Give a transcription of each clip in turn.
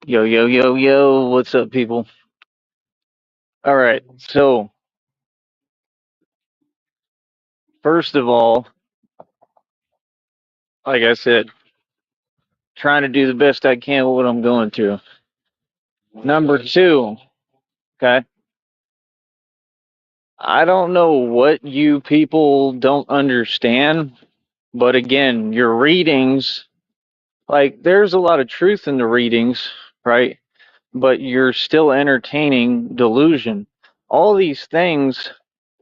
Yo, yo, yo, yo, what's up, people? All right, so first of all, like I said, trying to do the best I can with what I'm going through. Number two, okay, I don't know what you people don't understand, but again, your readings, like, there's a lot of truth in the readings, right? But you're still entertaining delusion. All these things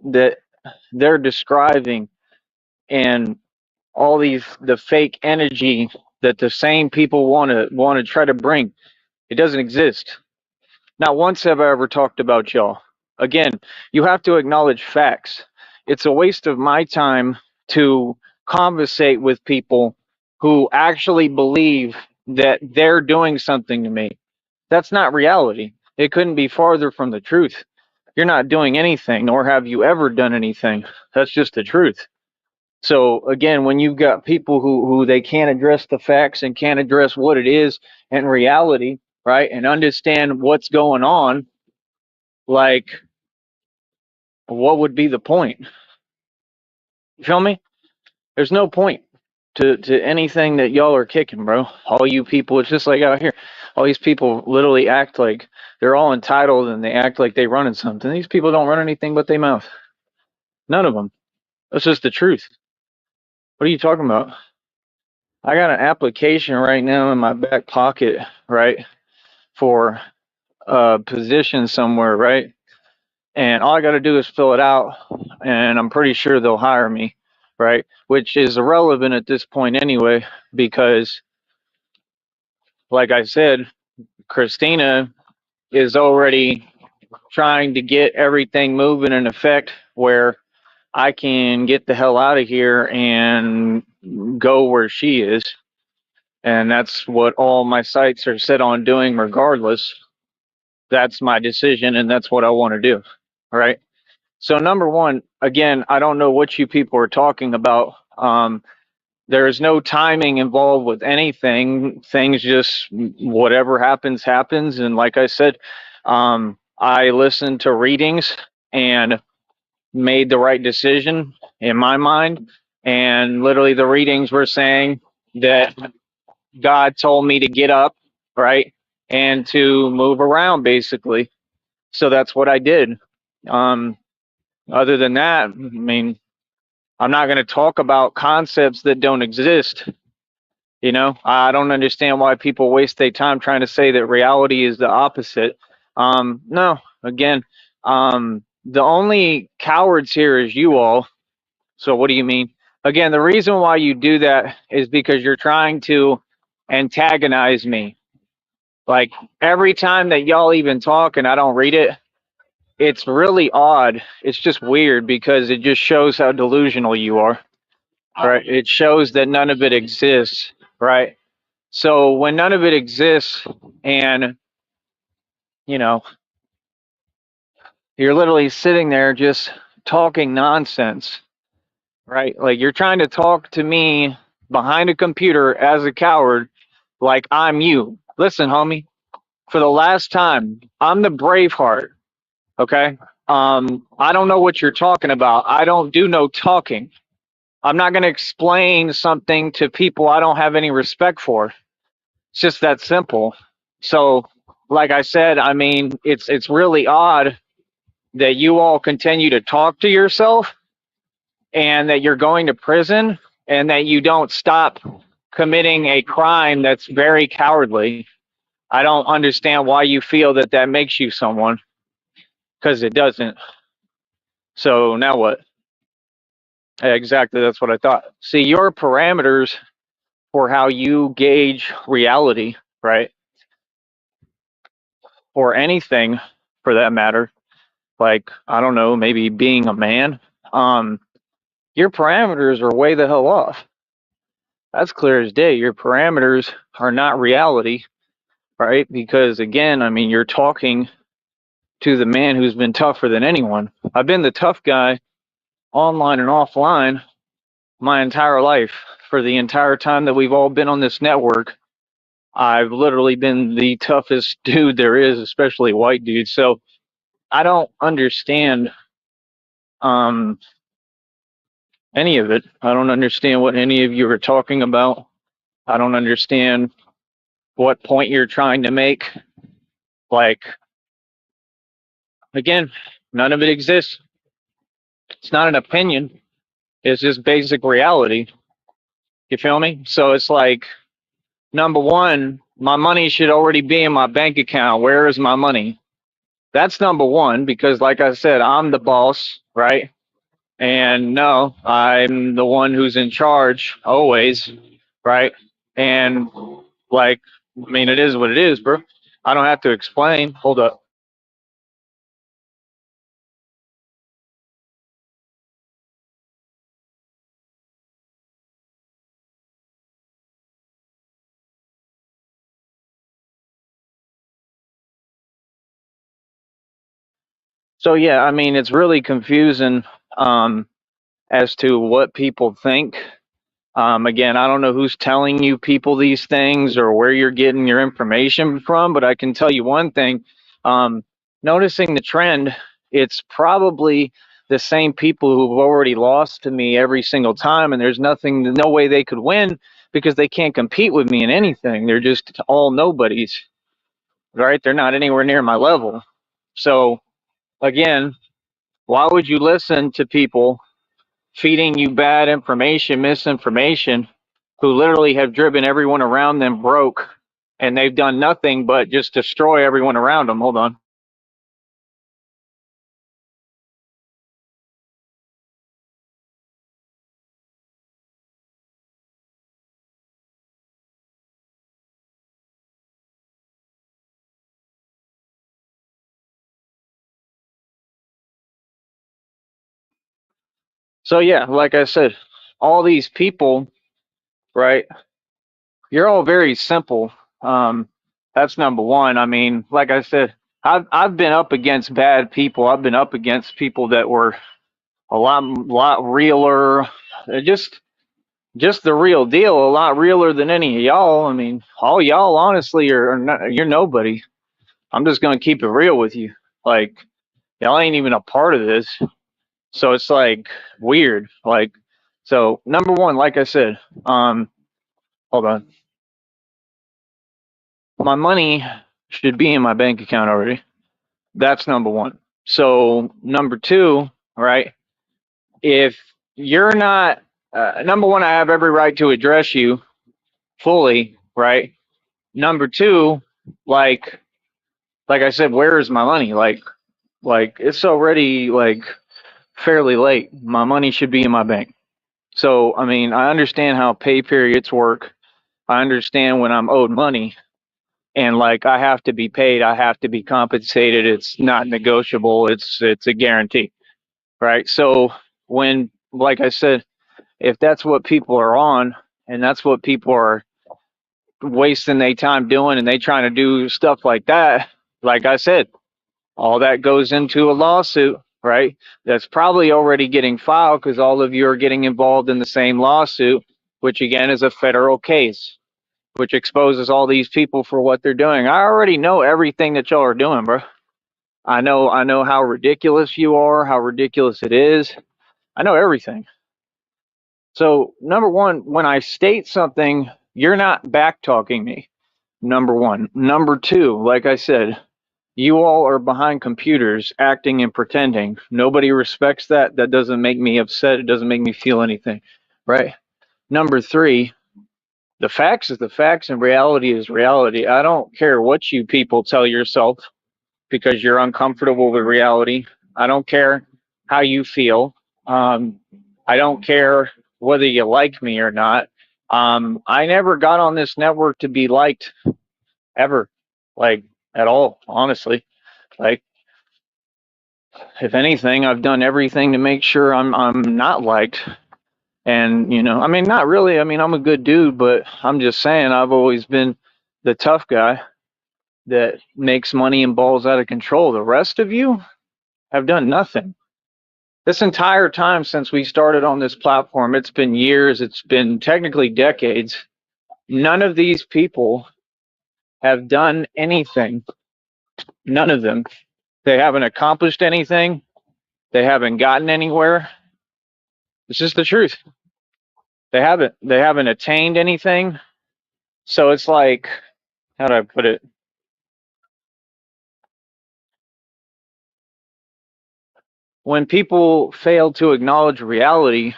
that they're describing and all these the fake energy that the same people want to try to bring. It doesn't exist. Not once have I ever talked about y'all. Again, you have to acknowledge facts. It's a waste of my time to conversate with people who actually believe that they're doing something to me. That's not reality. It couldn't be farther from the truth. You're not doing anything, nor have you ever done anything. That's just the truth. So again, when you've got people who they can't address the facts and can't address what it is in reality, right, and understand what's going on, like, what would be the point? You feel me? There's no point to anything that y'all are kicking, bro. All you people, it's just like out here. All these people literally act like they're all entitled and they act like they running something. These people don't run anything but their mouth. None of them. That's just the truth. What are you talking about? I got an application right now in my back pocket, right, for a position somewhere, right? And all I got to do is fill it out, and I'm pretty sure they'll hire me, right? Which is irrelevant at this point anyway, because, like I said, Christina is already trying to get everything moving in effect where I can get the hell out of here and go where she is. And that's what all my sights are set on doing, regardless. That's my decision, and that's what I want to do. All right. So number one, again, I don't know what you people are talking about. There is no timing involved with anything. Things just whatever happens happens. And like I said, I listened to readings and made the right decision in my mind. And literally, the readings were saying that God told me to get up, right, and to move around, basically. So that's what I did. Um, Other than that, I mean, I'm not going to talk about concepts that don't exist. I don't understand why people waste their time trying to say that reality is the opposite. No, again, the only cowards here is you all. So what do you mean? Again, the reason why you do that is because you're trying to antagonize me. Like, every time that y'all even talk and I don't read it, it's really odd. It's just weird because it just shows how delusional you are, right? It shows that none of it exists, right? So when none of it exists and, you know, you're literally sitting there just talking nonsense, right? Like, you're trying to talk to me behind a computer as a coward, like I'm you. Listen, homie, for the last time, I'm the Braveheart, okay? I don't know what you're talking about. I don't do no talking. I'm not going to explain something to people I don't have any respect for. It's just that simple. So, like I said, I mean, it's really odd that you all continue to talk to yourself and that you're going to prison and that you don't stop committing a crime that's very cowardly. I don't understand why you feel that that makes you someone, because it doesn't. So now what? Exactly, that's what I thought. See, your parameters for how you gauge reality, right? Or anything for that matter, like, I don't know, maybe being a man, um, your parameters are way the hell off. That's clear as day. Your parameters are not reality, right? Because again, I mean, you're talking to the man who's been tougher than anyone. I've been the tough guy online and offline my entire life for the entire time that we've all been on this network. I've literally been the toughest dude there is, especially white dudes. So I don't understand um, any of it. I don't understand what any of you are talking about. I don't understand what point you're trying to make. Like, again, none of it exists. It's not an opinion. It's just basic reality. You feel me? So it's like, number one, my money should already be in my bank account. Where is my money? That's number one, because like I said, I'm the boss, right? And no, I'm the one who's in charge always, right? And like, I mean, it is what it is, bro. I don't have to explain. Hold up. So yeah, I mean, it's really confusing um, as to what people think. Again, I don't know who's telling you people these things or where you're getting your information from, but I can tell you one thing. Um, Noticing the trend, it's probably the same people who've already lost to me every single time, and there's nothing, no way they could win because they can't compete with me in anything. They're just all nobodies, right? They're not anywhere near my level. So, again, why would you listen to people feeding you bad information, misinformation, who literally have driven everyone around them broke, and they've done nothing but just destroy everyone around them? Hold on. So yeah, like I said, all these people, right? You're all very simple. Um, that's number one. I mean, like I said, I've been up against bad people. I've been up against people that were a lot realer. Just the real deal, a lot realer than any of y'all. I mean, all y'all honestly are not, you're nobody. I'm just gonna keep it real with you. Like, y'all ain't even a part of this. So it's like weird. Like, so number one, like I said, hold on. My money should be in my bank account already. That's number one. So number two, right? If you're not number one, I have every right to address you fully, right? Number two, like like I said, where is my money? Like it's already like fairly late. My money should be in my bank. So I mean, I understand how pay periods work. I understand when I'm owed money and like I have to be paid, I have to be compensated. It's not negotiable. It's a guarantee, right? So when like I said, if that's what people are on and that's what people are wasting their time doing and they trying to do stuff like that, like I said, all that goes into a lawsuit, right? That's probably already getting filed because all of you are getting involved in the same lawsuit, which again is a federal case, which exposes all these people for what they're doing. I already know everything that y'all are doing, bro. I know how ridiculous you are, how ridiculous it is. I know everything. So, number one, when I state something, you're not back talking me. Number one. Number two, like I said, you all are behind computers acting and pretending. Nobody respects that. That doesn't make me upset. It doesn't make me feel anything, right? Number three, the facts is the facts and reality is reality. I don't care what you people tell yourself because you're uncomfortable with reality. I don't care how you feel. Um, I don't care whether you like me or not. I never got on this network to be liked ever, like at all, honestly. Like, if anything, I've done everything to make sure I'm not liked. And I mean, not really. I mean, I'm a good dude, but I'm just saying I've always been the tough guy that makes money and balls out of control. The rest of you have done nothing. This entire time since we started on this platform, it's been years, it's been technically decades. None of these people have done anything. None of them. They haven't accomplished anything. They haven't gotten anywhere. It's just the truth. They haven't attained anything. So it's like, how do I put it? When people fail to acknowledge reality,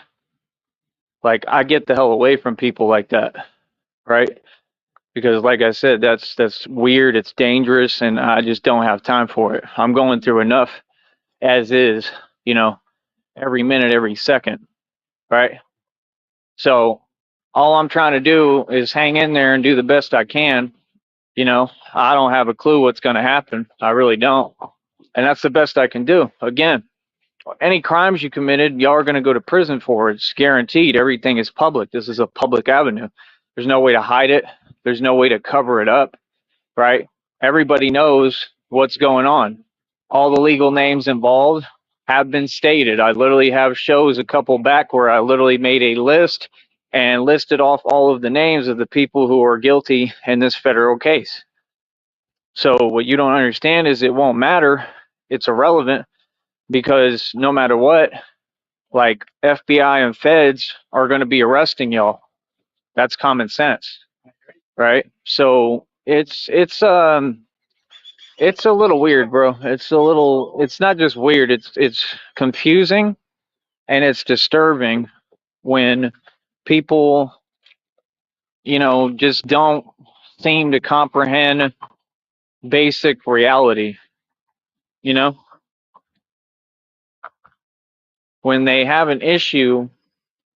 like I get the hell away from people like that, right? Because like I said, that's weird, it's dangerous, and I just don't have time for it. I'm going through enough as is, you know, every minute, every second, right? So all I'm trying to do is hang in there and do the best I can. I don't have a clue what's going to happen. I really don't. And that's the best I can do. Again, any crimes you committed, y'all are going to go to prison for. It's guaranteed. Everything is public. This is a public avenue. There's no way to hide it. There's no way to cover it up, right? Everybody knows what's going on. All the legal names involved have been stated. I literally have shows a couple back where I literally made a list and listed off all of the names of the people who are guilty in this federal case. So what you don't understand is it won't matter. It's irrelevant because no matter what, like FBI and feds are going to be arresting y'all. That's common sense, right? So it's a little weird, bro. It's not just weird, it's confusing and it's disturbing when people, just don't seem to comprehend basic reality, you know? When they have an issue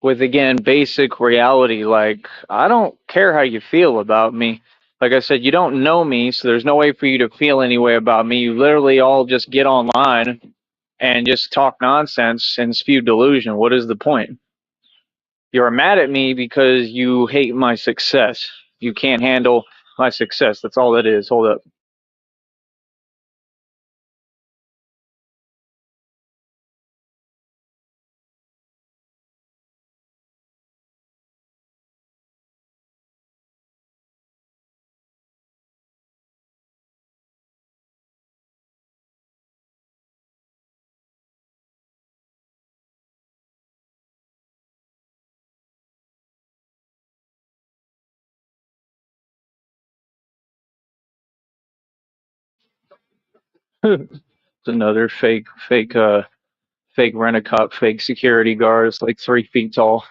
with, again, basic reality, like I don't care how you feel about me. Like I said, you don't know me, so there's no way for you to feel any way about me. You literally all just get online and just talk nonsense and spew delusion. What is the point? You're mad at me because you hate my success. You can't handle my success. That's all it is. Hold up. It's another fake rent-a-cop, fake security guard. It's like 3 feet tall.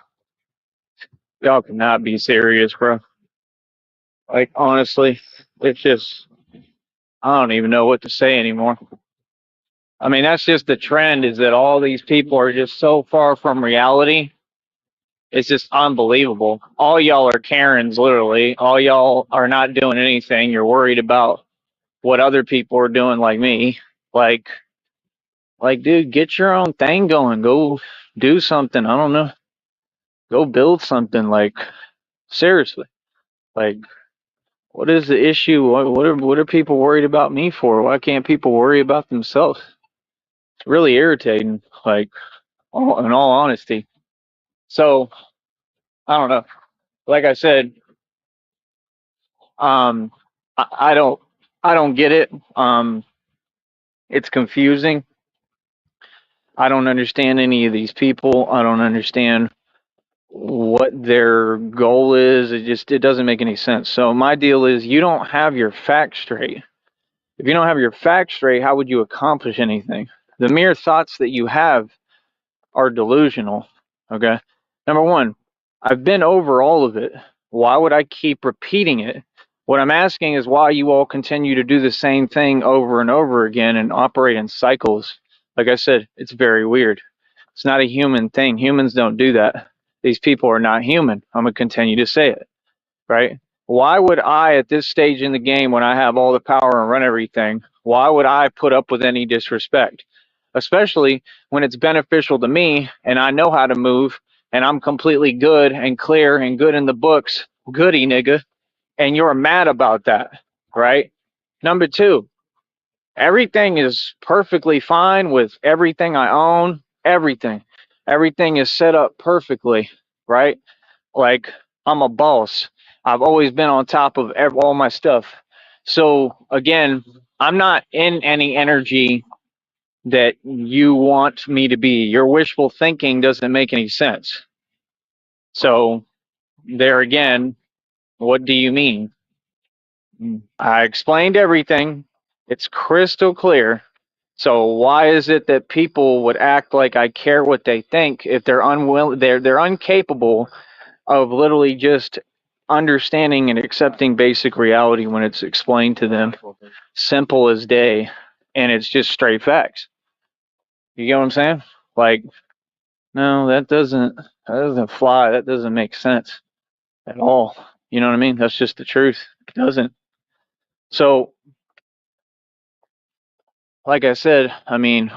Y'all cannot be serious, bro. Like honestly, it's just I don't even know what to say anymore. I mean, that's just the trend is that all these people are just so far from reality. It's just unbelievable. All y'all are Karens, literally. All y'all are not doing anything. You're worried about what other people are doing like me. Like dude, get your own thing going. Go do something. I don't know. Go build something. Like seriously. Like what is the issue? What are people worried about me for? Why can't people worry about themselves? It's really irritating. Like in all honesty. So I don't know. Like I said, um, I don't get it. It's confusing. I don't understand any of these people. I don't understand what their goal is. It doesn't make any sense. So my deal is you don't have your facts straight. If you don't have your facts straight, how would you accomplish anything? The mere thoughts that you have are delusional. Okay. Number one, I've been over all of it. Why would I keep repeating it? What I'm asking is why you all continue to do the same thing over and over again and operate in cycles. Like I said, it's very weird. It's not a human thing. Humans don't do that. These people are not human. I'm going to continue to say it, right? Why would I, at this stage in the game, when I have all the power and run everything, why would I put up with any disrespect? Especially when it's beneficial to me and I know how to move and I'm completely good and clear and good in the books. Goody, nigga. And you're mad about that, right? Number two, everything is perfectly fine with everything I own, everything. Everything is set up perfectly, right? Like I'm a boss. I've always been on top of all my stuff. So again, I'm not in any energy that you want me to be. Your wishful thinking doesn't make any sense. So there again, what do you mean? I explained everything. It's crystal clear. So why is it that people would act like I care what they think if they're unwilling, they're incapable of literally just understanding and accepting basic reality when it's explained to them, simple as day, and it's just straight facts. You get what I'm saying? Like, no, that doesn't fly. That doesn't make sense at all. You know what I mean? That's just the truth. It doesn't. So, like I said, I mean,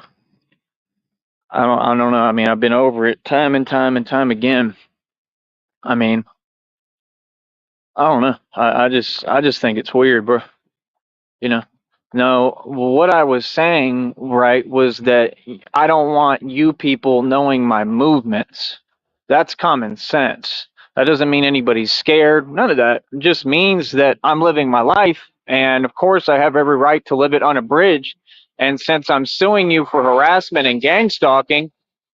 I don't know. I mean, I've been over it time and time and time again. I mean, I don't know. I just think it's weird, bro. You know. No, what I was saying, right, was that I don't want you people knowing my movements. That's common sense. That doesn't mean anybody's scared. None of that. It just means that I'm living my life. And of course, I have every right to live it unabridged. And since I'm suing you for harassment and gang stalking,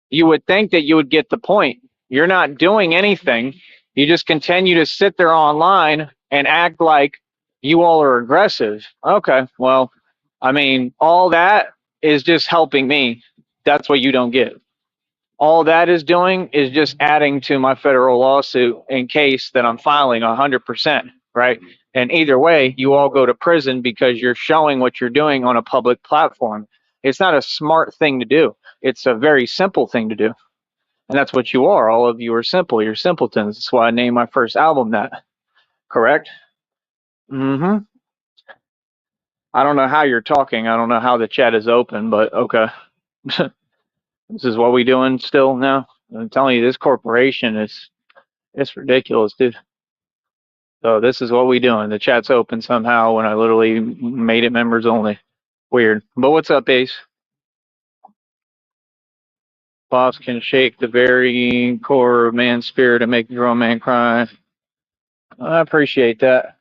you would think that you would get the point. You're not doing anything. You just continue to sit there online and act like you all are aggressive. Okay, well, I mean, all that is just helping me. That's what you don't get. All that is doing is just adding to my federal lawsuit in case that I'm filing 100%, right? And either way, you all go to prison because you're showing what you're doing on a public platform. It's not a smart thing to do. It's a very simple thing to do. And that's what you are. All of you are simple. You're simpletons. That's why I named my first album that. Correct? Mm-hmm. I don't know how you're talking. I don't know how the chat is open, but okay. This is what we doing still now. I'm telling you, this corporation is it's ridiculous, dude. So this is what we doing. The chat's open somehow when I literally made it members only. Weird. But what's up, Ace? Boss can shake the very core of man's spirit and make the grown man cry. I appreciate that.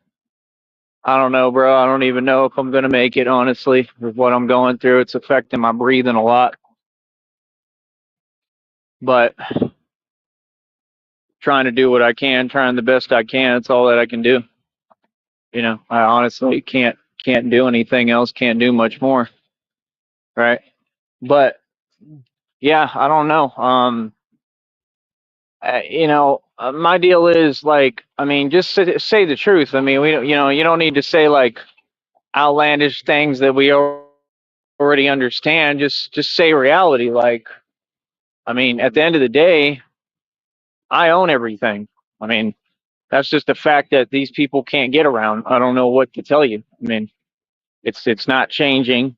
I don't know, bro. I don't even know if I'm gonna make it, honestly. With what I'm going through, it's affecting my breathing a lot. But trying to do what I can, trying the best I can. It's all that I can do. You know, I honestly can't do anything else. Can't do much more, right? But yeah, I don't know. My deal is like, I mean, just say the truth. I mean, we don't, you don't need to say like outlandish things that we already understand. Just say reality. Like, I mean, at the end of the day, I own everything. I mean, that's just a fact that these people can't get around. I don't know what to tell you. I mean, it's not changing.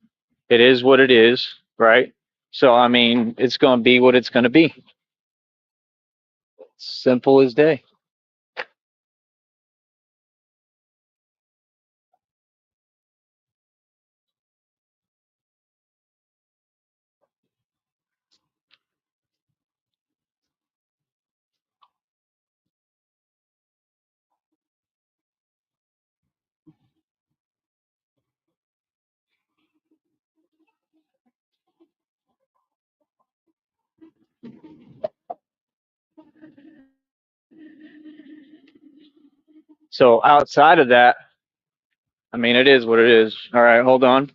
It is what it is, right? So I mean, it's going to be what it's going to be. Simple as day. So outside of that, I mean, it is what it is. All right, hold on,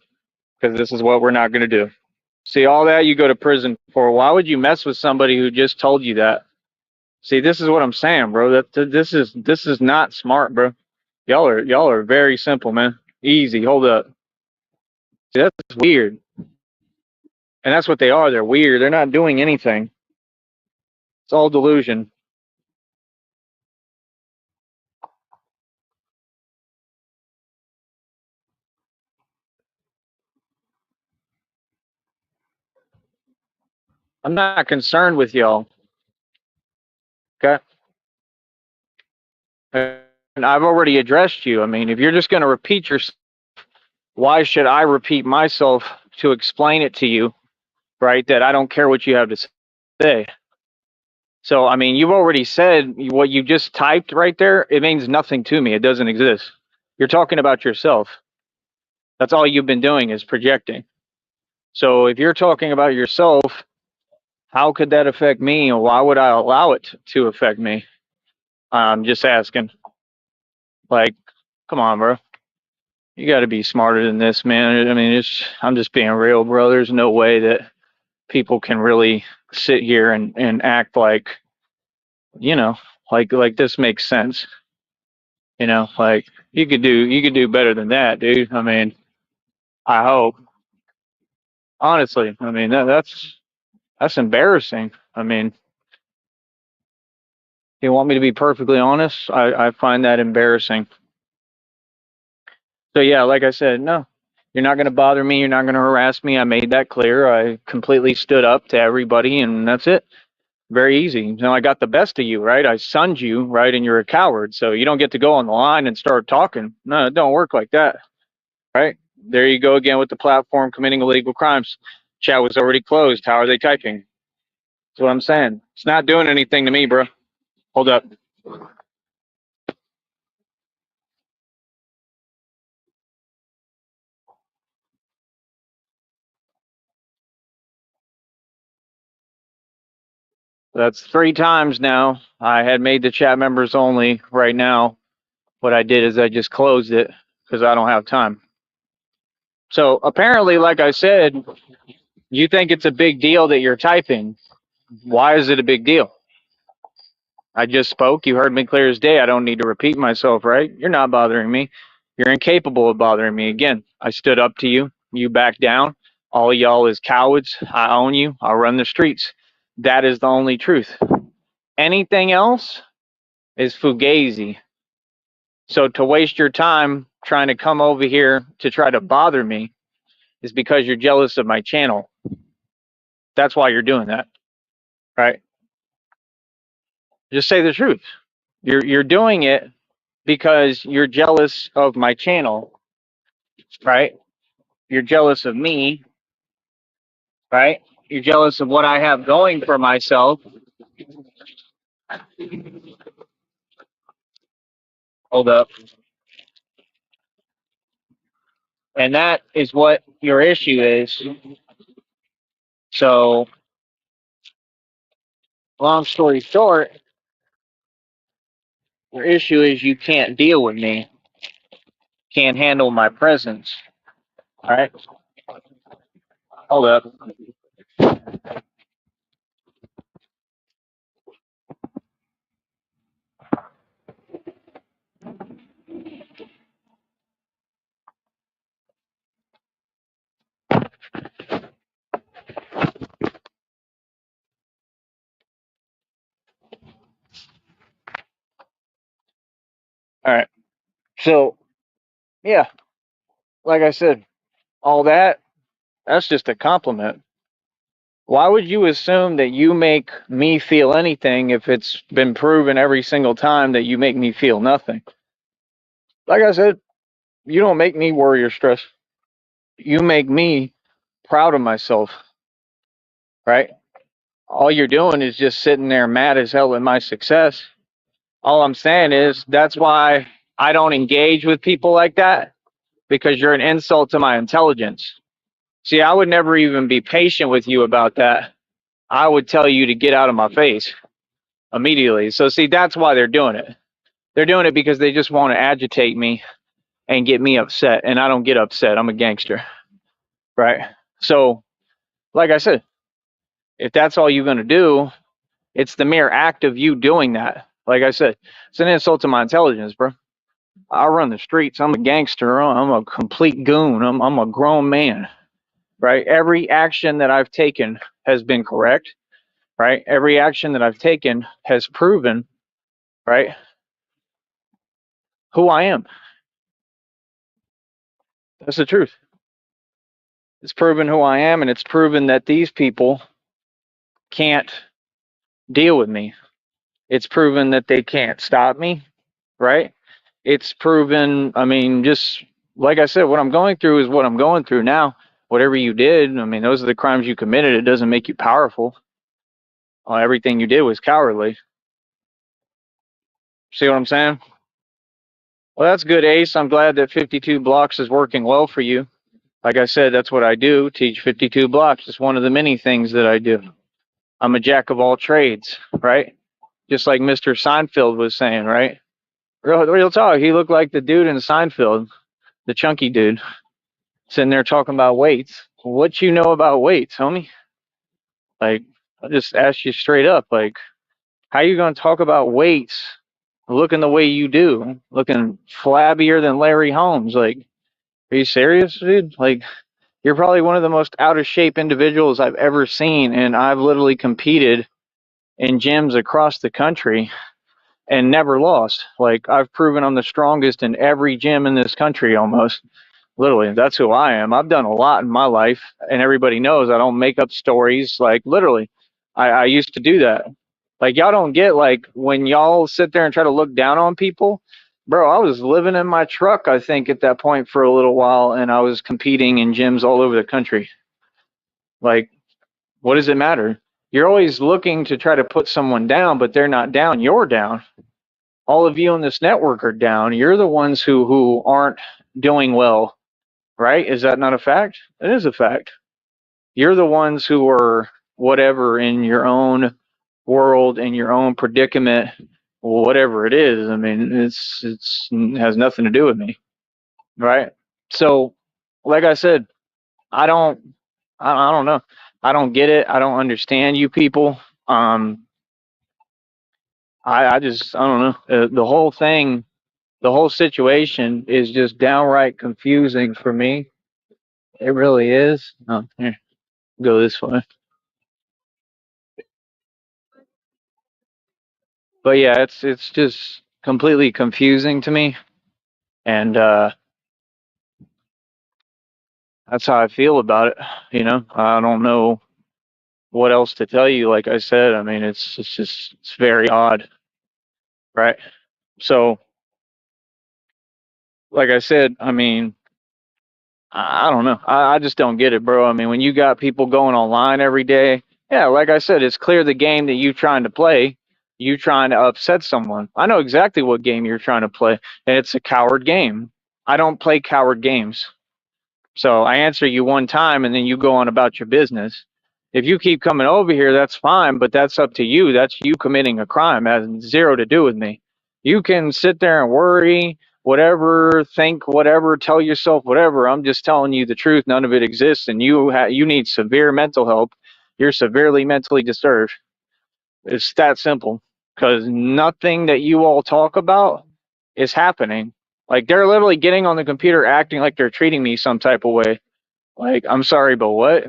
because this is what we're not going to do. See, all that you go to prison for. Why would you mess with somebody who just told you that? See, this is what I'm saying, bro. This is not smart, bro. Y'all are very simple, man. Easy. Hold up. See, that's weird, and that's what they are. They're weird. They're not doing anything. It's all delusion. I'm not concerned with y'all. Okay. And I've already addressed you. I mean, if you're just going to repeat yourself, why should I repeat myself to explain it to you, right? That I don't care what you have to say. So, I mean, you've already said what you just typed right there. It means nothing to me. It doesn't exist. You're talking about yourself. That's all you've been doing is projecting. So if you're talking about yourself, how could that affect me, and why would I allow it to affect me? I'm just asking. Like, come on, bro. You got to be smarter than this, man. I mean, I'm just being real, bro. There's no way that people can really sit here and act like, you know, like this makes sense. Like you could do better than that, dude. I mean, I hope. Honestly, I mean that's embarrassing. I mean, you want me to be perfectly honest? I find that embarrassing. So yeah, like I said, no, you're not going to bother me. You're not going to harass me. I made that clear. I completely stood up to everybody, and that's it. Very easy. Now I got the best of you, right? I sunned you, right? And you're a coward, so you don't get to go on the line and start talking. No, it don't work like that, right? There you go again with the platform committing illegal crimes. Chat was already closed. How are they typing? That's what I'm saying. It's not doing anything to me, bro. Hold up. That's 3 times now. I had made the chat members only right now. What I did is I just closed it because I don't have time. So apparently, like I said, you think it's a big deal that you're typing. Why is it a big deal? I just spoke. You heard me clear as day. I don't need to repeat myself, right? You're not bothering me. You're incapable of bothering me. Again, I stood up to you. You back down. All y'all is cowards. I own you. I'll run the streets. That is the only truth. Anything else is fugazi. So to waste your time trying to come over here to try to bother me is because you're jealous of my channel. That's why you're doing that, right? Just say the truth. You're doing it because you're jealous of my channel, right? You're jealous of me, right? You're jealous of what I have going for myself. Hold up. And that is what your issue is. So, long story short, your issue is you can't deal with me, can't handle my presence. All right? Hold up. All right. So, yeah, like I said, all that's just a compliment. Why would you assume that you make me feel anything if it's been proven every single time that you make me feel nothing? Like I said, you don't make me worry or stress. You make me proud of myself, right? All you're doing is just sitting there mad as hell at my success. All I'm saying is that's why I don't engage with people like that, because you're an insult to my intelligence. See, I would never even be patient with you about that. I would tell you to get out of my face immediately. So, see, that's why they're doing it. They're doing it because they just want to agitate me and get me upset. And I don't get upset. I'm a gangster, right? So, like I said, if that's all you're going to do, it's the mere act of you doing that. Like I said, it's an insult to my intelligence, bro. I run the streets. I'm a gangster. I'm a complete goon. I'm a grown man, right? Every action that I've taken has been correct, right? Every action that I've taken has proven, right, who I am. That's the truth. It's proven who I am, and it's proven that these people can't deal with me. It's proven that they can't stop me, right? It's proven, I mean, just like I said, what I'm going through is what I'm going through now. Whatever you did, I mean, those are the crimes you committed. It doesn't make you powerful. Everything you did was cowardly. See what I'm saying? Well, that's good, Ace. I'm glad that 52 blocks is working well for you. Like I said, that's what I do. Teach 52 blocks. It's one of the many things that I do. I'm a jack of all trades, right? Just like Mr. Seinfeld was saying, right? Real talk. He looked like the dude in Seinfeld, the chunky dude, sitting there talking about weights. What you know about weights, homie? Like, I just ask you straight up, like, how you gonna talk about weights looking the way you do, looking flabbier than Larry Holmes? Like, are you serious, dude? Like, you're probably one of the most out of shape individuals I've ever seen, and I've literally competed in gyms across the country and never lost. Like, I've proven I'm the strongest in every gym in this country almost. Literally, that's who I am. I've done a lot in my life, and everybody knows I don't make up stories. Like, literally, I used to do that. Like, y'all don't get, like, when y'all sit there and try to look down on people, bro, I was living in my truck, I think, at that point for a little while, and I was competing in gyms all over the country. Like, what does it matter? You're always looking to try to put someone down, but they're not down. You're down. All of you on this network are down. You're the ones who aren't doing well, right? Is that not a fact? It is a fact. You're the ones who are whatever in your own world, in your own predicament, whatever it is. I mean, it has nothing to do with me, right? So, like I said, I don't I don't know. I don't get it. I don't understand you people. Um, I just I don't know. The whole thing, the whole situation is just downright confusing for me. It really is. Oh, here, go this way. But yeah, it's just completely confusing to me, and that's how I feel about it. You know, I don't know what else to tell you. Like I said, I mean, it's just it's very odd, right? So, like I said, I mean, I don't know. I just don't get it, bro. I mean, when you got people going online every day, yeah, like I said, it's clear the game that you trying to play, you trying to upset someone. I know exactly what game you're trying to play, and it's a coward game. I don't play coward games. So I answer you one time and then you go on about your business. If you keep coming over here, that's fine, but that's up to you. That's you committing a crime. It has zero to do with me. You can sit there and worry, whatever, think whatever, tell yourself whatever. I'm just telling you the truth. None of it exists, and you need severe mental help. You're severely mentally disturbed. It's that simple. Because nothing that you all talk about is happening. Like they're literally getting on the computer acting like they're treating me some type of way. Like, I'm sorry, but what?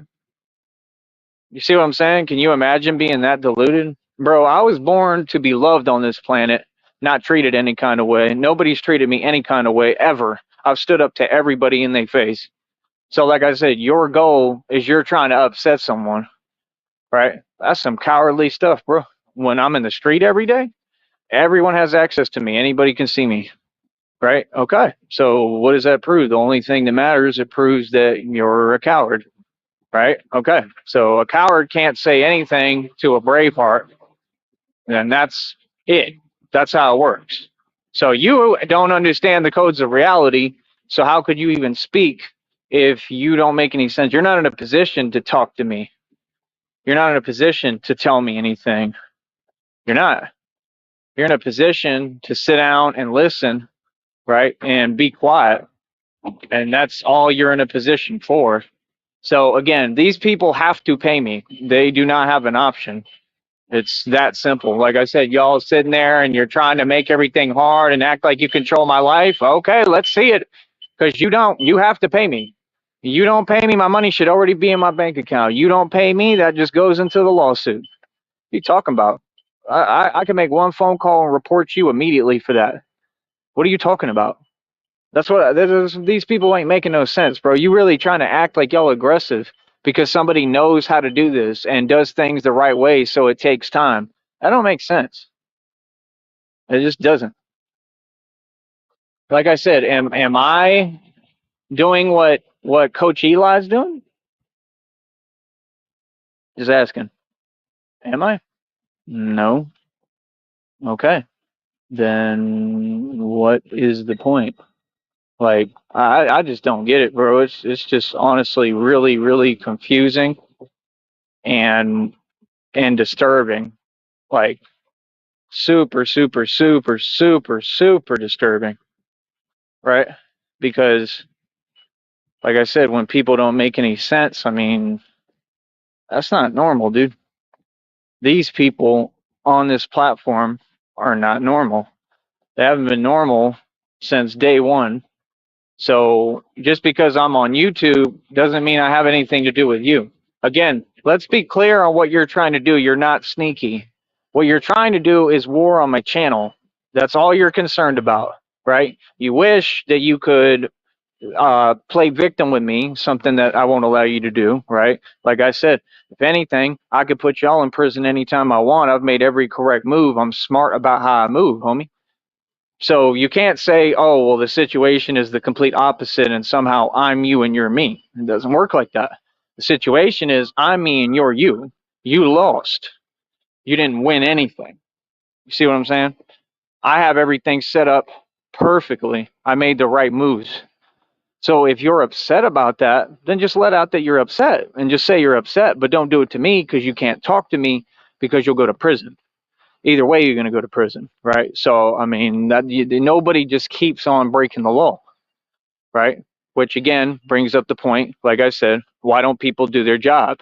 You see what I'm saying? Can you imagine being that deluded? Bro, I was born to be loved on this planet, not treated any kind of way. Nobody's treated me any kind of way ever. I've stood up to everybody in their face. So, like I said, your goal is you're trying to upset someone, right? That's some cowardly stuff, bro. When I'm in the street every day, everyone has access to me. Anybody can see me, right? Okay. So, what does that prove? The only thing that matters, it proves that you're a coward. Right? Okay. So a coward can't say anything to a brave heart, and that's it. That's how it works. So you don't understand the codes of reality. So how could you even speak if you don't make any sense? You're not in a position to talk to me. You're not in a position to tell me anything. You're not. You're in a position to sit down and listen, right? And be quiet. And that's all you're in a position for. So again, these people have to pay me. They do not have an option. It's that simple. Like I said, y'all sitting there and you're trying to make everything hard and act like you control my life. Okay, let's see it. Because you don't. You have to pay me. You don't pay me, my money should already be in my bank account. You don't pay me, that just goes into the lawsuit. What are you talking about? I can make one phone call and report you immediately for that. What are you talking about? That's what these people ain't making no sense, bro. You really trying to act like y'all aggressive because somebody knows how to do this and does things the right way, so it takes time. That don't make sense. It just doesn't. Like I said, am I doing what Coach Eli's doing? Just asking. Am I? No. Okay. Then what is the point? Like I just don't get it, bro. It's just honestly really, really confusing and disturbing. Like super, super, super, super, super disturbing, right? Because like I said, when people don't make any sense, I mean, that's not normal, dude. These people on this platform are not normal. They haven't been normal since day one. So just because I'm on YouTube doesn't mean I have anything to do with you. Again, let's be clear on what you're trying to do. You're not sneaky. What you're trying to do is war on my channel. That's all you're concerned about, right? You wish that you could play victim with me, something that I won't allow you to do, right? Like I said, if anything, I could put y'all in prison anytime I want. I've made every correct move. I'm smart about how I move, homie. So you can't say, oh, well, the situation is the complete opposite and somehow I'm you and you're me. It doesn't work like that. The situation is I'm me and you're you. You lost. You didn't win anything. You see what I'm saying? I have everything set up perfectly. I made the right moves. So if you're upset about that, then just let out that you're upset and just say you're upset, but don't do it to me because you can't talk to me because you'll go to prison. Either way, you're going to go to prison, right? So, I mean, nobody just keeps on breaking the law, right? Which again brings up the point, like I said, why don't people do their job,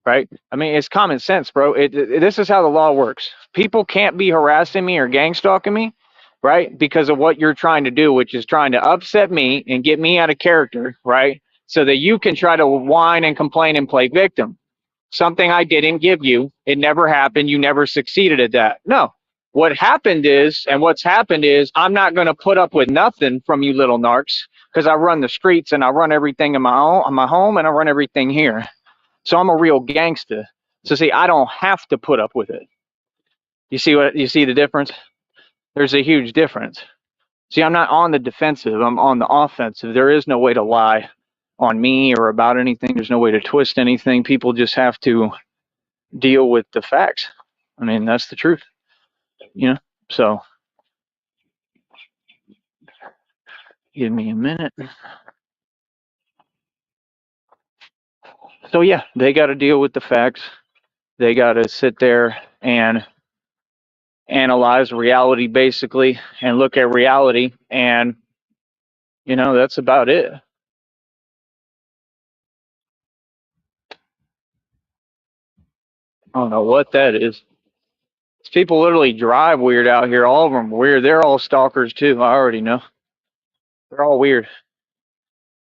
right? I mean, it's common sense, bro. This is how the law works. People can't be harassing me or gang stalking me, right? Because of what you're trying to do, which is trying to upset me and get me out of character, right? So that you can try to whine and complain and play victim. Something I didn't give you. It never happened. You never succeeded at that. No. What happened is, and what's happened is, I'm not going to put up with nothing from you little narcs because I run the streets and I run everything in my home and I run everything here. So I'm a real gangster. So see, I don't have to put up with it. You see the difference? There's a huge difference. See, I'm not on the defensive. I'm on the offensive. There is no way to lie on me or about anything. There's no way to twist anything. People just have to deal with the facts. I mean, that's the truth, you know? So give me a minute. So yeah, they got to deal with the facts. They got to sit there and analyze reality basically and look at reality, and that's about it. I don't know what that is. People literally drive weird out here. All of them weird. They're all stalkers too. I already know. They're all weird.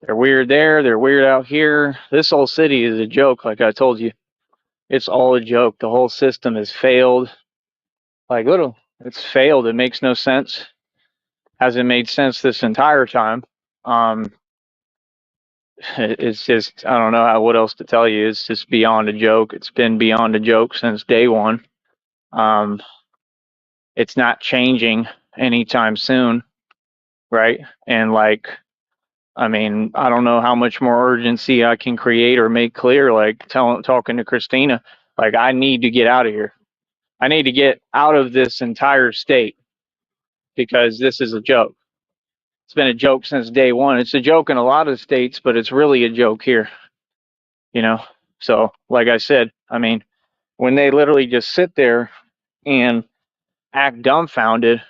They're weird there. They're weird out here. This whole city is a joke, like I told you. It's all a joke. The whole system has failed. Like, little, it's failed. It makes no sense. Hasn't made sense this entire time. Um, it's just, I don't know what else to tell you. It's just beyond a joke. It's been beyond a joke since day one. Um, it's not changing anytime soon, right? And like, I mean, I don't know how much more urgency I can create or make clear. Like talking to Christina, like I need to get out of here. I need to get out of this entire state because this is a joke. It's been a joke since day one. It's a joke in a lot of states, but it's really a joke here, you know? So, like I said, I mean, when they literally just sit there and act dumbfounded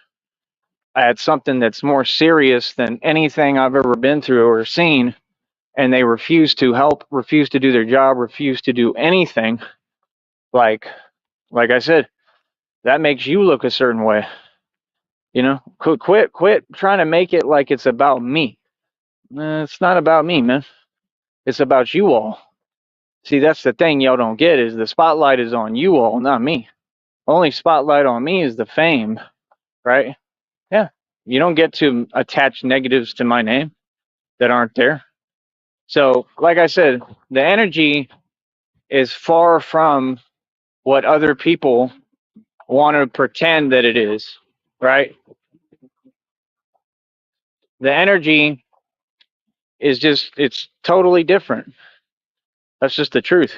at something that's more serious than anything I've ever been through or seen, and they refuse to help, refuse to do their job, refuse to do anything, like I said, that makes you look a certain way. Quit trying to make it like it's about me. It's not about me, man. It's about you all. See, that's the thing y'all don't get is the spotlight is on you all, not me. Only spotlight on me is the fame, right? Yeah. You don't get to attach negatives to my name that aren't there. So, like I said, the energy is far from what other people want to pretend that it is, right? The energy is just, it's totally different. That's just the truth.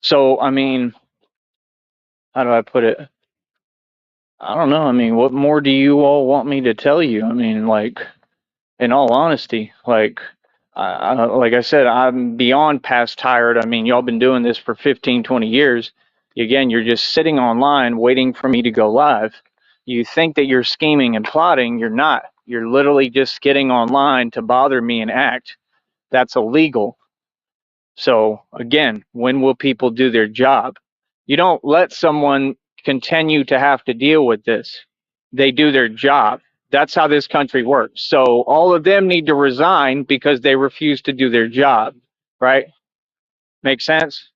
So, I mean, how do I put it? I don't know. I mean, what more do you all want me to tell you? I mean, like, in all honesty, like, like I said, I'm beyond past tired. I mean, y'all been doing this for 15, 20 years. Again, you're just sitting online waiting for me to go live. You think that you're scheming and plotting. You're not. You're literally just getting online to bother me and act. That's illegal. So, again, when will people do their job? You don't let someone continue to have to deal with this. They do their job. That's how this country works. So all of them need to resign because they refuse to do their job, right? Make sense?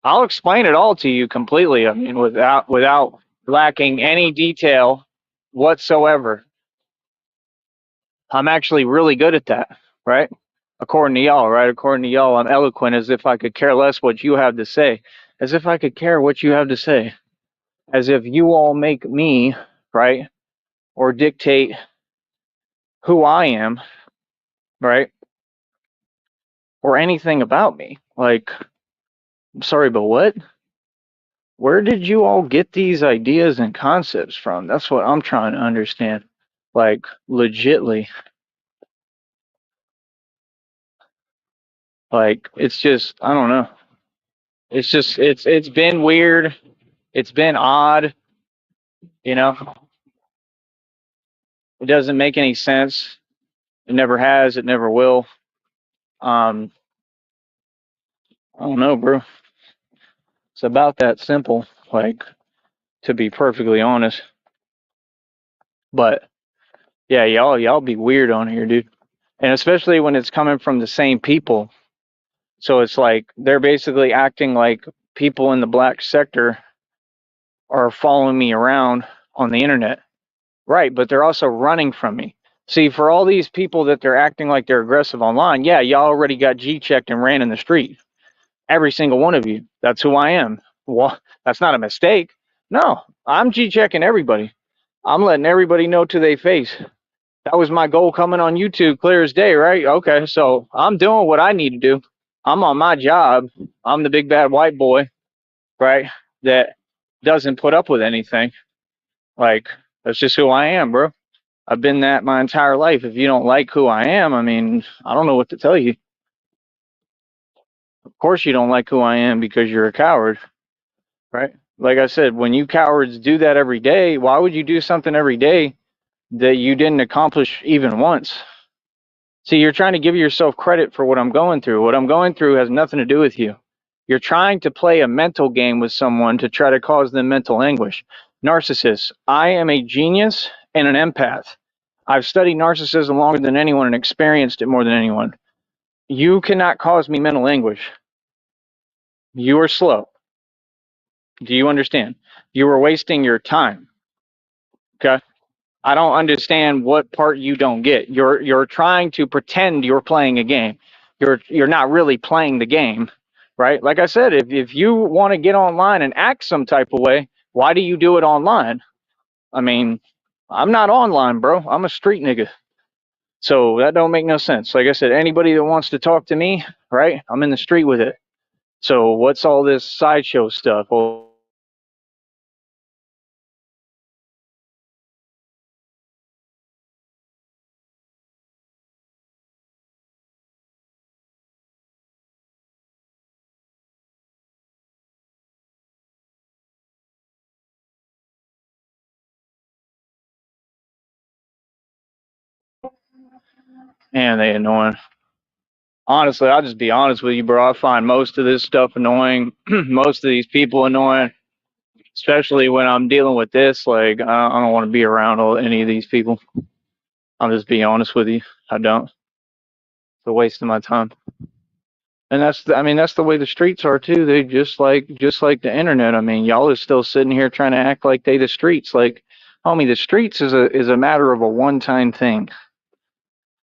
I'll explain it all to you completely. I mean, without lacking any detail whatsoever. I'm actually really good at that, right? According to y'all, right? According to y'all, I'm eloquent as if I could care less what you have to say. As if I could care what you have to say. As if you all make me, right? Or dictate who I am, right? Or anything about me. Like, I'm sorry, but what? Where did you all get these ideas and concepts from? That's what I'm trying to understand. Like, legitly. Like, it's just, I don't know. It's just, it's been weird. It's been odd, you know? It doesn't make any sense. It never has. It never will. Um, I don't know, bro. It's about that simple. Like, to be perfectly honest. But yeah, y'all be weird on here, dude. And especially when it's coming from the same people. So it's like they're basically acting like people in the black sector are following me around on the internet. Right, but they're also running from me. See, for all these people that they're acting like they're aggressive online, yeah, y'all already got G checked and ran in the street. Every single one of you. That's who I am. Well, that's not a mistake. No, I'm G checking everybody. I'm letting everybody know to their face. That was my goal coming on YouTube, clear as day, right? Okay, so I'm doing what I need to do. I'm on my job. I'm the big bad white boy, right? That doesn't put up with anything. Like, that's just who I am, bro. I've been that my entire life. If you don't like who I am, I mean, I don't know what to tell you. Of course, you don't like who I am because you're a coward, right? Like I said, when you cowards do that every day, why would you do something every day that you didn't accomplish even once? See, you're trying to give yourself credit for what I'm going through. What I'm going through has nothing to do with you. You're trying to play a mental game with someone to try to cause them mental anguish. Narcissists. I am a genius and an empath. I've studied narcissism longer than anyone and experienced it more than anyone. You cannot cause me mental anguish. You are slow. Do you understand? You are wasting your time. Okay? I don't understand what part you don't get. You're trying to pretend you're playing a game. You're not really playing the game, right? Like I said, if you want to get online and act some type of way, why do you do it online? I mean, I'm not online, bro. I'm a street nigga. So that don't make no sense. Like I said, anybody that wants to talk to me, right? I'm in the street with it. So what's all this sideshow stuff? Well, man, they annoying. Honestly, I'll just be honest with you, bro. I find most of this stuff annoying. Most of these people annoying, especially when I'm dealing with this. Like, I don't want to be around any of these people. I'll just be honest with you. I don't. It's a waste of my time. And I mean, that's the way the streets are too. They just like the internet. I mean, y'all is still sitting here trying to act like they the streets. Like, homie, the streets is a matter of a one-time thing,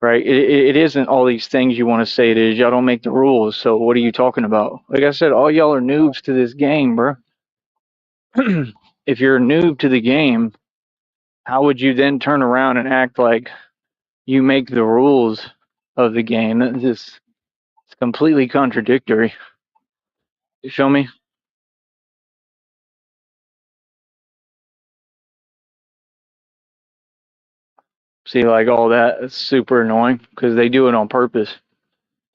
right? It isn't all these things you want to say it is. Y'all don't make the rules. So what are you talking about? Like I said, all y'all are noobs to this game, bro. If you're a noob to the game, how would you then turn around and act like you make the rules of the game? That just it's completely contradictory. You feel me? See, like all that, it's super annoying because they do it on purpose.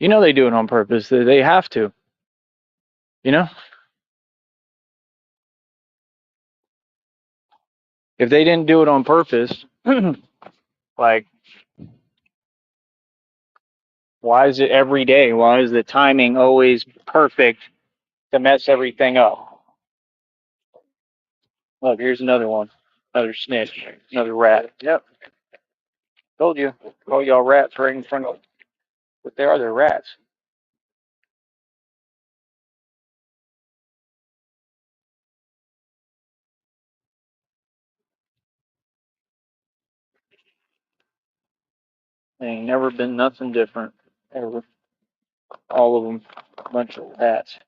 You know they do it on purpose. They have to. You know, if they didn't do it on purpose, like why is it every day? Why is the timing always perfect to mess everything up? Look, here's another one, another snitch, another rat. Yep, told you. Call y'all rats right in front of. But they are, they're rats. They ain't never been nothing different ever. All of them, a bunch of rats.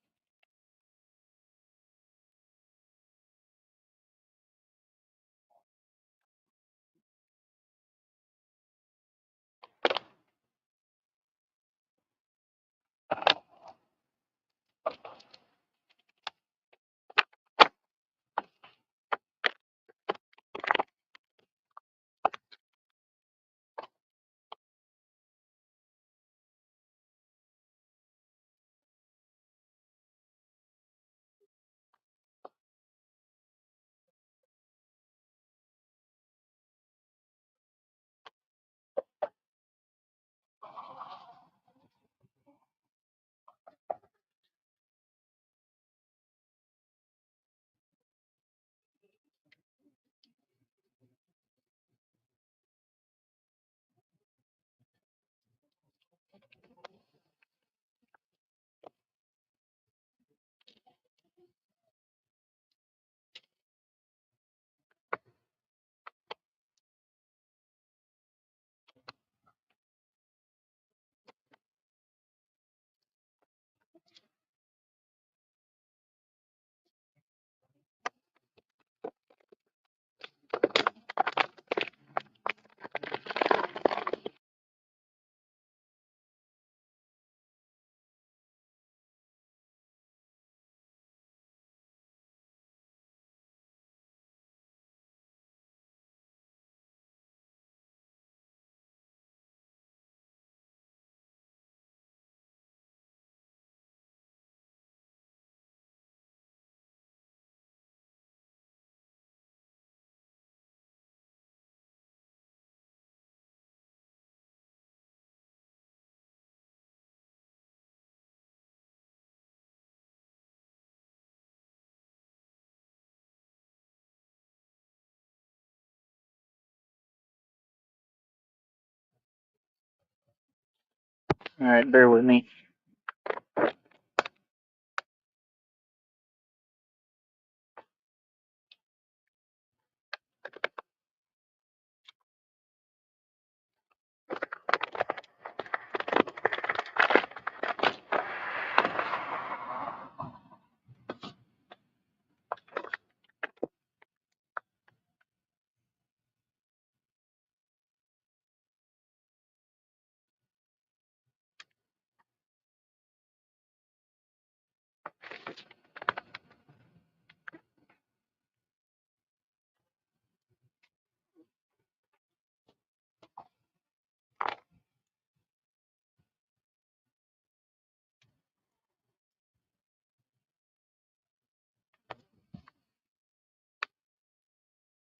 All right, bear with me.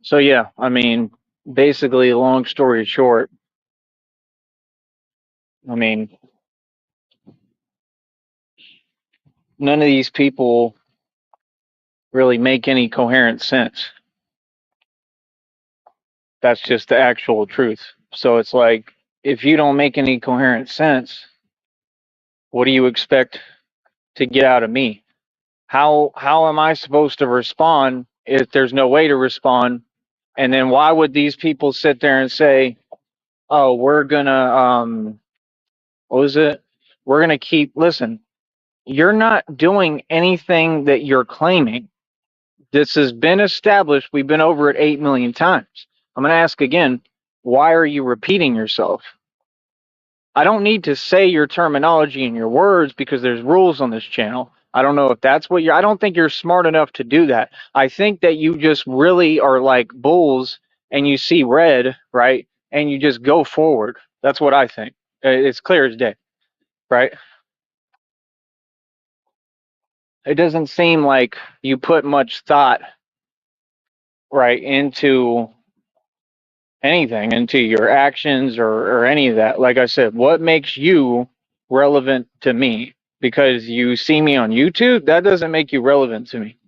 So yeah, I mean, basically, long story short, I mean, none of these people really make any coherent sense. That's just the actual truth. So it's like, if you don't make any coherent sense, what do you expect to get out of me? How am I supposed to respond if there's no way to respond? And then why would these people sit there and say, "Oh, we're gonna what was it? We're gonna keep." Listen, you're not doing anything that you're claiming. This has been established. We've been over it 8 million times. I'm gonna ask again. Why are you repeating yourself? I don't need to say your terminology and your words because there's rules on this channel. I don't know if that's what you're, I don't think you're smart enough to do that. I think that you just really are like bulls and you see red, right? and you just go forward. That's what I think. It's clear as day, right? It doesn't seem like you put much thought, right, into anything, into your actions or any of that. Like I said, what makes you relevant to me? Because you see me on YouTube, that doesn't make you relevant to me.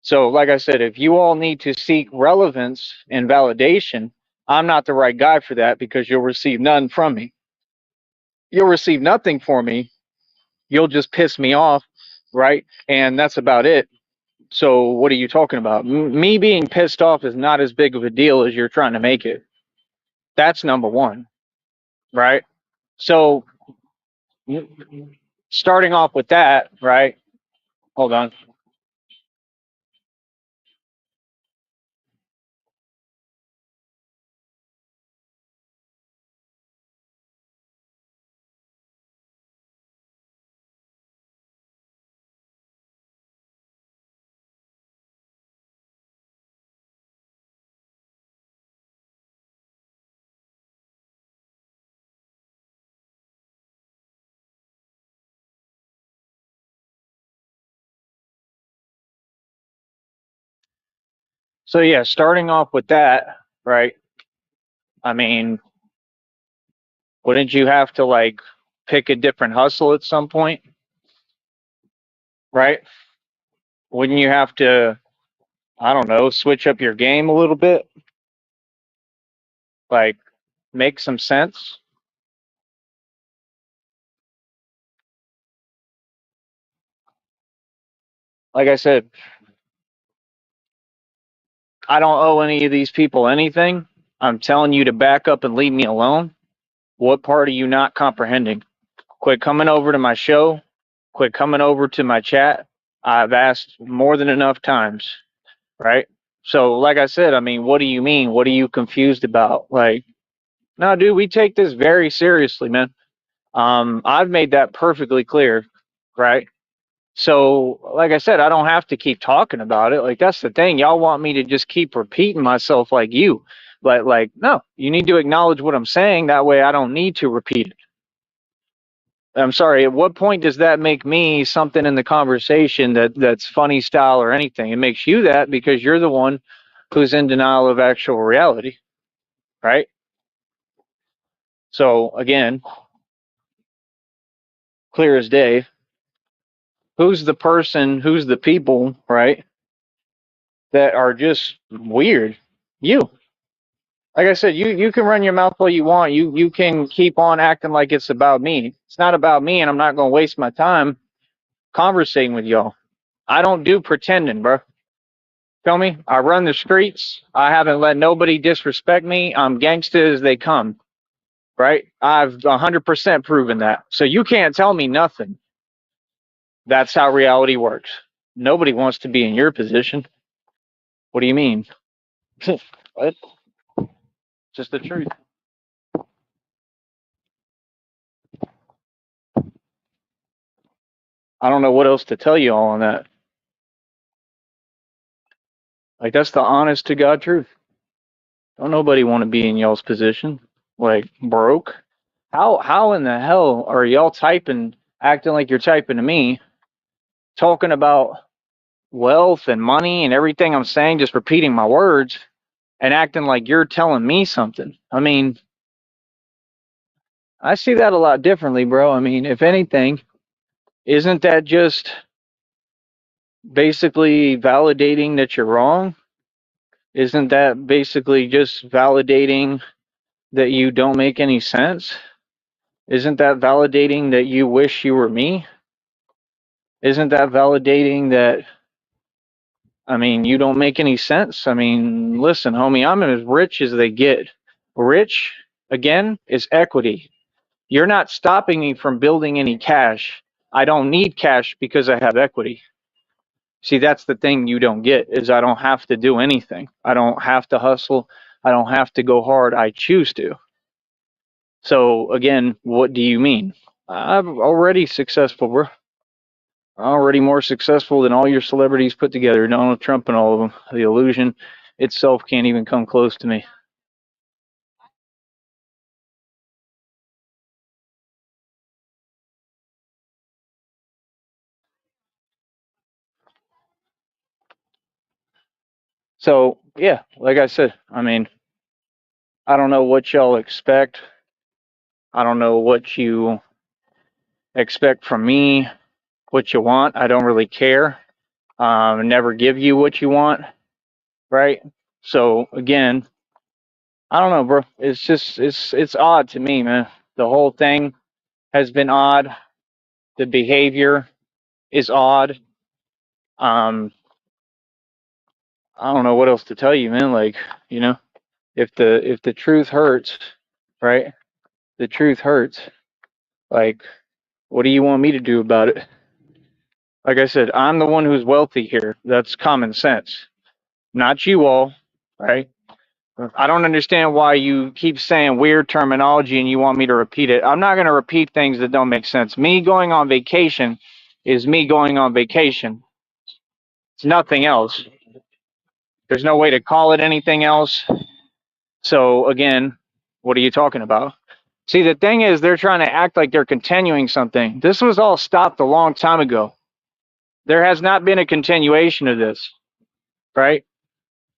So, like I said, if you all need to seek relevance and validation, I'm not the right guy for that because you'll receive none from me. You'll receive nothing for me. You'll just piss me off, right? And that's about it. So, what are you talking about? Me being pissed off is not as big of a deal as you're trying to make it. That's number one, right? So, starting off with that, right? Hold on. So, yeah, starting off with that, right? I mean, wouldn't you have to like pick a different hustle at some point, right? Wouldn't you have to, I don't know, switch up your game a little bit? Like, make some sense? Like I said, I don't owe any of these people anything. I'm telling you to back up and leave me alone. What part are you not comprehending? Quit coming over to my show. Quit coming over to my chat. I've asked more than enough times, right? So, like I said, I mean, what do you mean? What are you confused about? Like, no, dude, we take this very seriously, man. I've made that perfectly clear, right? So, like I said, I don't have to keep talking about it. Like, that's the thing. Y'all want me to just keep repeating myself like you. But, like, no, you need to acknowledge what I'm saying. That way I don't need to repeat it. I'm sorry, at what point does that make me something in the conversation that's funny style or anything? It makes you that because you're the one who's in denial of actual reality, right? So, again, clear as day, who's the person, who's the people, right, that are just weird? You. Like I said, you can run your mouth all you want. You can keep on acting like it's about me. It's not about me, and I'm not going to waste my time conversating with y'all. I don't do pretending, bro. Feel me? I run the streets. I haven't let nobody disrespect me. I'm gangsta as they come, right? I've 100% proven that. So you can't tell me nothing. That's how reality works. Nobody wants to be in your position. What do you mean? What? Just the truth. I don't know what else to tell you all on that. Like, that's the honest to God truth. Don't nobody want to be in y'all's position. Like, broke. How in the hell are y'all typing, acting like you're typing to me, talking about wealth and money and everything I'm saying, just repeating my words and acting like you're telling me something? I mean, I see that a lot differently, bro. I mean, if anything, isn't that just basically validating that you're wrong? Isn't that basically just validating that you don't make any sense? Isn't that validating that you wish you were me? Isn't that validating that, I mean, you don't make any sense? I mean, listen, homie, I'm as rich as they get. Rich, again, is equity. You're not stopping me from building any cash. I don't need cash because I have equity. See, that's the thing you don't get is I don't have to do anything. I don't have to hustle. I don't have to go hard. I choose to. So again, what do you mean? I'm already successful, bro. Already more successful than all your celebrities put together, Donald Trump and all of them. The illusion itself can't even come close to me. So yeah, like I said, I mean, I don't know what y'all expect. I don't know what you expect from me, what you want. I don't really care. Never give you what you want, right? So again, I don't know, bro. It's just it's odd to me, man. The whole thing has been odd. The behavior is odd. Um, I don't know what else to tell you, man. Like, you know, if the truth hurts, right? The truth hurts. Like, what do you want me to do about it? Like I said, I'm the one who's wealthy here. That's common sense, not you all, right? I don't understand why you keep saying weird terminology and you want me to repeat it. I'm not going to repeat things that don't make sense. Me going on vacation is me going on vacation. It's nothing else. There's no way to call it anything else. So, again, what are you talking about? See, the thing is, they're trying to act like they're continuing something. This was all stopped a long time ago. There has not been a continuation of this, right?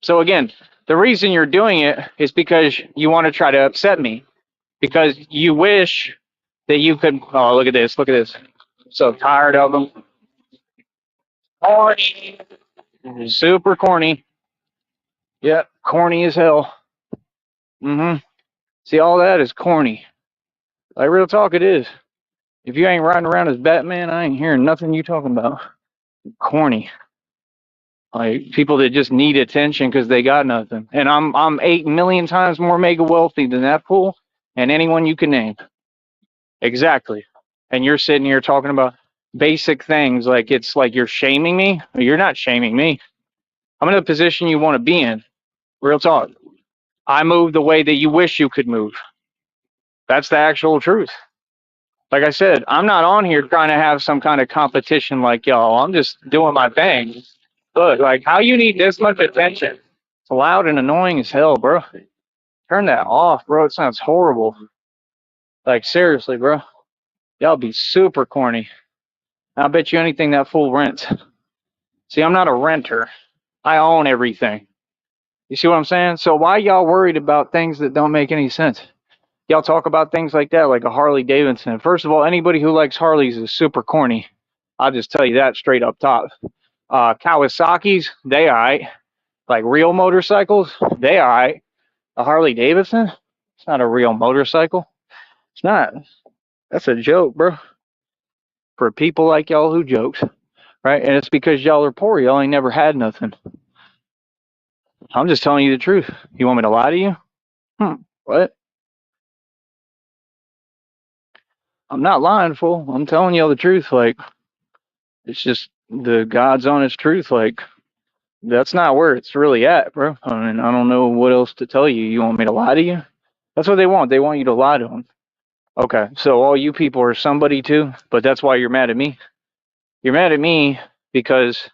So, again, the reason you're doing it is because you want to try to upset me, because you wish that you could. Oh, look at this. Look at this. So tired of them. Corny. Super corny. Yep, corny as hell. Mm-hmm. See, all that is corny. Like, real talk, it is. If you ain't riding around as Batman, I ain't hearing nothing you talking about. Corny. Like, people that just need attention because they got nothing. And I'm 8 million times more mega wealthy than that fool and anyone you can name. Exactly. And you're sitting here talking about basic things like it's like you're shaming me. You're not shaming me. I'm in a position you want to be in. Real talk. I move the way that you wish you could move. That's the actual truth. Like I said, I'm not on here trying to have some kind of competition like y'all. I'm just doing my thing. Look, like, how you need this much attention? It's loud and annoying as hell, bro. Turn that off, bro. It sounds horrible. Like, seriously, bro. Y'all be super corny. I'll bet you anything that fool rents. See, I'm not a renter. I own everything. You see what I'm saying? So why y'all worried about things that don't make any sense? Y'all talk about things like that, like a Harley Davidson. First of all, anybody who likes Harleys is super corny. I'll just tell you that straight up top. Kawasaki's, they alright. Like real motorcycles, they alright. A Harley Davidson, it's not a real motorcycle. It's not. That's a joke, bro. For people like y'all who jokes, right? And it's because y'all are poor. Y'all ain't never had nothing. I'm just telling you the truth. You want me to lie to you? What? I'm not lying, fool. I'm telling y'all the truth. Like, it's just the God's honest truth. Like, that's not where it's really at, bro. I mean, I don't know what else to tell you. You want me to lie to you? That's what they want. They want you to lie to them. Okay, so all you people are somebody too, but that's why you're mad at me. You're mad at me because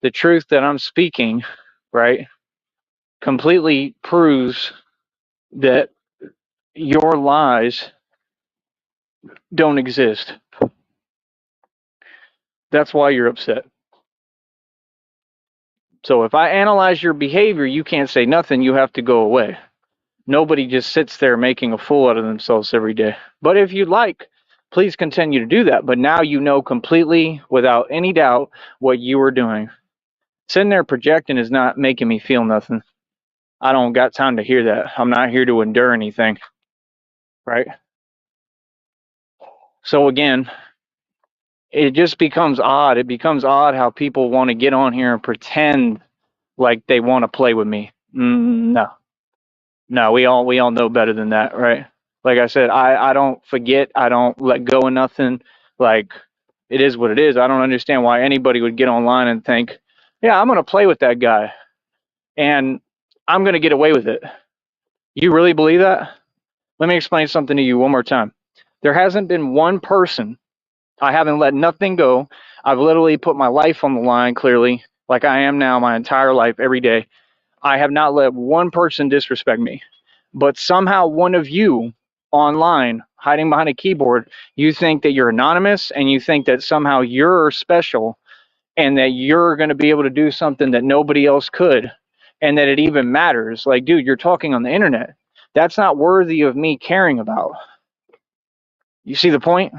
the truth that I'm speaking, right, completely proves that your lies don't exist. That's why you're upset. So if I analyze your behavior, you can't say nothing. You have to go away. Nobody just sits there making a fool out of themselves every day. But if you'd like, please continue to do that. But now you know completely, without any doubt, what you were doing. Sitting there projecting is not making me feel nothing. I don't got time to hear that. I'm not here to endure anything. Right? So again, it just becomes odd. It becomes odd how people want to get on here and pretend like they want to play with me. No. No, we all know better than that, right? Like I said, I don't forget, I don't let go of nothing. Like, it is what it is. I don't understand why anybody would get online and think, yeah, I'm gonna play with that guy and I'm gonna get away with it. You really believe that? Let me explain something to you one more time. There hasn't been one person. I haven't let nothing go. I've literally put my life on the line, clearly, like I am now, my entire life, every day. I have not let one person disrespect me. But somehow one of you online, hiding behind a keyboard, you think that you're anonymous and you think that somehow you're special and that you're going to be able to do something that nobody else could. and that it even matters. Like, dude, you're talking on the internet. That's not worthy of me caring about. You see the point?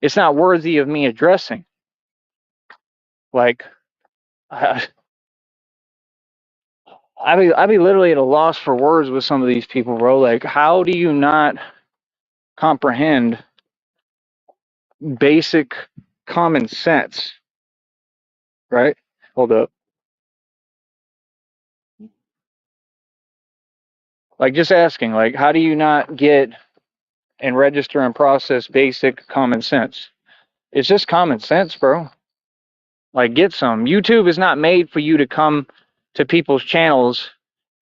It's not worthy of me addressing. Like, I, I be literally at a loss for words with some of these people, bro. Like, how do you not comprehend basic common sense, right? Hold up. Like, just asking, like, how do you not get and register and process basic common sense? It's just common sense, bro. Like, get some. YouTube is not made for you to come to people's channels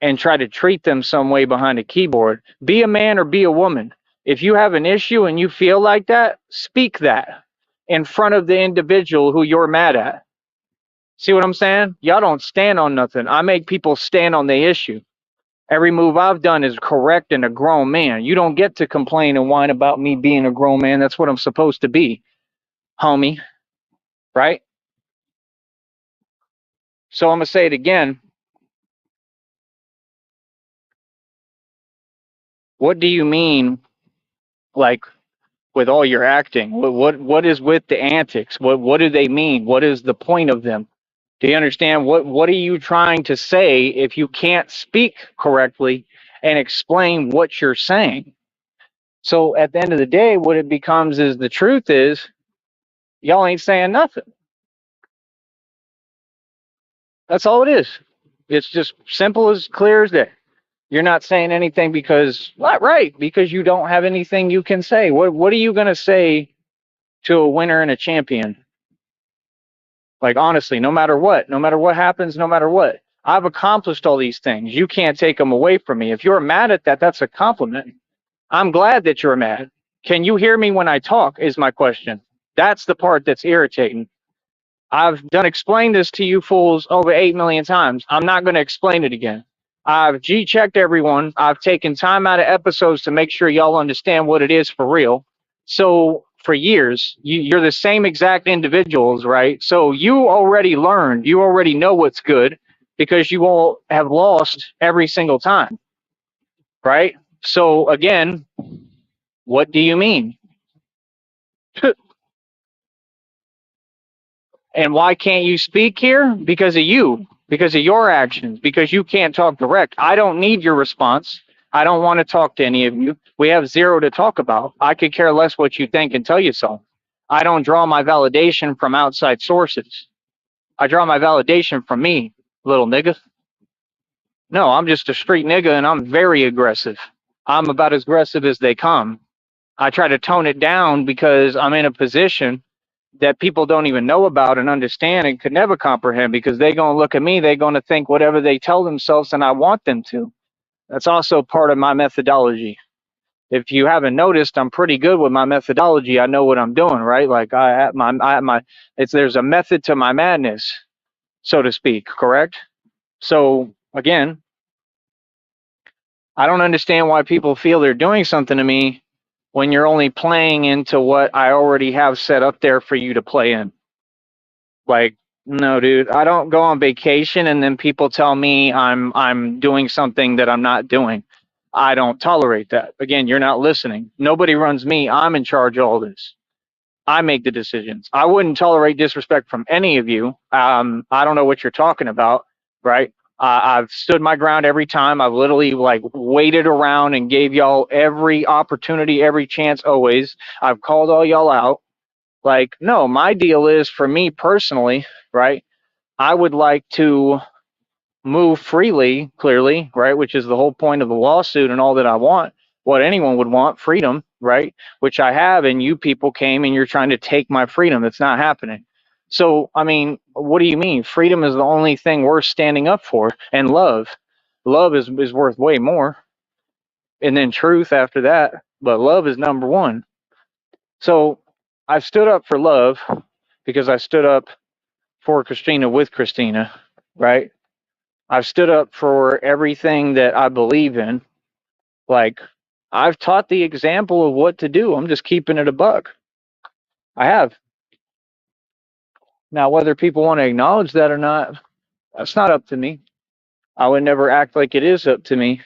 and try to treat them some way behind a keyboard. Be a man or be a woman. If you have an issue and you feel like that, speak that in front of the individual who you're mad at. See what I'm saying? Y'all don't stand on nothing. I make people stand on the issue. Every move I've done is correct and a grown man. You don't get to complain and whine about me being a grown man. That's what I'm supposed to be, homie. Right? So I'm going to say it again. What do you mean, like, with all your acting? What is with the antics? What do they mean? What is the point of them? Do you understand what are you trying to say if you can't speak correctly and explain what you're saying? So at the end of the day, what it becomes is the truth is y'all ain't saying nothing. That's all it is. It's just simple as clear as day. You're not saying anything because not right, because you don't have anything you can say. What are you gonna say to a winner and a champion? Like, honestly, no matter what happens, no matter what, I've accomplished all these things. You can't take them away from me. If you're mad at that, that's a compliment. I'm glad that you're mad. Can you hear me when I talk? Is my question. That's the part that's irritating. I've done explained this to you fools over 8 million times. I'm not going to explain it again. I've G checked everyone. I've taken time out of episodes to make sure y'all understand what it is for real. So for years, you're the same exact individuals, right? So you already learned, you already know what's good because you all have lost every single time, right? So again, what do you mean? And why can't you speak here? Because of you, because of your actions, because you can't talk direct. I don't need your response. I don't want to talk to any of you. We have zero to talk about. I could care less what you think and tell you so. I don't draw my validation from outside sources. I draw my validation from me, little nigga. No, I'm just a street nigga and I'm very aggressive. I'm about as aggressive as they come. I try to tone it down because I'm in a position that people don't even know about and understand and could never comprehend because they're going to look at me, they're going to think whatever they tell themselves and I want them to. That's also part of my methodology. If you haven't noticed, I'm pretty good with my methodology. I know what I'm doing, right? Like there's a method to my madness, so to speak, correct? So again, I don't understand why people feel they're doing something to me when you're only playing into what I already have set up there for you to play in. Like, no, dude, I don't go on vacation and then people tell me I'm doing something that I'm not doing. I don't tolerate that. Again, you're not listening. Nobody runs me. I'm in charge of all this. I make the decisions. I wouldn't tolerate disrespect from any of you. I don't know what you're talking about, right? I've stood my ground every time. I've literally like waited around and gave y'all every opportunity, every chance, always. I've called all y'all out. Like, no, my deal is for me personally, right? I would like to move freely, clearly, right? Which is the whole point of the lawsuit and all that I want, what anyone would want, freedom, right? Which I have, and you people came and you're trying to take my freedom. It's not happening. So, I mean, what do you mean? Freedom is the only thing worth standing up for, and love. Love is worth way more. And then truth after that. But love is number one. So I've stood up for love because I stood up for Christina with Christina, right? I've stood up for everything that I believe in. Like, I've taught the example of what to do. I'm just keeping it a buck. I have. Now, whether people want to acknowledge that or not, that's not up to me. I would never act like it is up to me.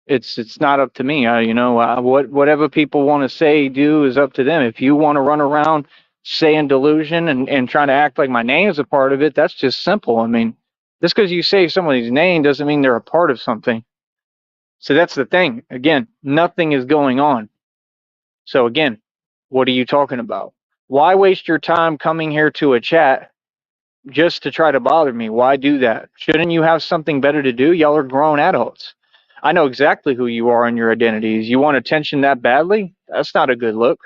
It's not up to me. Whatever people want to say, do is up to them. If you want to run around saying delusion and trying to act like my name is a part of it, that's just simple. I mean, just because you say somebody's name doesn't mean they're a part of something. So that's the thing. Again, nothing is going on. So again, what are you talking about? Why waste your time coming here to a chat just to try to bother me? Why do that? Shouldn't you have something better to do? Y'all are grown adults. I know exactly who you are and your identities. You want attention that badly? That's not a good look.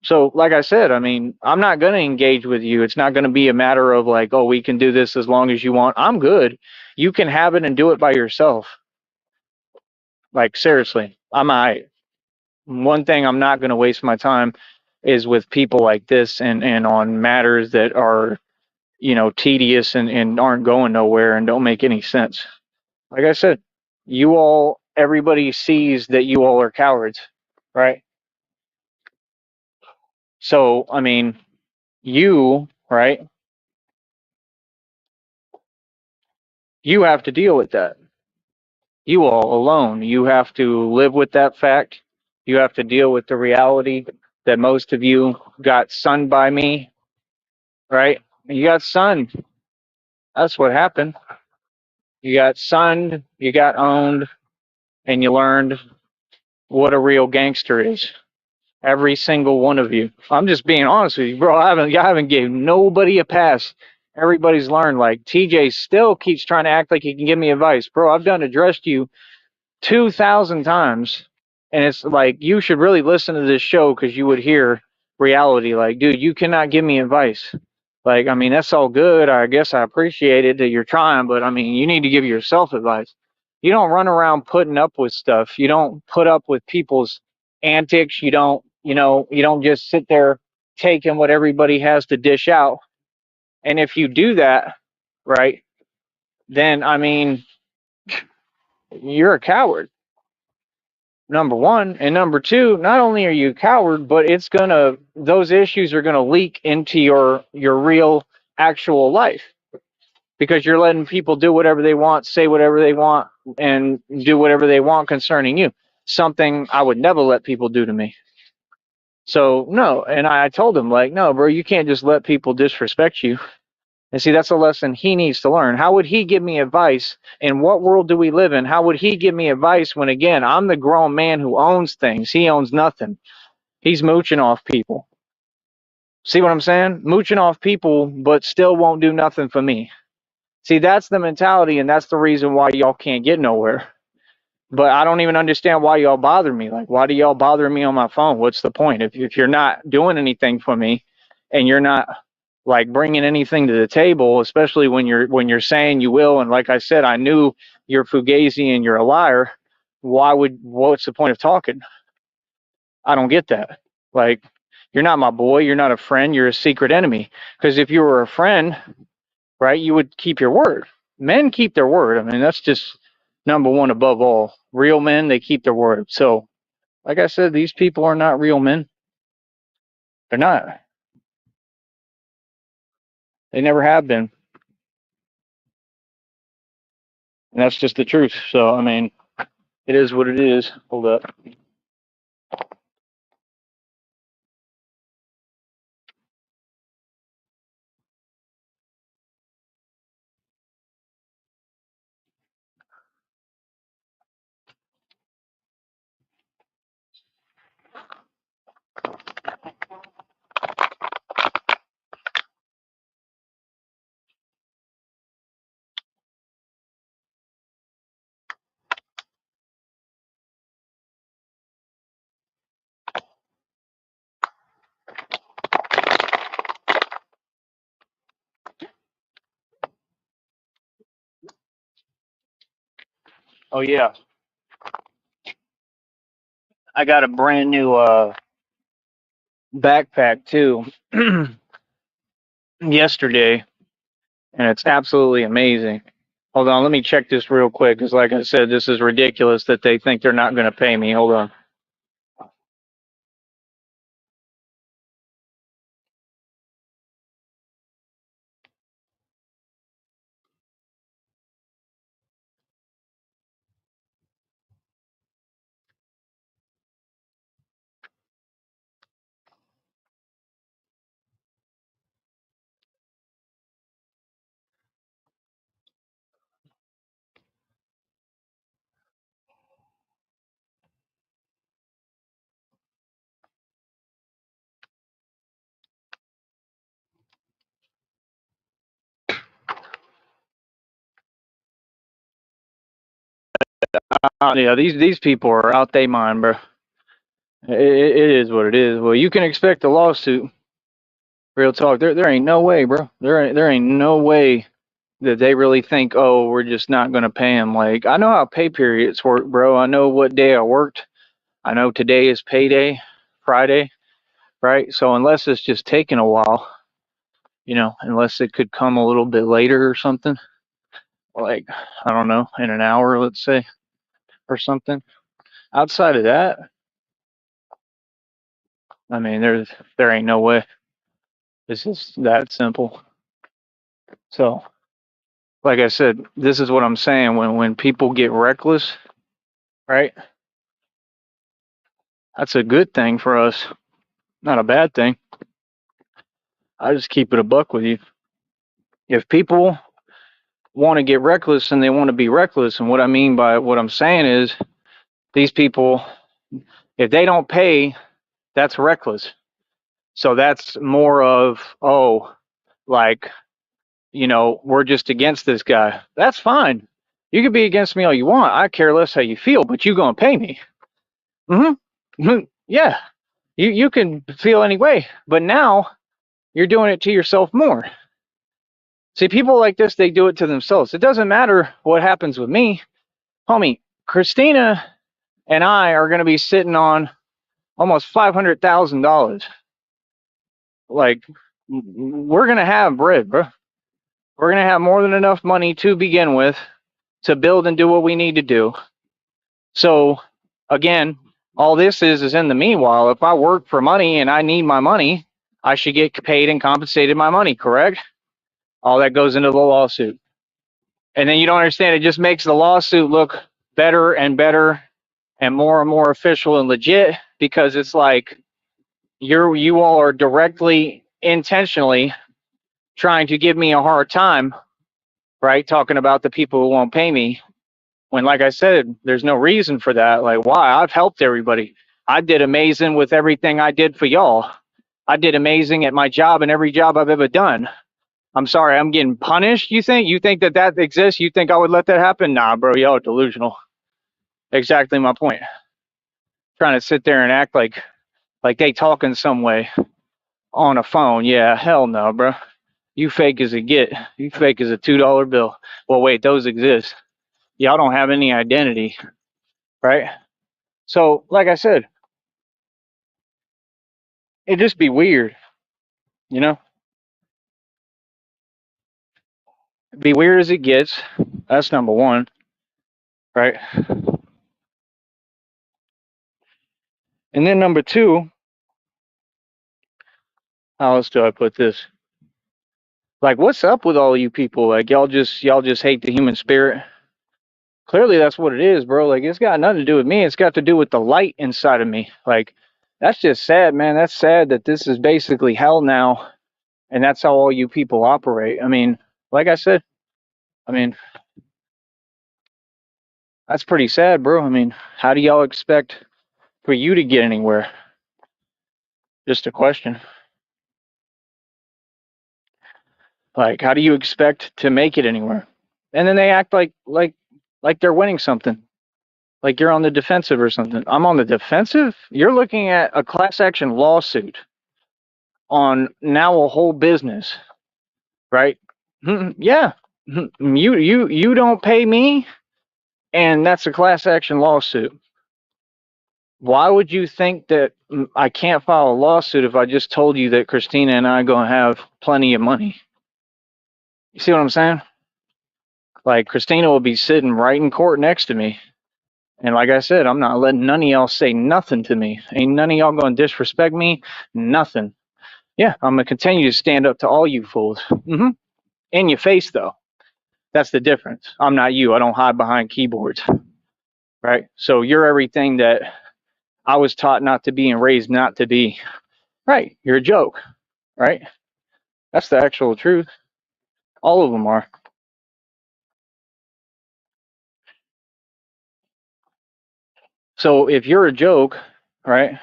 So, like I said, I mean, I'm not going to engage with you. It's not going to be a matter of like, oh, we can do this as long as you want. I'm good. You can have it and do it by yourself. Like, seriously, I'm all right. One thing I'm not going to waste my time is with people like this and on matters that are, tedious and aren't going nowhere and don't make any sense. Like I said, everybody sees that you all are cowards, right? So, I mean, right? You have to deal with that. You all alone. You have to live with that fact. You have to deal with the reality that most of you got sunned by me, right? You got sunned. That's what happened. You got sunned, you got owned, and you learned what a real gangster is. Every single one of you. I'm just being honest with you, bro. I haven't gave nobody a pass. Everybody's learned. Like TJ still keeps trying to act like he can give me advice, bro. I've done addressed you 2,000 times, and it's like you should really listen to this show because you would hear reality. Like, dude, you cannot give me advice. Like, I mean, that's all good. I guess I appreciate it that you're trying, but I mean, you need to give yourself advice. You don't run around putting up with stuff. You don't put up with people's antics. You don't just sit there taking what everybody has to dish out. And if you do that, right, then I mean, you're a coward. Number one, and number two, not only are you a coward, but those issues are gonna leak into your real actual life because you're letting people do whatever they want, say whatever they want, and do whatever they want concerning you. Something I would never let people do to me. So no, and I told him like, no, bro, you can't just let people disrespect you. And see, that's a lesson he needs to learn. How would he give me advice? In what world do we live in? How would he give me advice when, again, I'm the grown man who owns things? He owns nothing. He's mooching off people. See what I'm saying? Mooching off people, but still won't do nothing for me. See, that's the mentality, and that's the reason why y'all can't get nowhere. But I don't even understand why y'all bother me. Like, why do y'all bother me on my phone? What's the point? If you're not doing anything for me, and you're not like bringing anything to the table, especially when you're saying you will, and like I said, I knew you're fugazi and you're a liar. What's the point of talking? I don't get that. Like, you're not my boy. You're not a friend. You're a secret enemy. Because if you were a friend, right, you would keep your word. Men keep their word. I mean, that's just number one above all. Real men, they keep their word. So, like I said, these people are not real men. They're not. They never have been. And that's just the truth. So, I mean, it is what it is. Hold up. Oh, yeah. I got a brand new backpack too yesterday, and it's absolutely amazing. Hold on, let me check this real quick because, like I said, this is ridiculous that they think they're not going to pay me. Hold on. Yeah, these people are out they mind, bro. It is what it is. Well, you can expect a lawsuit. Real talk. There ain't no way, bro. There ain't no way that they really think, oh, we're just not gonna pay them. Like, I know how pay periods work, bro. I know what day I worked. I know today is payday, Friday, right? So unless it's just taking a while, unless it could come a little bit later or something, like, I don't know, in an hour, let's say, or something. Outside of that, I mean, there ain't no way. It's just that simple. So, like I said, this is what I'm saying. When people get reckless, right? That's a good thing for us, not a bad thing. I just keep it a buck with you. If people want to get reckless and they want to be reckless, and what I mean by what I'm saying is these people, if they don't pay, that's reckless. So that's more of, oh, like, we're just against this guy. That's fine. You can be against me all you want. I care less how you feel, but you gonna pay me. Mm-hmm. Yeah. You can feel any way, but now you're doing it to yourself more. See, people like this, they do it to themselves. It doesn't matter what happens with me. Homie, Christina and I are going to be sitting on almost $500,000. Like, we're going to have bread, bro. We're going to have more than enough money to begin with to build and do what we need to do. So, again, all this is in the meanwhile. If I work for money and I need my money, I should get paid and compensated my money, correct? All that goes into the lawsuit. And then you don't understand, it just makes the lawsuit look better and better and more official and legit, because it's like you all are directly intentionally trying to give me a hard time, right? Talking about the people who won't pay me, when, like I said, there's no reason for that. Like, why? I've helped everybody. I did amazing with everything I did for y'all. I did amazing at my job and every job I've ever done. I'm sorry, I'm getting punished. You think that exists? You think I would let that happen? Nah, bro, y'all are delusional. Exactly my point. Trying to sit there and act like they talk in some way on a phone. Yeah, hell no, bro. You fake as a get. You fake as a $2 bill. Well, wait, those exist. Y'all don't have any identity, right? So, like I said, it'd just be weird, you know? Be weird as it gets. That's number one, right? And then number two, how else do I put this? Like, what's up with all you people? Like, y'all just hate the human spirit. Clearly, that's what it is, bro. Like, it's got nothing to do with me. It's got to do with the light inside of me. Like, that's just sad, man. That's sad that this is basically hell now, and that's how all you people operate. I mean, like I said, I mean, that's pretty sad, bro. I mean, how do y'all expect for you to get anywhere? Just a question. Like, how do you expect to make it anywhere? And then they act like they're winning something. Like you're on the defensive or something. I'm on the defensive? You're looking at a class action lawsuit on now a whole business, right? Yeah. You don't pay me, and that's a class action lawsuit. Why would you think that I can't file a lawsuit if I just told you that Christina and I are going to have plenty of money? You see what I'm saying? Like, Christina will be sitting right in court next to me. And like I said, I'm not letting none of y'all say nothing to me. Ain't none of y'all going to disrespect me. Nothing. Yeah, I'm going to continue to stand up to all you fools. In your face, though. That's the difference. I'm not you. I don't hide behind keyboards. Right? So you're everything that I was taught not to be and raised not to be. Right? You're a joke. Right? That's the actual truth. All of them are. So if you're a joke, right?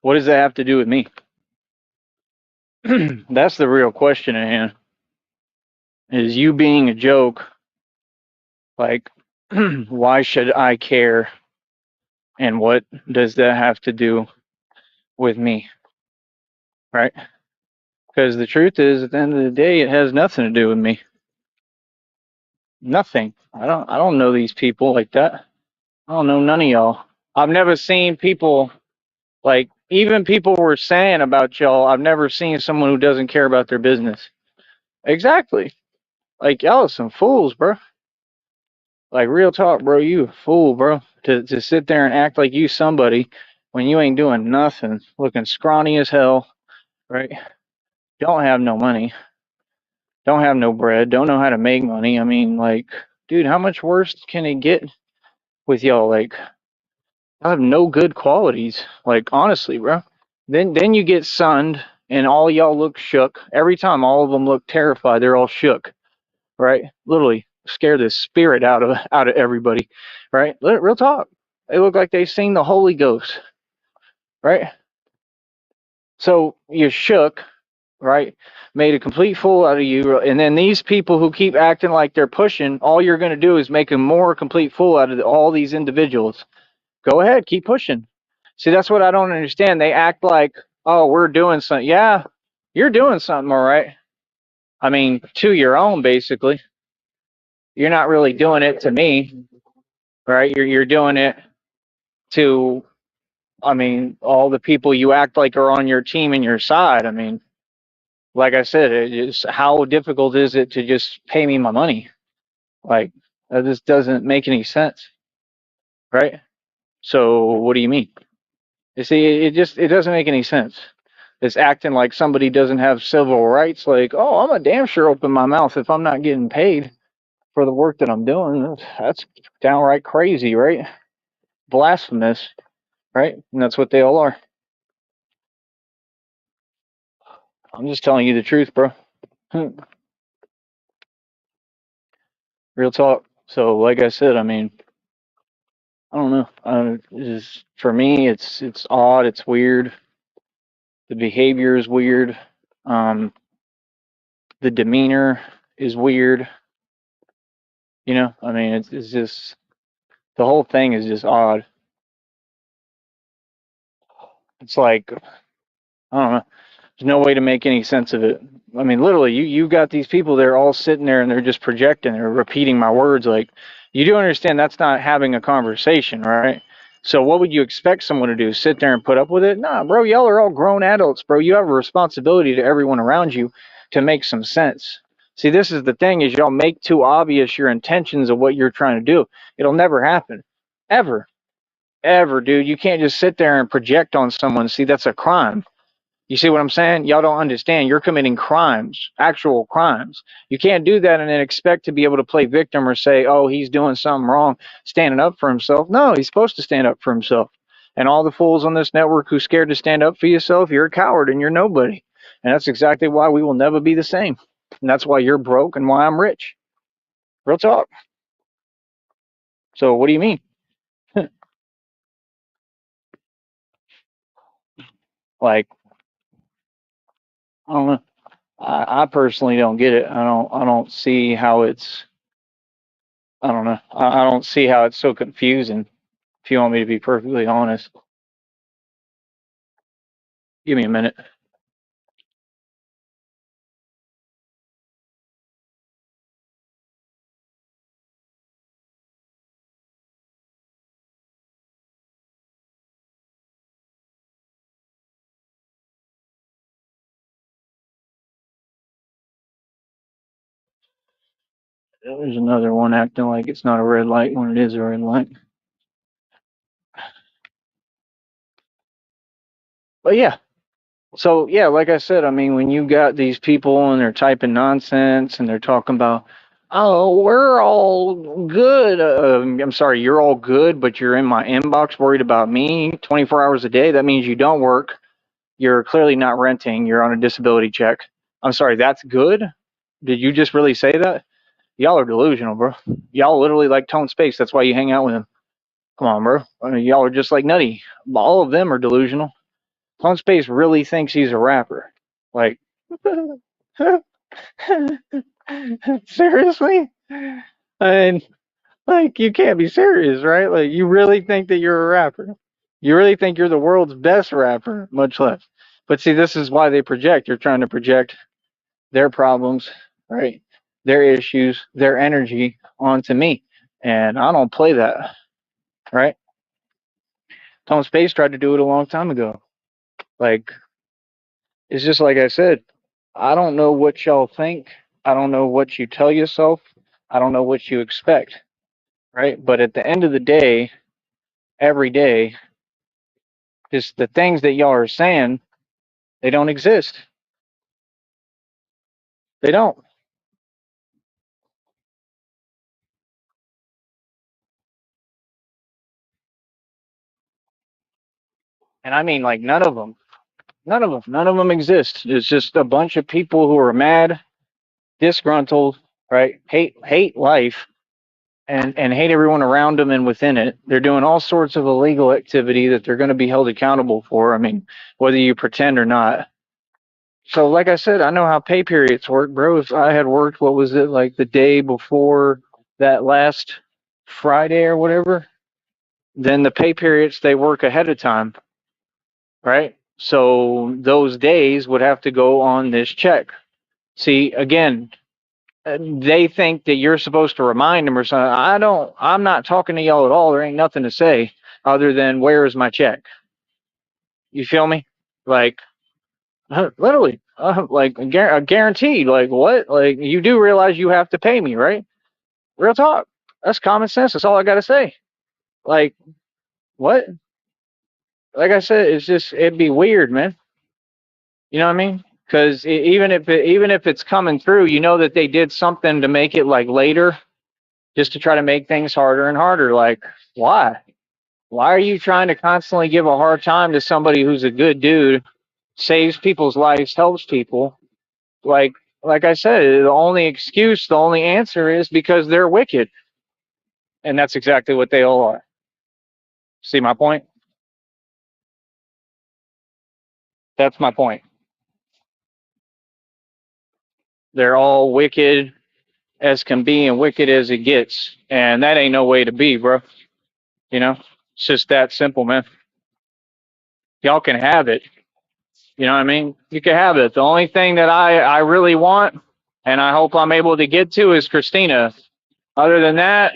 What does that have to do with me? That's the real question at hand. is you being a joke. Like, why should I care? And what does that have to do with me? Right? Because the truth is, at the end of the day, it has nothing to do with me. Nothing. I don't know these people like that. I don't know none of y'all. I've never seen people like even people were saying about y'all. I've never seen someone who doesn't care about their business. Exactly. Like y'all are some fools, bro. Like real talk, bro. You a fool, bro. To sit there and act like you somebody when you ain't doing nothing, looking scrawny as hell, right? Don't have no money, don't have no bread, don't know how to make money. I mean, like, dude, how much worse can it get with y'all? Like, I have no good qualities. Like, honestly, bro. Then you get sunned, and all y'all look shook. Every time, all of them look terrified. They're all shook, right? Literally scare the spirit out of everybody, right? Real talk. They look like they seen the Holy Ghost, right? So you shook, right? Made a complete fool out of you, and then these people who keep acting like they're pushing, all you're going to do is make a more complete fool out of all these individuals. Go ahead, keep pushing. See, that's what I don't understand. They act like, oh, we're doing something. Yeah, you're doing something, all right. I mean, to your own, basically. You're not really doing it to me, right? You're doing it to, I mean, all the people you act like are on your team and your side. I mean, like I said, how difficult is it to just pay me my money? Like, that just doesn't make any sense, right? So, what do you mean? You see, it doesn't make any sense. It's acting like somebody doesn't have civil rights. Like, oh, I'm a damn sure open my mouth if I'm not getting paid for the work that I'm doing. That's downright crazy, right? Blasphemous, right? And that's what they all are. I'm just telling you the truth, bro. Real talk. So, like I said, I mean, I don't know. Just for me, it's odd. It's weird. The behavior is weird. Um, the demeanor is weird. I mean, it's just the whole thing is just odd. It's like I don't know. There's no way to make any sense of it. I mean, literally, you got these people. They're all sitting there and they're just projecting. They're repeating my words. Like, you do understand that's not having a conversation, right? So what would you expect someone to do? Sit there and put up with it? Nah, bro. Y'all are all grown adults, bro. You have a responsibility to everyone around you to make some sense. See, this is the thing: is y'all make too obvious your intentions of what you're trying to do. It'll never happen, ever, ever, dude. You can't just sit there and project on someone. See, that's a crime. You see what I'm saying? Y'all don't understand. You're committing crimes, actual crimes. You can't do that and then expect to be able to play victim or say, oh, he's doing something wrong, standing up for himself. No, he's supposed to stand up for himself. And all the fools on this network who's scared to stand up for yourself, you're a coward and you're nobody. And that's exactly why we will never be the same. And that's why you're broke and why I'm rich. Real talk. So what do you mean? Like, I don't know. I personally don't get it. I don't see how it's I don't know. I don't see how it's so confusing. If you want me to be perfectly honest, give me a minute. There's another one acting like it's not a red light when it is a red light. But yeah, so yeah, like I said, I mean, when you got these people and they're typing nonsense and they're talking about, oh, we're all good. I'm sorry, you're all good, but you're in my inbox worried about me 24 hours a day. That means you don't work. You're clearly not renting. You're on a disability check. I'm sorry, that's good. Did you just really say that? Y'all are delusional, bro. Y'all literally like Tone Space. That's why you hang out with him. Come on, bro. I mean, y'all are just like Nutty. All of them are delusional. Tone Space really thinks he's a rapper. Like, Seriously? And like, you can't be serious, right? Like, you really think that you're a rapper? You really think you're the world's best rapper, much less. But see, this is why they project. They're trying to project their problems, right? Their issues, their energy onto me. And I don't play that, right? Tom Space tried to do it a long time ago. Like, it's just like I said, I don't know what y'all think. I don't know what you tell yourself. I don't know what you expect, right? But at the end of the day, every day, just the things that y'all are saying, they don't exist. They don't. And I mean, like, none of them. None of them. None of them exist. It's just a bunch of people who are mad, disgruntled, right? Hate life, and hate everyone around them and within it. They're doing all sorts of illegal activity that they're going to be held accountable for. I mean, whether you pretend or not. So, like I said, I know how pay periods work, bro. If I had worked, what was it, like the day before that last Friday or whatever, then the pay periods they work ahead of time, right? So those days would have to go on this check. See, again, they think that you're supposed to remind them or something. I'm not talking to y'all at all. There ain't nothing to say other than where is my check? You feel me? Like, literally, like guaranteed. Like, what? Like, you do realize you have to pay me, right? Real talk. That's common sense. That's all I got to say. Like, what? Like I said, it'd be weird, man. You know what I mean? Because even if it's coming through, you know that they did something to make it like later, just to try to make things harder and harder. Like, why? Why are you trying to constantly give a hard time to somebody who's a good dude, saves people's lives, helps people? Like like I said, the only excuse, the only answer is because they're wicked, and that's exactly what they all are. See my point? That's my point. They're all wicked as can be and wicked as it gets, and that ain't no way to be, bro. You know, it's just that simple, man. Y'all can have it. You know what I mean? You can have it. The only thing that I really want, and I hope I'm able to get to, is Christina. Other than that,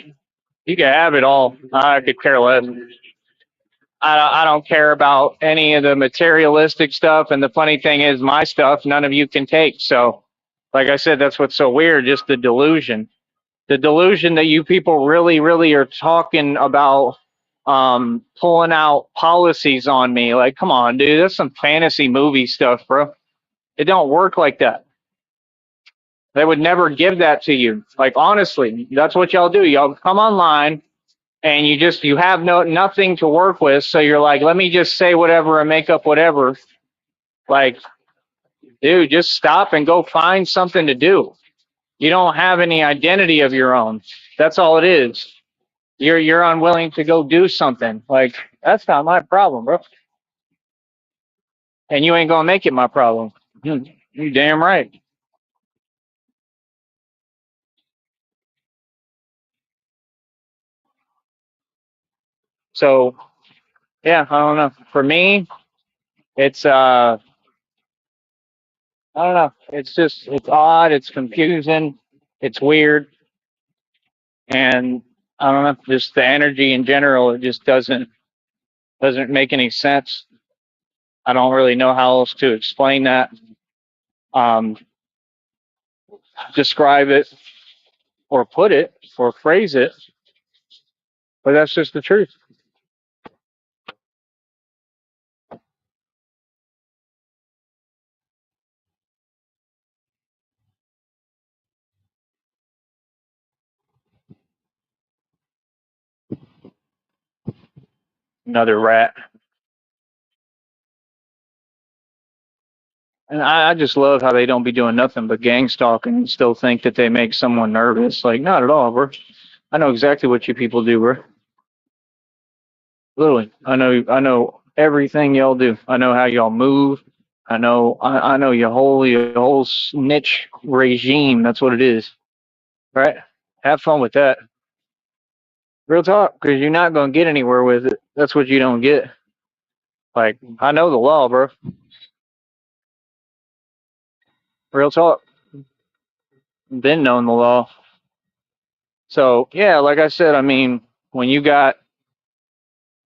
you can have it all. I could care less. I don't care about any of the materialistic stuff. And the funny thing is, my stuff, none of you can take. So, like I said, that's what's so weird, just the delusion. The delusion that you people really, really are talking about pulling out policies on me. Like, come on, dude, that's some fantasy movie stuff, bro. It don't work like that. They would never give that to you. Like, honestly, that's what y'all do. Y'all come online and you have nothing to work with, so you're like, let me just say whatever and make up whatever. Like, dude, just stop and go find something to do. You don't have any identity of your own. That's all it is. You're unwilling to go do something. Like, that's not my problem, bro. And you ain't gonna make it my problem. You damn right. So yeah, I don't know. For me, it's I don't know. It's just it's odd, it's confusing, it's weird, and I don't know, just the energy in general, it just doesn't make any sense. I don't really know how else to explain that. Um Describe it or put it or phrase it, but that's just the truth. Another rat. And I just love how they don't be doing nothing but gang stalking and still think that they make someone nervous. Like, not at all, bro. I know exactly what you people do, bro. Literally, I know everything y'all do. I know how y'all move. I know your whole snitch regime. That's what it is, right? Have fun with that. Real talk, because you're not gonna get anywhere with it. That's what you don't get. Like, I know the law, bro. Real talk. Been knowing the law. So yeah, like I said, I mean, when you got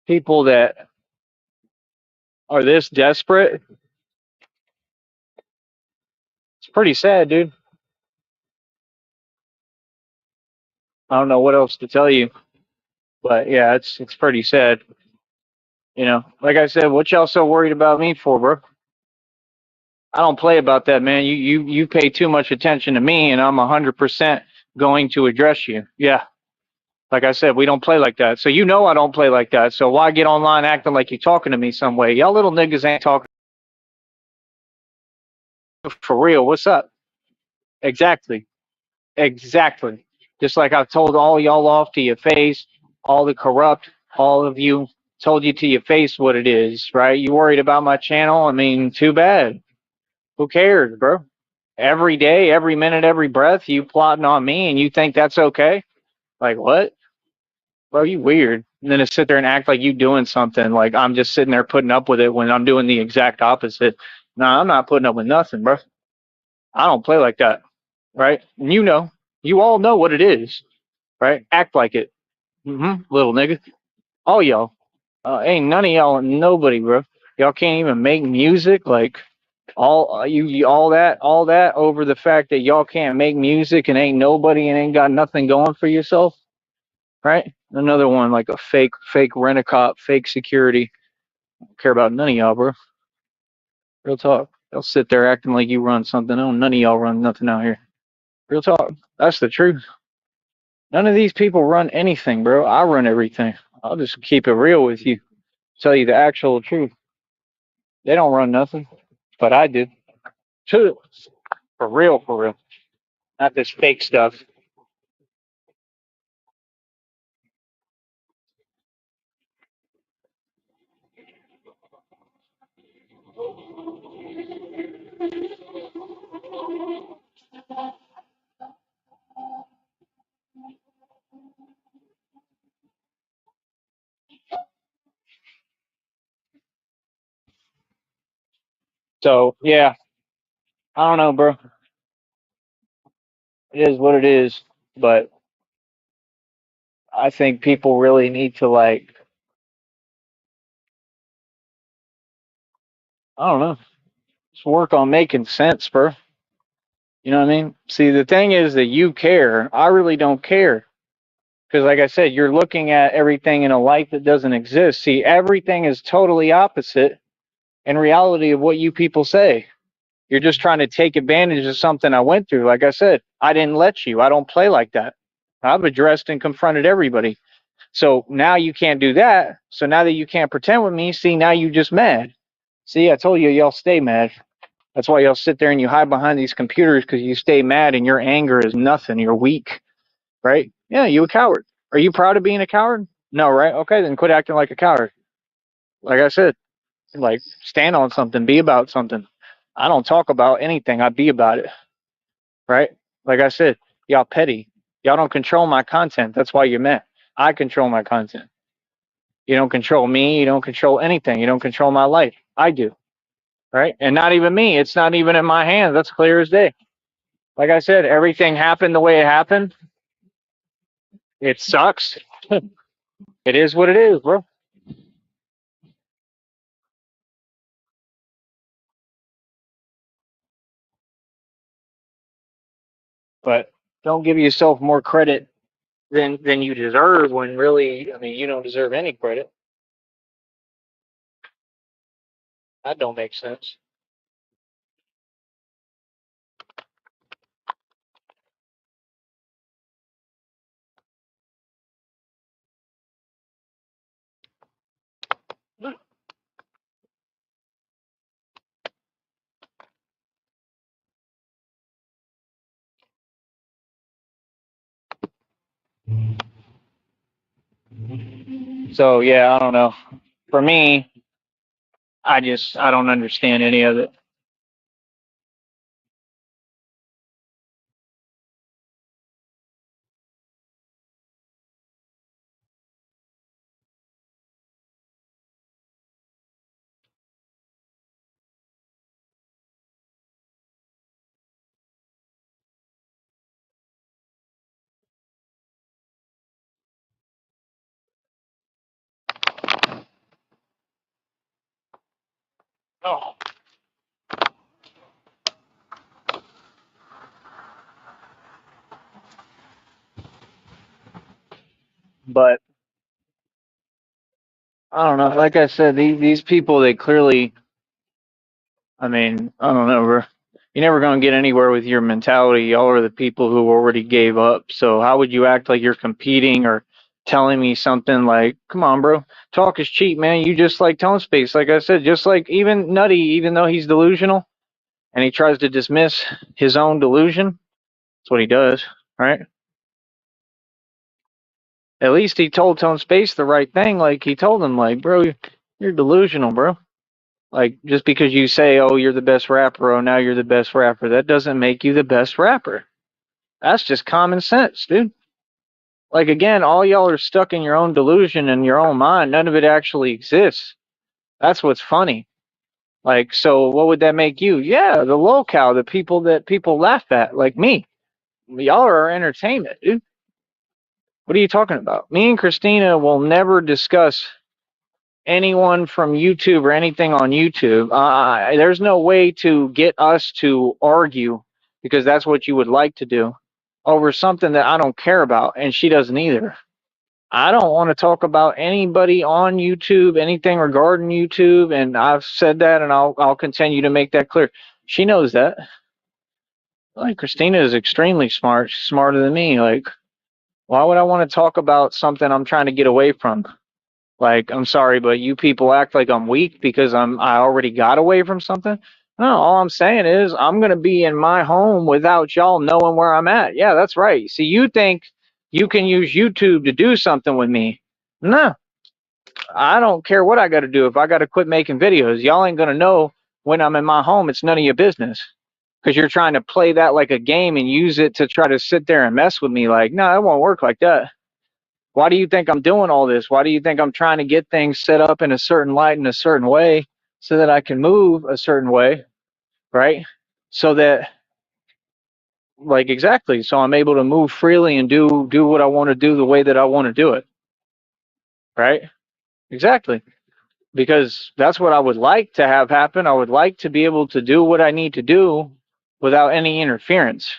people that are this desperate, it's pretty sad, dude. I don't know what else to tell you, but yeah, it's pretty sad. Like I said, what y'all so worried about me for, bro? I don't play about that, man. You pay too much attention to me, and I'm 100% going to address you. Yeah, like I said, we don't play like that. So I don't play like that. So why get online acting like you're talking to me some way? Y'all little niggas ain't talking for real. What's up? Exactly. Exactly. Just like I've told all y'all off to your face, all the corrupt, all of you, told you to your face what it is, right? You worried about my channel? I mean, too bad. Who cares, bro? Every day, every minute, every breath, you plotting on me and you think that's okay? Like, what? Bro, you weird. And then to sit there and act like you doing something, like I'm just sitting there putting up with it when I'm doing the exact opposite. Nah, I'm not putting up with nothing, bro. I don't play like that, right? And you all know what it is, right? Act like it. Little nigga. All y'all. Ain't none of y'all, nobody, bro. Y'all can't even make music. Like, all that over the fact that y'all can't make music and ain't nobody and ain't got nothing going for yourself, right? Another one like a fake rent a cop, fake security. Don't care about none of y'all, bro. Real talk. They'll sit there acting like you run something. Oh, none of y'all run nothing out here. Real talk. That's the truth. None of these people run anything, bro. I run everything. I'll just keep it real with you. Tell you the actual truth. They don't run nothing, but I do. Too. For real, for real. Not this fake stuff. So yeah, I don't know, bro. It is what it is. But I think people really need to like, I don't know, just work on making sense, bro. You know what I mean? See, the thing is that you care. I really don't care. Because, like I said, you're looking at everything in a light that doesn't exist. See, everything is totally opposite in reality of what you people say. You're just trying to take advantage of something I went through. Like I said, I didn't let you. I don't play like that. I've addressed and confronted everybody. So now you can't do that. So now that you can't pretend with me, see, now you just mad. See, I told you, y'all stay mad. That's why y'all sit there and you hide behind these computers because you stay mad and your anger is nothing. You're weak, right? Yeah, you a coward. Are you proud of being a coward? No, right? Okay, then quit acting like a coward. Like I said, like stand on something, be about something. I don't talk about anything, I be about it, right? Like I said, y'all petty. Y'all don't control my content. That's why you're mad. I control my content. You don't control me. You don't control anything. You don't control my life. I do, right? And not even me. It's not even in my hands. That's clear as day. Like I said, everything happened the way it happened. It sucks. It is what it is, bro. But don't give yourself more credit than you deserve when really, I mean, you don't deserve any credit. That don't make sense. So yeah, I don't know. For me, I don't understand any of it. Oh. But I don't know. Like I said, these people, they clearly, I mean, I don't know, bro. You're never going to get anywhere with your mentality. Y'all are the people who already gave up. So how would you act like you're competing or telling me something like, come on, bro, talk is cheap, man. You just like tone space. Like I said, just like even Nutty, even though he's delusional and he tries to dismiss his own delusion, that's what he does, right? At least he told Tone Space the right thing. Like he told him, like, bro, you're delusional, bro. Like just because you say, oh, you're the best rapper, oh, now you're the best rapper, that doesn't make you the best rapper. That's just common sense, dude. Like again, all y'all are stuck in your own delusion and your own mind. None of it actually exists. That's what's funny. Like, so what would that make you? Yeah, the locale, the people that people laugh at, like me. Y'all are entertainment, dude. What are you talking about? Me and Christina will never discuss anyone from YouTube or anything on YouTube. There's no way to get us to argue because that's what you would like to do over something that I don't care about, and she doesn't either. I don't want to talk about anybody on YouTube, anything regarding YouTube, and I've said that, and I'll continue to make that clear. She knows that. Like Christina is extremely smart, she's smarter than me. Like, why would I want to talk about something I'm trying to get away from? Like, I'm sorry, but you people act like I'm weak because I already got away from something. No, all I'm saying is I'm gonna be in my home without y'all knowing where I'm at. Yeah, that's right. See, you think you can use YouTube to do something with me. No, I don't care what I gotta do. If I gotta quit making videos, y'all ain't gonna know when I'm in my home. It's none of your business. Because you're trying to play that like a game and use it to try to sit there and mess with me. Like, no, it won't work like that. Why do you think I'm doing all this? Why do you think I'm trying to get things set up in a certain light in a certain way so that I can move a certain way, right? So that like exactly, so I'm able to move freely and do what I want to do the way that I want to do it, right? Exactly. Because that's what I would like to have happen. I would like to be able to do what I need to do without any interference,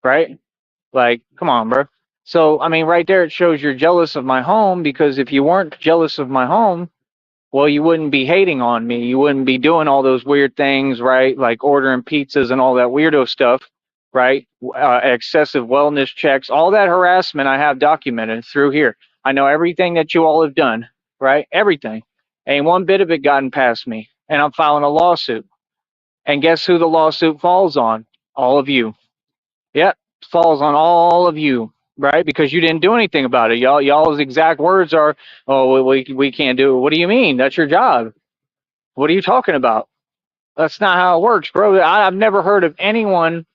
right? Like, come on, bro. So, I mean, right there, it shows you're jealous of my home because if you weren't jealous of my home, well, you wouldn't be hating on me. You wouldn't be doing all those weird things, right? Like ordering pizzas and all that weirdo stuff, right? Excessive wellness checks, all that harassment I have documented through here. I know everything that you all have done, right? Everything. Ain't one bit of it gotten past me. And I'm filing a lawsuit. And guess who the lawsuit falls on? All of you. Yep, falls on all of you, right? Because you didn't do anything about it. Y'all's exact words are, "Oh, we can't do it." What do you mean? That's your job. What are you talking about? That's not how it works, bro. I've never heard of anyone,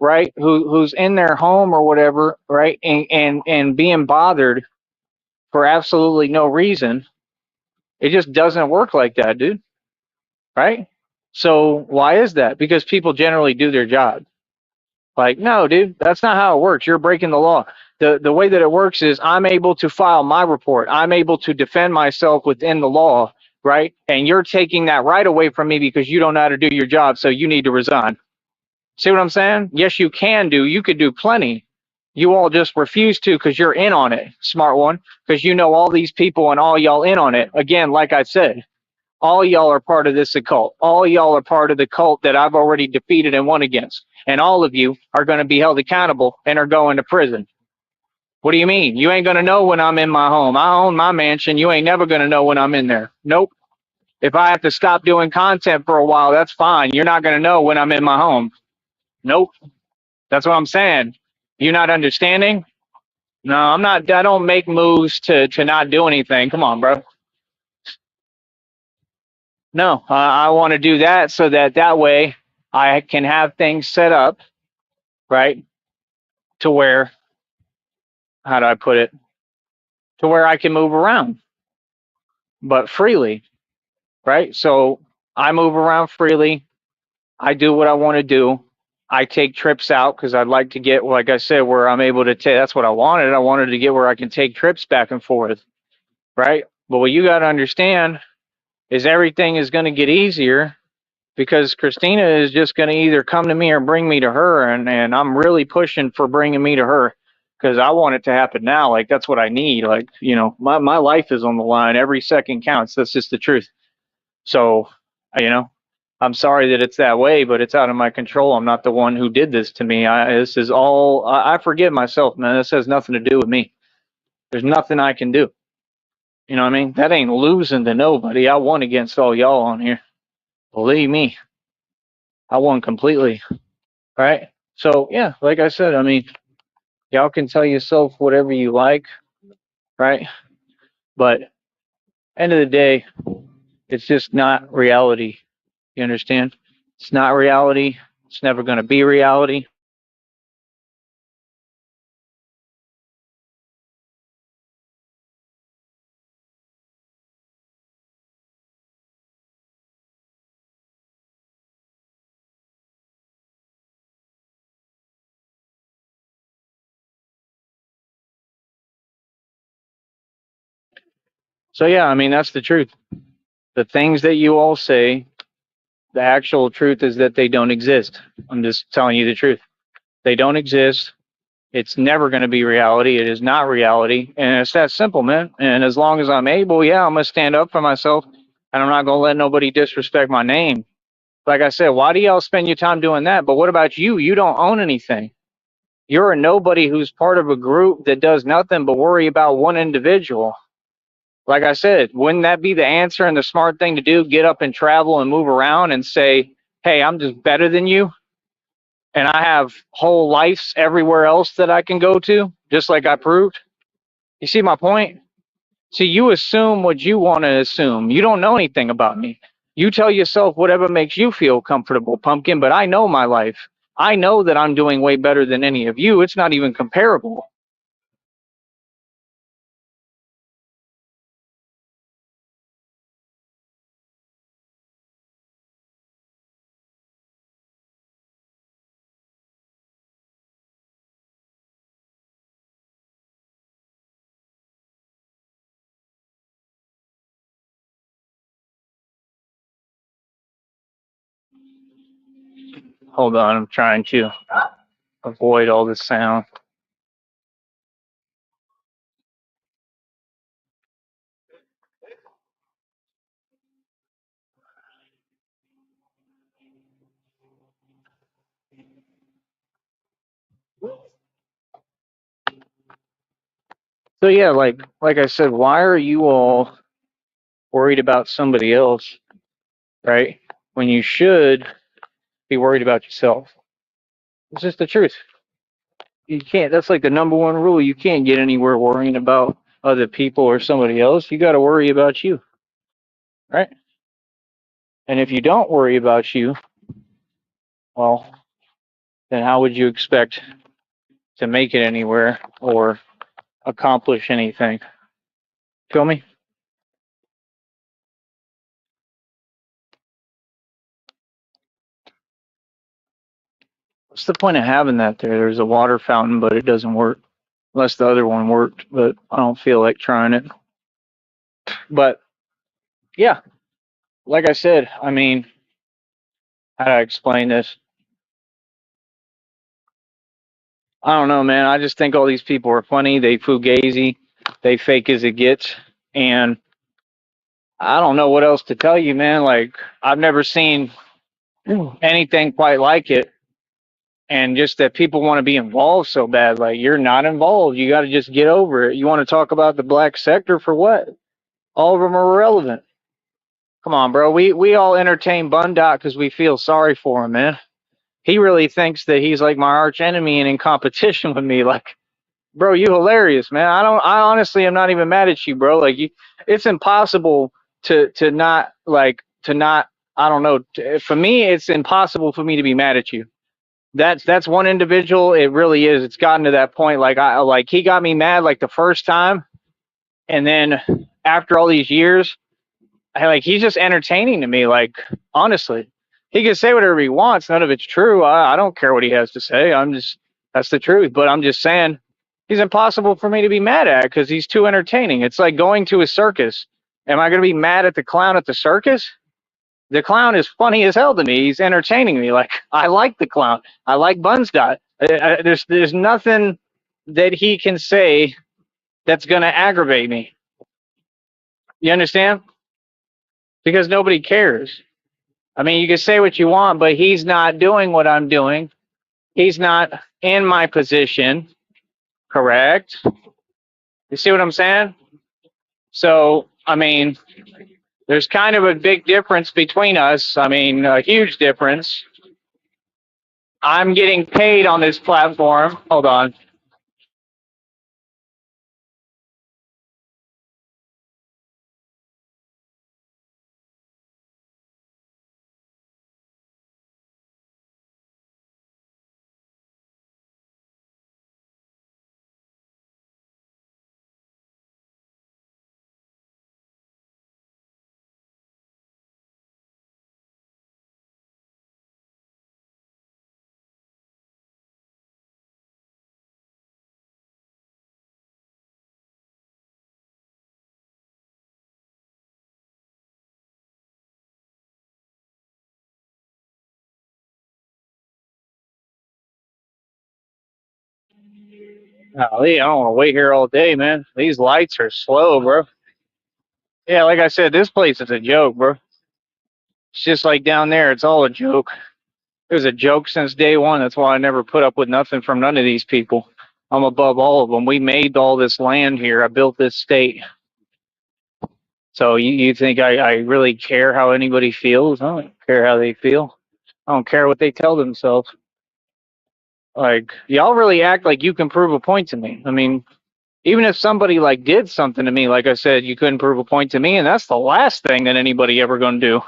right, who's in their home or whatever, right, and being bothered for absolutely no reason. It just doesn't work like that, dude. Right? So why is that? Because people generally do their job. Like, no, dude, that's not how it works. You're breaking the law. The way that it works is I'm able to file my report. I'm able to defend myself within the law, right? And you're taking that right away from me because you don't know how to do your job, so you need to resign. See what I'm saying? Yes, you can do. You could do plenty. You all just refuse to because you're in on it, smart one, because you know all these people and all y'all in on it. Again, like I said, all y'all are part of this occult. All y'all are part of the cult that I've already defeated and won against. And all of you are going to be held accountable and are going to prison. What do you mean? You ain't going to know when I'm in my home. I own my mansion. You ain't never going to know when I'm in there. Nope. If I have to stop doing content for a while, that's fine. You're not going to know when I'm in my home. Nope. That's what I'm saying. You're not understanding? No, I'm not. I don't make moves to not do anything. Come on, bro. No, I want to do that so that way I can have things set up, right? To where, how do I put it? To where I can move around, but freely, right? So I move around freely. I do what I want to do. I take trips out because I'd like to get, like I said, where I'm able to take. That's what I wanted. I wanted to get where I can take trips back and forth, right? But what you got to understand is everything is going to get easier because Christina is just going to either come to me or bring me to her, and I'm really pushing for bringing me to her because I want it to happen now. Like that's what I need. Like my life is on the line. Every second counts. That's just the truth. So you know, I'm sorry that it's that way, but it's out of my control. I'm not the one who did this to me. This is all. I forgive myself, man. This has nothing to do with me. There's nothing I can do. You know what I mean? That ain't losing to nobody. I won against all y'all on here. Believe me, I won completely. Right? So yeah, like I said, I mean, y'all can tell yourself whatever you like, right? But end of the day, it's just not reality. You understand? It's not reality. It's never going to be reality. So yeah, I mean, that's the truth. The things that you all say, the actual truth is that they don't exist. I'm just telling you the truth. They don't exist. It's never going to be reality. It is not reality. And it's that simple, man. And as long as I'm able, yeah, I'm going to stand up for myself and I'm not going to let nobody disrespect my name. Like I said, why do y'all spend your time doing that? But what about you? You don't own anything. You're a nobody who's part of a group that does nothing but worry about one individual. Like I said, wouldn't that be the answer and the smart thing to do? Get up and travel and move around and say, hey, I'm just better than you. And I have whole lives everywhere else that I can go to, just like I proved. You see my point? See, you assume what you want to assume. You don't know anything about me. You tell yourself whatever makes you feel comfortable, Pumpkin, but I know my life. I know that I'm doing way better than any of you. It's not even comparable. Hold on, I'm trying to avoid all this sound. So yeah, like I said, why are you all worried about somebody else, right? When you should be worried about yourself. It's just the truth. You can't. That's like the number one rule. You can't get anywhere worrying about other people or somebody else. You got to worry about you, right? And if you don't worry about you, well, then how would you expect to make it anywhere or accomplish anything? Feel me? What's the point of having that there? There's a water fountain, but it doesn't work. Unless the other one worked, but I don't feel like trying it. But yeah, like I said, I mean, how do I explain this? I don't know, man. I just think all these people are funny. They fugazi. They fake as it gets. And I don't know what else to tell you, man. Like, I've never seen anything quite like it. And just that people want to be involved so bad. Like, you're not involved. You got to just get over it. You want to talk about the black sector for what? All of them are irrelevant. Come on, bro. We all entertain Bundot because we feel sorry for him, man. He really thinks that he's like my arch enemy and in competition with me. Like, bro, you hilarious, man. I honestly am not even mad at you, bro. Like, it's impossible to not to not. I don't know. For me, it's impossible for me to be mad at you. That's one individual. It really is. It's gotten to that point. Like he got me mad like the first time, and then after all these years, he's just entertaining to me. Like, honestly, he can say whatever he wants. None of it's true. I don't care what he has to say. That's the truth. But I'm just saying he's impossible for me to be mad at because he's too entertaining. It's like going to a circus. Am I going to be mad at the clown at the circus? The clown is funny as hell to me. He's entertaining me. Like, I like the clown. I like Bunzdot. There's nothing that he can say that's going to aggravate me. You understand? Because nobody cares. I mean, you can say what you want, but he's not doing what I'm doing. He's not in my position. Correct? You see what I'm saying? So, I mean, there's kind of a big difference between us. I mean, a huge difference. I'm getting paid on this platform. Hold on. Golly, I don't want to wait here all day, man. These lights are slow, bro. Yeah, like I said, this place is a joke, bro. It's just like down there. It's all a joke. It was a joke since day one. That's why I never put up with nothing from none of these people. I'm above all of them. We made all this land here. I built this state. So you think I really care how anybody feels? I don't care how they feel. I don't care what they tell themselves. Like, y'all really act like you can prove a point to me. I mean, even if somebody like did something to me, like I said, you couldn't prove a point to me, and that's the last thing that anybody ever gonna do.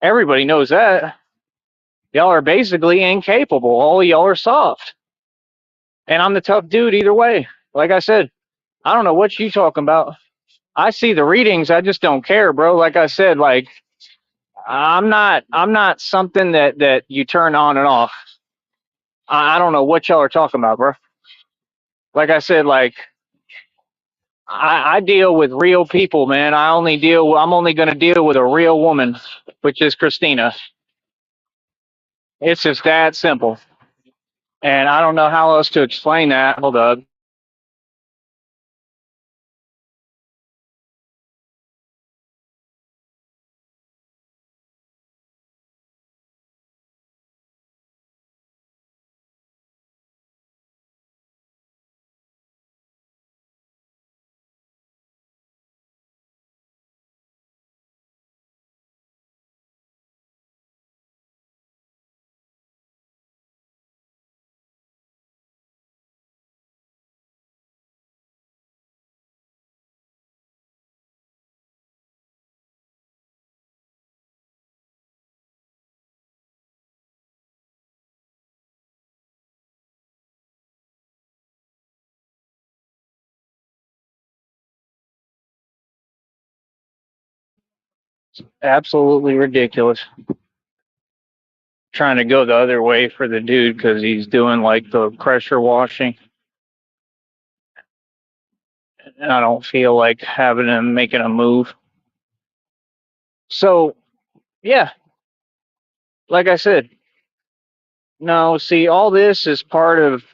Everybody knows that. Y'all are basically incapable. All y'all are soft. And I'm the tough dude either way. Like I said, I don't know what you talking about. I see the readings, I just don't care, bro. Like I said, like I'm not something that you turn on and off. I don't know what y'all are talking about, bro. Like I said, like I deal with real people, man. I'm only gonna deal with a real woman, which is Christina. It's just that simple. And I don't know how else to explain that. Hold up. Absolutely ridiculous. Trying to go the other way for the dude because he's doing like the pressure washing. And I don't feel like having him making a move. So, yeah, like I said, no, see, all this is part of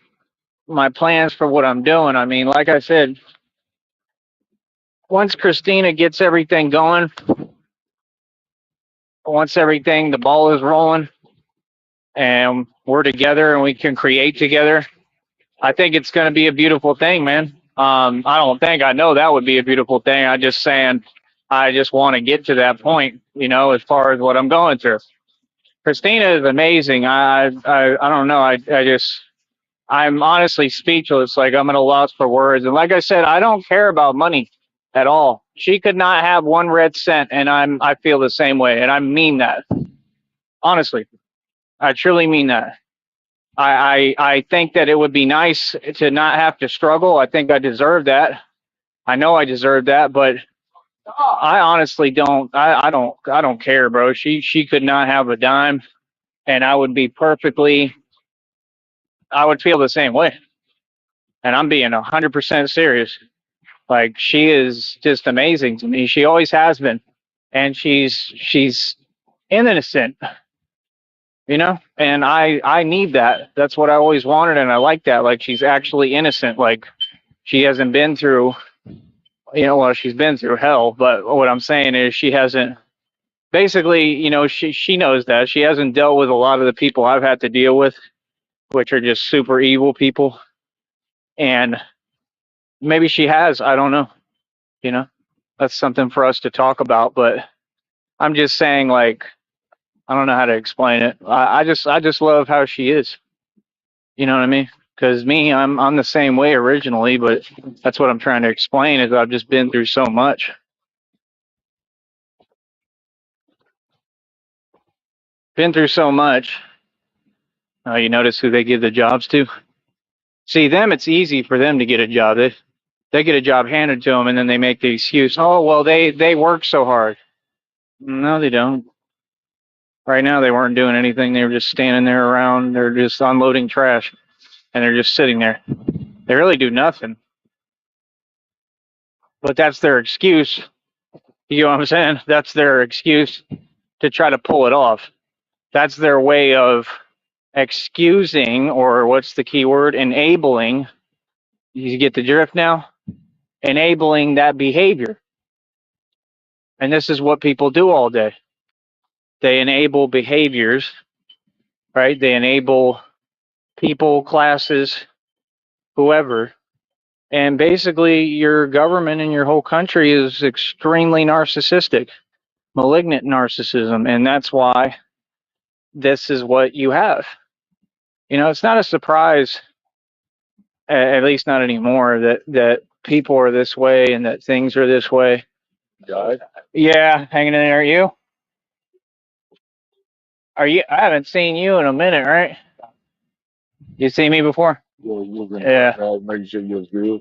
my plans for what I'm doing. I mean, like I said, once Christina gets everything going, once everything, the ball is rolling, and we're together and we can create together, I think it's going to be a beautiful thing, man. I don't think I know that would be a beautiful thing. I just saying, I just want to get to that point, as far as what I'm going through. Christina is amazing. I don't know. I'm honestly speechless. Like I'm at a loss for words. And like I said, I don't care about money at all. She could not have one red cent, and I feel the same way, and I mean that honestly. I truly mean that. I think that it would be nice to not have to struggle. I think I deserve that. I know I deserve that, but I honestly don't. I don't care, bro. She could not have a dime, and I would be perfectly. I would feel the same way, and I'm being 100% serious. Like she is just amazing to me. She always has been, and she's innocent, you know. And I need that. That's what I always wanted, and I like that. Like she's actually innocent. Like she hasn't been through, well, she's been through hell. But what I'm saying is she hasn't. Basically, she knows that she hasn't dealt with a lot of the people I've had to deal with, which are just super evil people. And maybe she has. I don't know. You know, that's something for us to talk about. But I'm just saying, like, I don't know how to explain it. I just love how she is. You know what I mean? Because me, I'm the same way originally, but that's what I'm trying to explain is I've just been through so much. Been through so much. You notice who they give the jobs to? See, them, it's easy for them to get a job. They get a job handed to them, and then they make the excuse, oh, well, they work so hard. No, they don't. Right now, they weren't doing anything. They were just standing there around. They're just unloading trash, and they're just sitting there. They really do nothing. But that's their excuse. You know what I'm saying? That's their excuse to try to pull it off. That's their way of excusing, or what's the key word? Enabling. You get the drift now? Enabling that behavior. And this is what people do all day. They enable behaviors, right? They enable people, classes, whoever. And basically, your government and your whole country is extremely narcissistic, malignant narcissism. And that's why this is what you have. It's not a surprise, at least not anymore, that people are this way and that things are this way. Yeah, hanging in there. You? Are you? I haven't seen you in a minute, right? You seen me before? Yeah.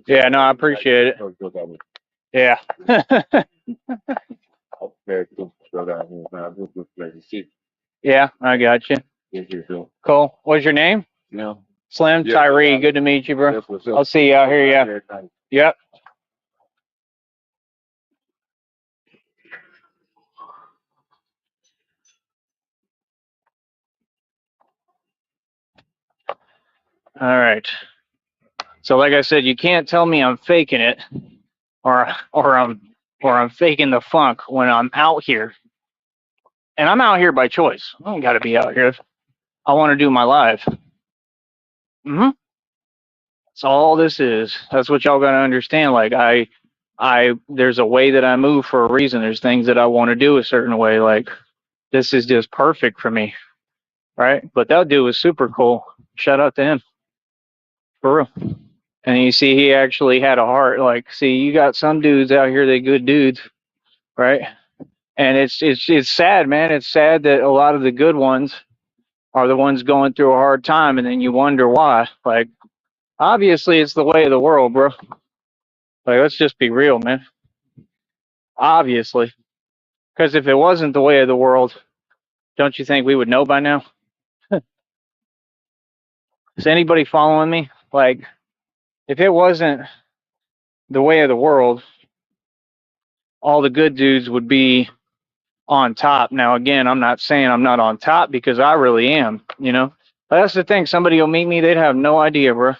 Yeah, no, I appreciate it. Yeah. Yeah, I got you. Cool. What's your name? Slim Tyree. Good to meet you, bro. I'll see you out here. Yeah. Yep. All right. So, like I said, you can't tell me I'm faking it, or I'm faking the funk when I'm out here, and I'm out here by choice. I don't got to be out here. I want to do my live. That's all this is. That's what y'all got to understand. Like there's a way that I move for a reason. There's things that I want to do a certain way. Like this is just perfect for me, right? But that dude was super cool. Shout out to him, for real. And you see, he actually had a heart. Like, see, you got some dudes out here, they good dudes, right? And it's sad, man. It's sad that a lot of the good ones are the ones going through a hard time, and then you wonder why. Like, obviously, it's the way of the world, bro. Like, let's just be real, man. Obviously, because if it wasn't the way of the world, don't you think we would know by now? Is anybody following me? Like, if it wasn't the way of the world, all the good dudes would be on top. Now, again, I'm not saying I'm not on top because I really am, But that's the thing. Somebody will meet me, they'd have no idea, bro.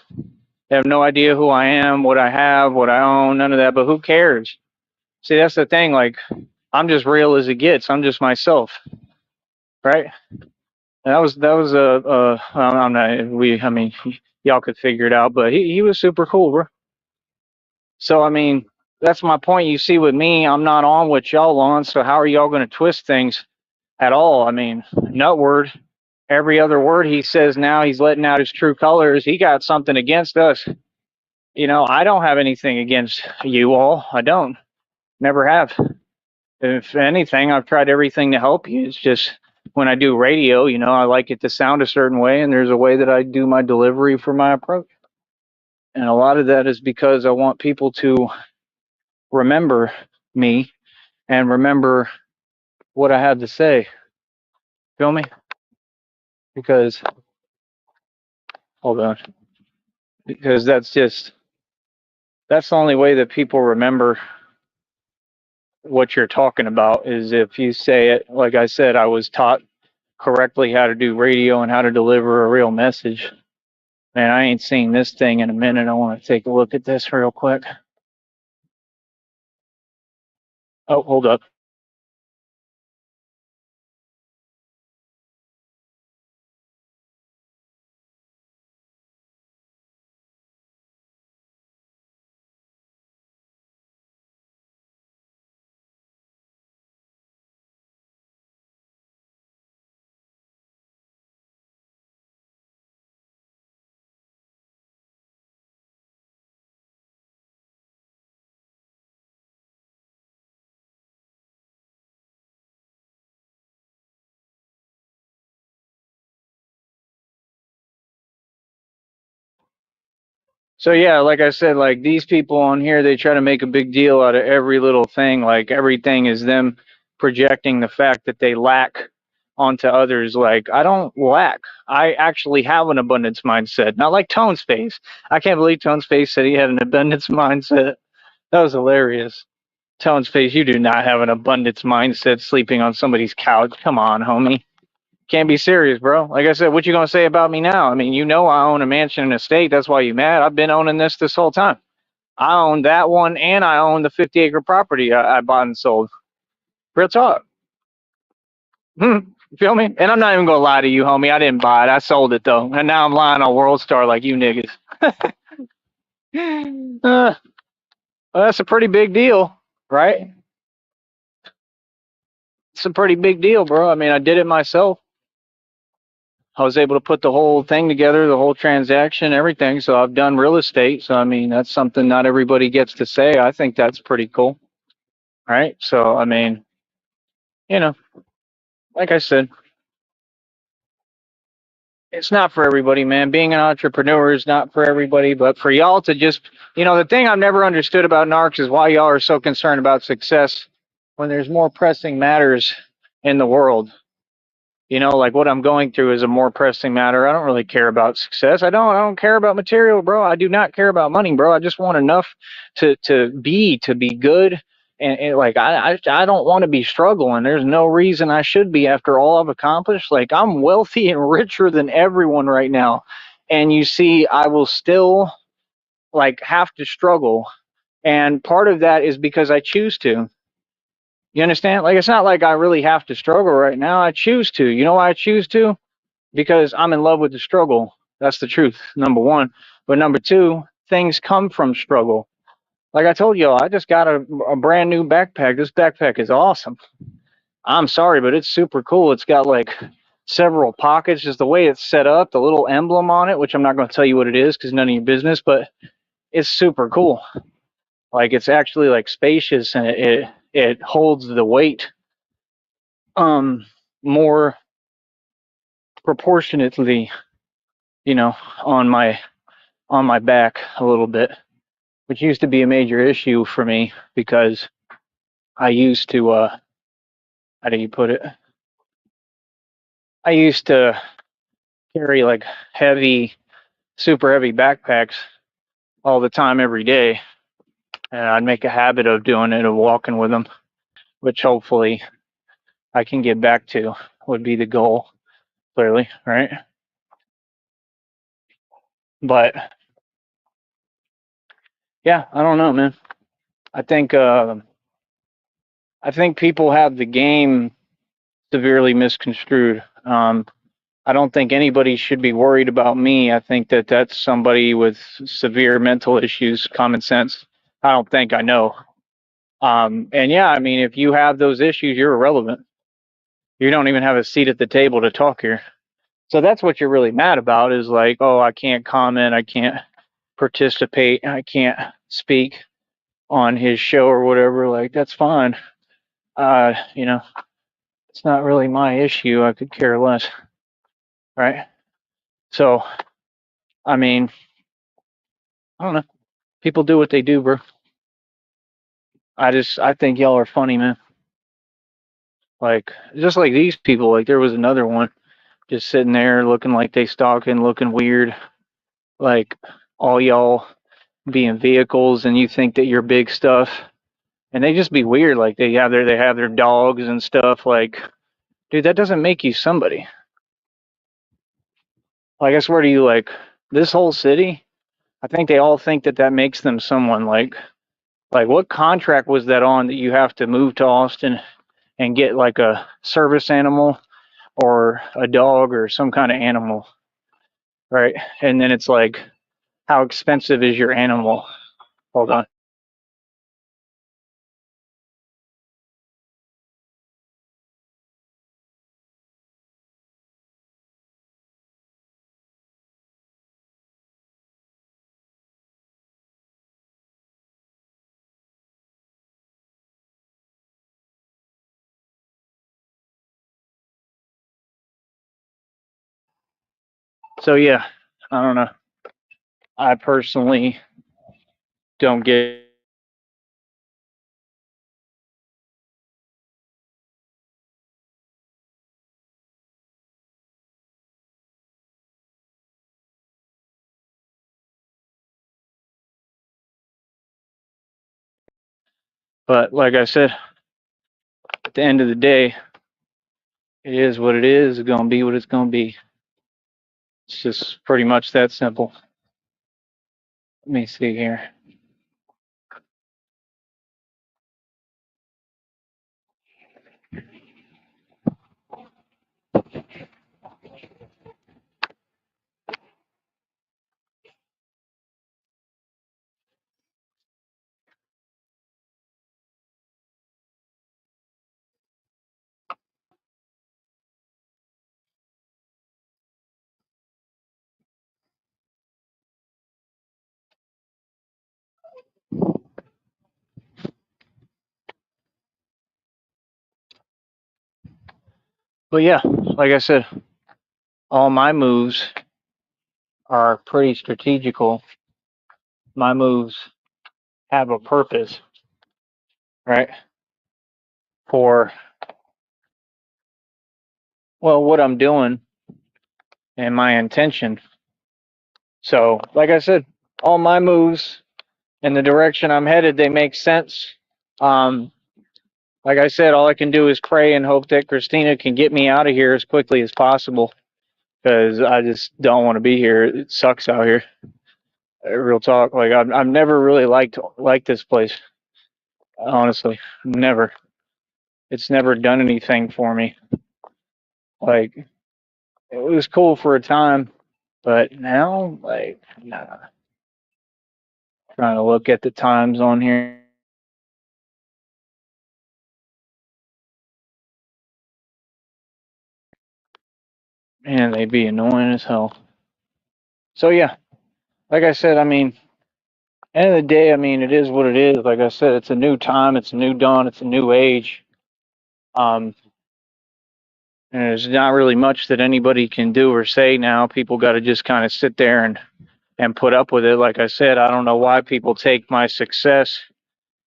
They have no idea who I am, what I have, what I own, none of that. But who cares? See, that's the thing. Like, I'm just real as it gets. I'm just myself, right? And that was I'm not I mean, y'all could figure it out, but he was super cool, bro. So I mean, that's my point. You see, with me, I'm not on what y'all on. So how are y'all going to twist things at all? I mean, nut word. Every other word he says now, he's letting out his true colors. He got something against us. I don't have anything against you all. I don't. Never have. If anything, I've tried everything to help you. It's just when I do radio, I like it to sound a certain way, and there's a way that I do my delivery for my approach. And a lot of that is because I want people to remember me and remember what I had to say. Feel me? Because, hold on. Because that's just That's the only way that people remember what you're talking about is if you say it. Like I said, I was taught correctly how to do radio and how to deliver a real message. Man, I ain't seen this thing in a minute. I want to take a look at this real quick. Oh, hold up. So yeah, like I said, like these people on here, they try to make a big deal out of every little thing. Like everything is them projecting the fact that they lack onto others. Like I don't lack. I actually have an abundance mindset. Not like Tone Space. I can't believe Tone Space said he had an abundance mindset. That was hilarious. Tone Space, you do not have an abundance mindset sleeping on somebody's couch. Come on, homie. Can't be serious, bro. Like I said, what you gonna say about me now? I mean, you know I own a mansion and a estate. That's why you mad. I've been owning this whole time. I own that one, and I own the 50-acre property I bought and sold. Real talk. You feel me? And I'm not even gonna lie to you, homie. I didn't buy it. I sold it though, and now I'm lying on World Star like you niggas. Well, that's a pretty big deal, right? It's a pretty big deal, bro. I mean, I did it myself. I was able to put the whole thing together, the whole transaction, everything. So I've done real estate. So I mean, that's something not everybody gets to say. I think that's pretty cool, right? So I mean, you know, like I said, it's not for everybody, man. Being an entrepreneur is not for everybody, but for y'all to just, the thing I've never understood about narcs is why y'all are so concerned about success when there's more pressing matters in the world. Like what I'm going through is a more pressing matter. I don't really care about success. I don't care about material, bro. I do not care about money, bro. I just want enough to be good. And like I don't want to be struggling. There's no reason I should be after all I've accomplished. Like I'm wealthy and richer than everyone right now. And you see, I will still like have to struggle. And part of that is because I choose to. You understand? Like it's not like I really have to struggle right now. I choose to. You know why I choose to? Because I'm in love with the struggle. That's the truth, number one. But number two, things come from struggle. Like I told y'all, I just got a brand new backpack. This backpack is awesome. I'm sorry, but it's super cool. It's got like several pockets, just the way it's set up, the little emblem on it, which I'm not going to tell you what it is because none of your business, but it's super cool. Like it's actually like spacious and it holds the weight more proportionately, you know, on my back a little bit, which used to be a major issue for me because I used to how do you put it? I used to carry like heavy, super heavy backpacks all the time every day, and I'd make a habit of doing it, of walking with them, which hopefully I can get back to, would be the goal, clearly, right? But yeah, I don't know, man. I think uh, I think people have the game severely misconstrued. I don't think anybody should be worried about me. I think that that's somebody with severe mental issues, common sense. I don't think I know. And yeah, I mean, if you have those issues, you're irrelevant. You don't even have a seat at the table to talk here. So that's what you're really mad about is like, oh, I can't comment, I can't participate, I can't speak on his show or whatever. Like, that's fine. Uh, you know, it's not really my issue. I could care less, right? So, I mean, I don't know. People do what they do, bro. I think y'all are funny, man. Like just like these people, like there was another one just sitting there looking like they stalking, looking weird. Like all y'all be in vehicles and you think that you're big stuff, and they just be weird. Like they have their dogs and stuff. Like, dude, that doesn't make you somebody. Like, I swear to you, like this whole city, I think they all think that that makes them someone. Like what contract was that on that you have to move to Austin and get like a service animal or a dog or some kind of animal, right? And then it's like, how expensive is your animal? Hold on. So yeah, I don't know. I personally don't get, but like I said, at the end of the day, it is what it is. It's gonna be what it's gonna be. It's just pretty much that simple. Let me see here. But yeah, like I said, all my moves are pretty strategical. My moves have a purpose, right? For, well, what I'm doing and my intention. So, like I said, all my moves and the direction I'm headed, they make sense. Um, like I said, all I can do is pray and hope that Christina can get me out of here as quickly as possible because I just don't want to be here. It sucks out here. Real talk. Like I've never really liked this place. Honestly, never. It's never done anything for me. Like it was cool for a time, but now, like, nah. Trying to look at the times on here. Man, they'd be annoying as hell. So yeah, like I said, I mean, end of the day, I mean, it is what it is. Like I said, it's a new time, it's a new dawn, it's a new age. Um, and there's not really much that anybody can do or say now. People got to just kind of sit there and put up with it. Like I said, I don't know why people take my success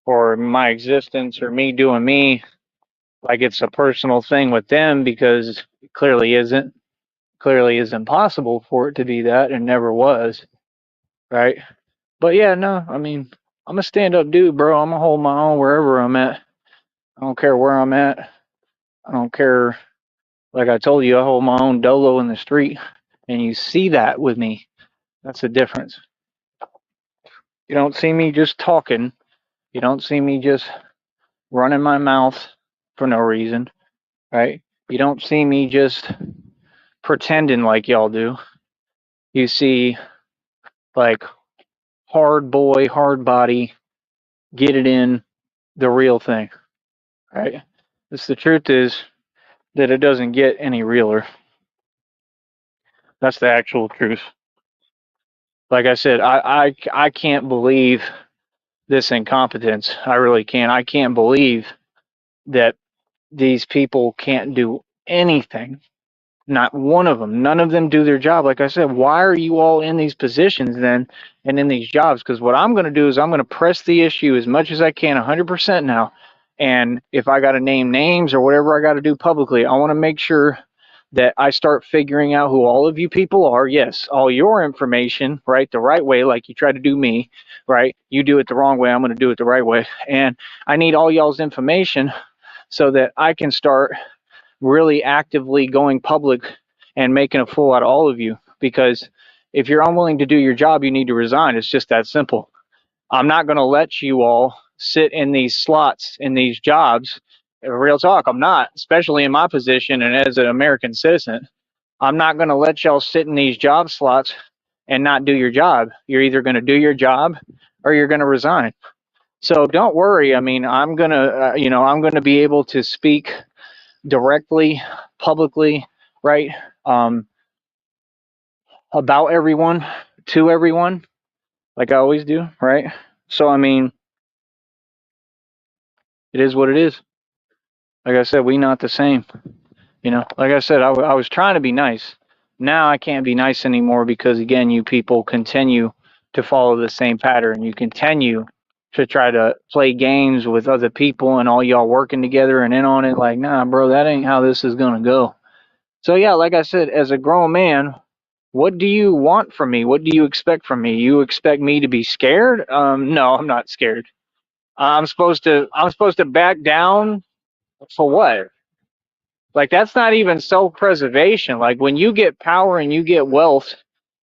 or my existence or me doing me like it's a personal thing with them because it clearly isn't. Clearly isn't possible for it to be that and never was, right? But yeah, no, I mean, I'm a stand up dude, bro. I'm gonna hold my own wherever I'm at. I don't care where I'm at. I don't care. Like I told you, I hold my own dolo in the street, and you see that with me. That's the difference. You don't see me just talking. You don't see me just running my mouth for no reason, right? You don't see me just pretending like y'all do. You see, like, hard boy, hard body, get it in, the real thing, right? It's the truth is that it doesn't get any realer. That's the actual truth. Like I said, I can't believe this incompetence. I really can't. I can't believe that these people can't do anything. Not one of them. None of them do their job. Like I said, why are you all in these positions then and in these jobs? Because what I'm going to do is I'm going to press the issue as much as I can, 100% now. And if I got to name names or whatever I got to do publicly, I want to make sure that I start figuring out who all of you people are. Yes, all your information, right? The right way, like you try to do me, right? You do it the wrong way, I'm going to do it the right way. And I need all y'all's information so that I can start really actively going public and making a fool out of all of you. Because if you're unwilling to do your job, you need to resign. It's just that simple. I'm not going to let you all sit in these slots in these jobs. Real talk, I'm not, especially in my position and as an American citizen. I'm not going to let y'all sit in these job slots and not do your job. You're either going to do your job or you're going to resign. So don't worry. I mean, I'm going to, I'm going to be able to speak directly, publicly, right, um, about everyone, to everyone, like I always do, right? So, I mean, it is what it is. Like I said, we not the same. Like I said, I was trying to be nice. Now I can't be nice anymore because, again, you people continue to follow the same pattern. You continue to try to play games with other people and all y'all working together and in on it. Like, nah, bro, that ain't how this is going to go. So, yeah, like I said, as a grown man, what do you want from me? What do you expect from me? You expect me to be scared? No, I'm not scared. I'm supposed to back down for what? Like, that's not even self-preservation. Like, when you get power and you get wealth,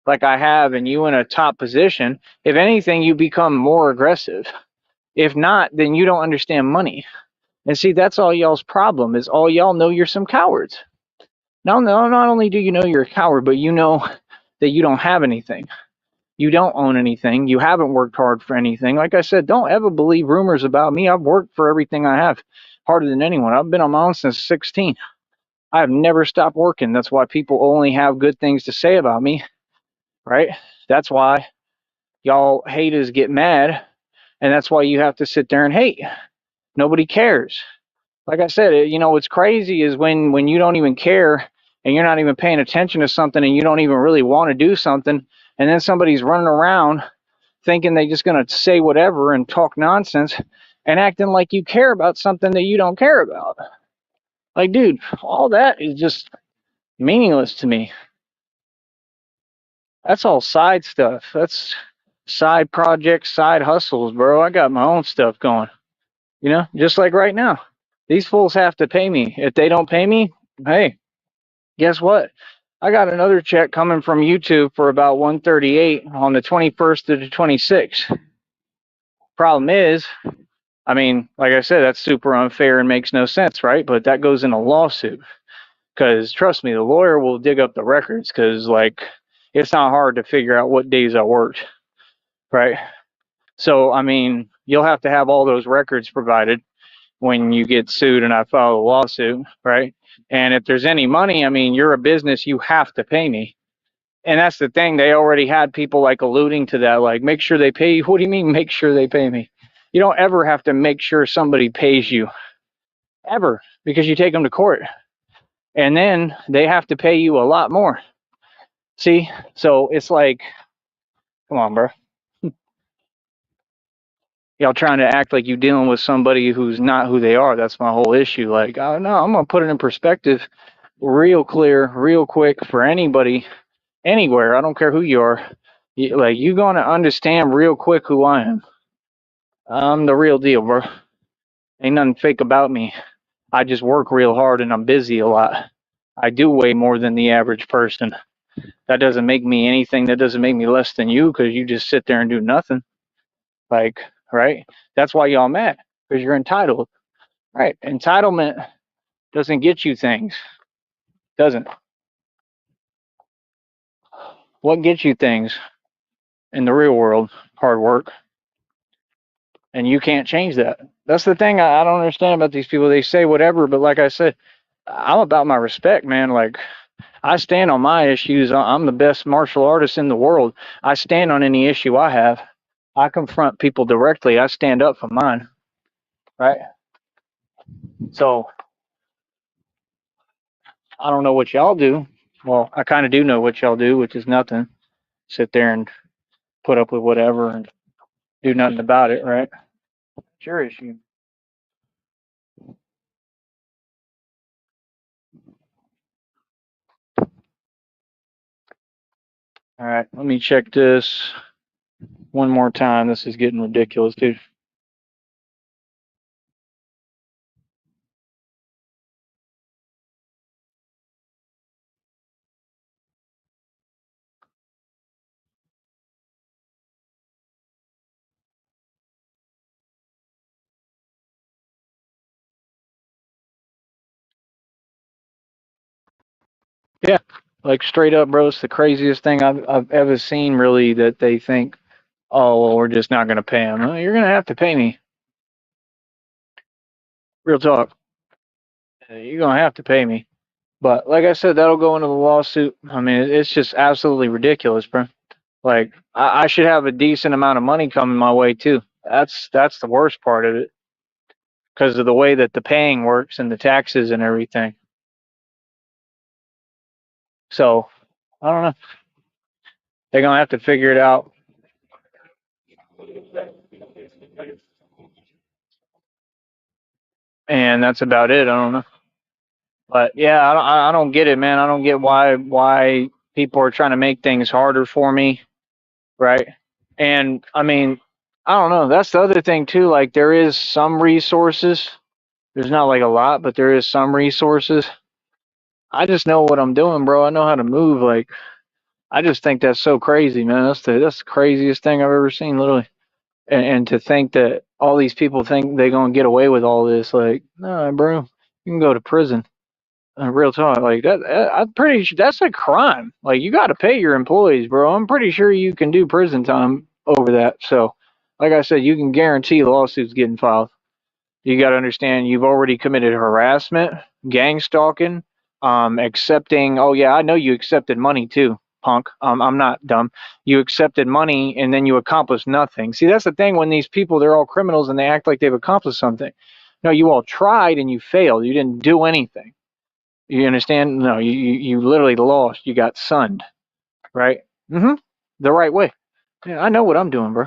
like I have, and you in a top position, if anything, you become more aggressive. If not, then you don't understand money. And see, that's all y'all's problem is all y'all know you're some cowards. No, no, not only do you know you're a coward, but you know that you don't have anything. You don't own anything. You haven't worked hard for anything. Like I said, don't ever believe rumors about me. I've worked for everything I have harder than anyone. I've been on my own since 16. I've never stopped working. That's why people only have good things to say about me, right? That's why y'all haters get mad, and that's why you have to sit there and hate. Nobody cares. Like I said, what's crazy is when you don't even care and you're not even paying attention to something and you don't even really want to do something, and then somebody's running around thinking they're just going to say whatever and talk nonsense and acting like you care about something that you don't care about. Like, dude, all that is just meaningless to me. That's all side stuff. That's side projects, side hustles, bro. I got my own stuff going. Just like right now. These fools have to pay me. If they don't pay me, hey, guess what? I got another check coming from YouTube for about 138 on the 21st to the 26th. Problem is, I mean, like I said, that's super unfair and makes no sense, right? But that goes in a lawsuit. Because trust me, the lawyer will dig up the records because, like, it's not hard to figure out what days I worked, right? So, I mean, you'll have to have all those records provided when you get sued and I file a lawsuit, right? And if there's any money, I mean, you're a business, you have to pay me. And that's the thing. They already had people like alluding to that, like, make sure they pay you. What do you mean, make sure they pay me? You don't ever have to make sure somebody pays you, ever, because you take them to court. And then they have to pay you a lot more. See? So it's like, come on, bro. Y'all trying to act like you dealing with somebody who's not who they are. That's my whole issue. Like, oh, no, I'm going to put it in perspective real clear, real quick for anybody, anywhere. I don't care who you are. You're going to understand real quick who I am. I'm the real deal, bro. Ain't nothing fake about me. I just work real hard and I'm busy a lot. I do way more than the average person. That doesn't make me anything. That doesn't make me less than you because you just sit there and do nothing. Like, right? That's why y'all mad, because you're entitled. Right? Entitlement doesn't get you things. Doesn't. What gets you things in the real world? Hard work. And you can't change that. That's the thing I don't understand about these people. They say whatever, but like I said, I'm about my respect, man. Like, I stand on my issues. I'm the best martial artist in the world. I stand on any issue I have. I confront people directly. I stand up for mine. Right? So I don't know what y'all do. Well, I kind of do know what y'all do, which is nothing. Sit there and put up with whatever and do nothing about it, right? It's your issue. All right, let me check this one more time. This is getting ridiculous, dude. Yeah, like straight up, bro. It's the craziest thing I've ever seen. Really, that they think, oh, well, we're just not gonna pay him. You're gonna have to pay me. Real talk. You're gonna have to pay me. But like I said, that'll go into the lawsuit. I mean, it's just absolutely ridiculous, bro. Like I should have a decent amount of money coming my way too. That's the worst part of it because of the way that the paying works and the taxes and everything. So I don't know. They're gonna have to figure it out, and that's about it. I don't know. But yeah, I don't get it, man. I don't get why people are trying to make things harder for me, right? And I mean, I don't know. That's the other thing too. Like there is some resources. There's not like a lot, but there is some resources. I just know what I'm doing, bro. I know how to move. Like I just think that's so crazy, man. That's the craziest thing I've ever seen, literally. And to think that all these people think they're gonna get away with all this, like, no, bro, you can go to prison. Real talk, like that. I'm pretty sure that's a crime. Like you got to pay your employees, bro. I'm pretty sure you can do prison time over that. So, like I said, you can guarantee lawsuits getting filed. You got to understand you've already committed harassment, gang stalking, accepting. Oh yeah, I know you accepted money too, punk. I'm not dumb. You accepted money and then you accomplished nothing. See, that's the thing when these people they're all criminals and they act like they've accomplished something. No, you all tried and you failed. You didn't do anything. You understand? No, you literally lost. You got sunned, right? Mm-hmm. The right way. Yeah, I know what I'm doing, bro.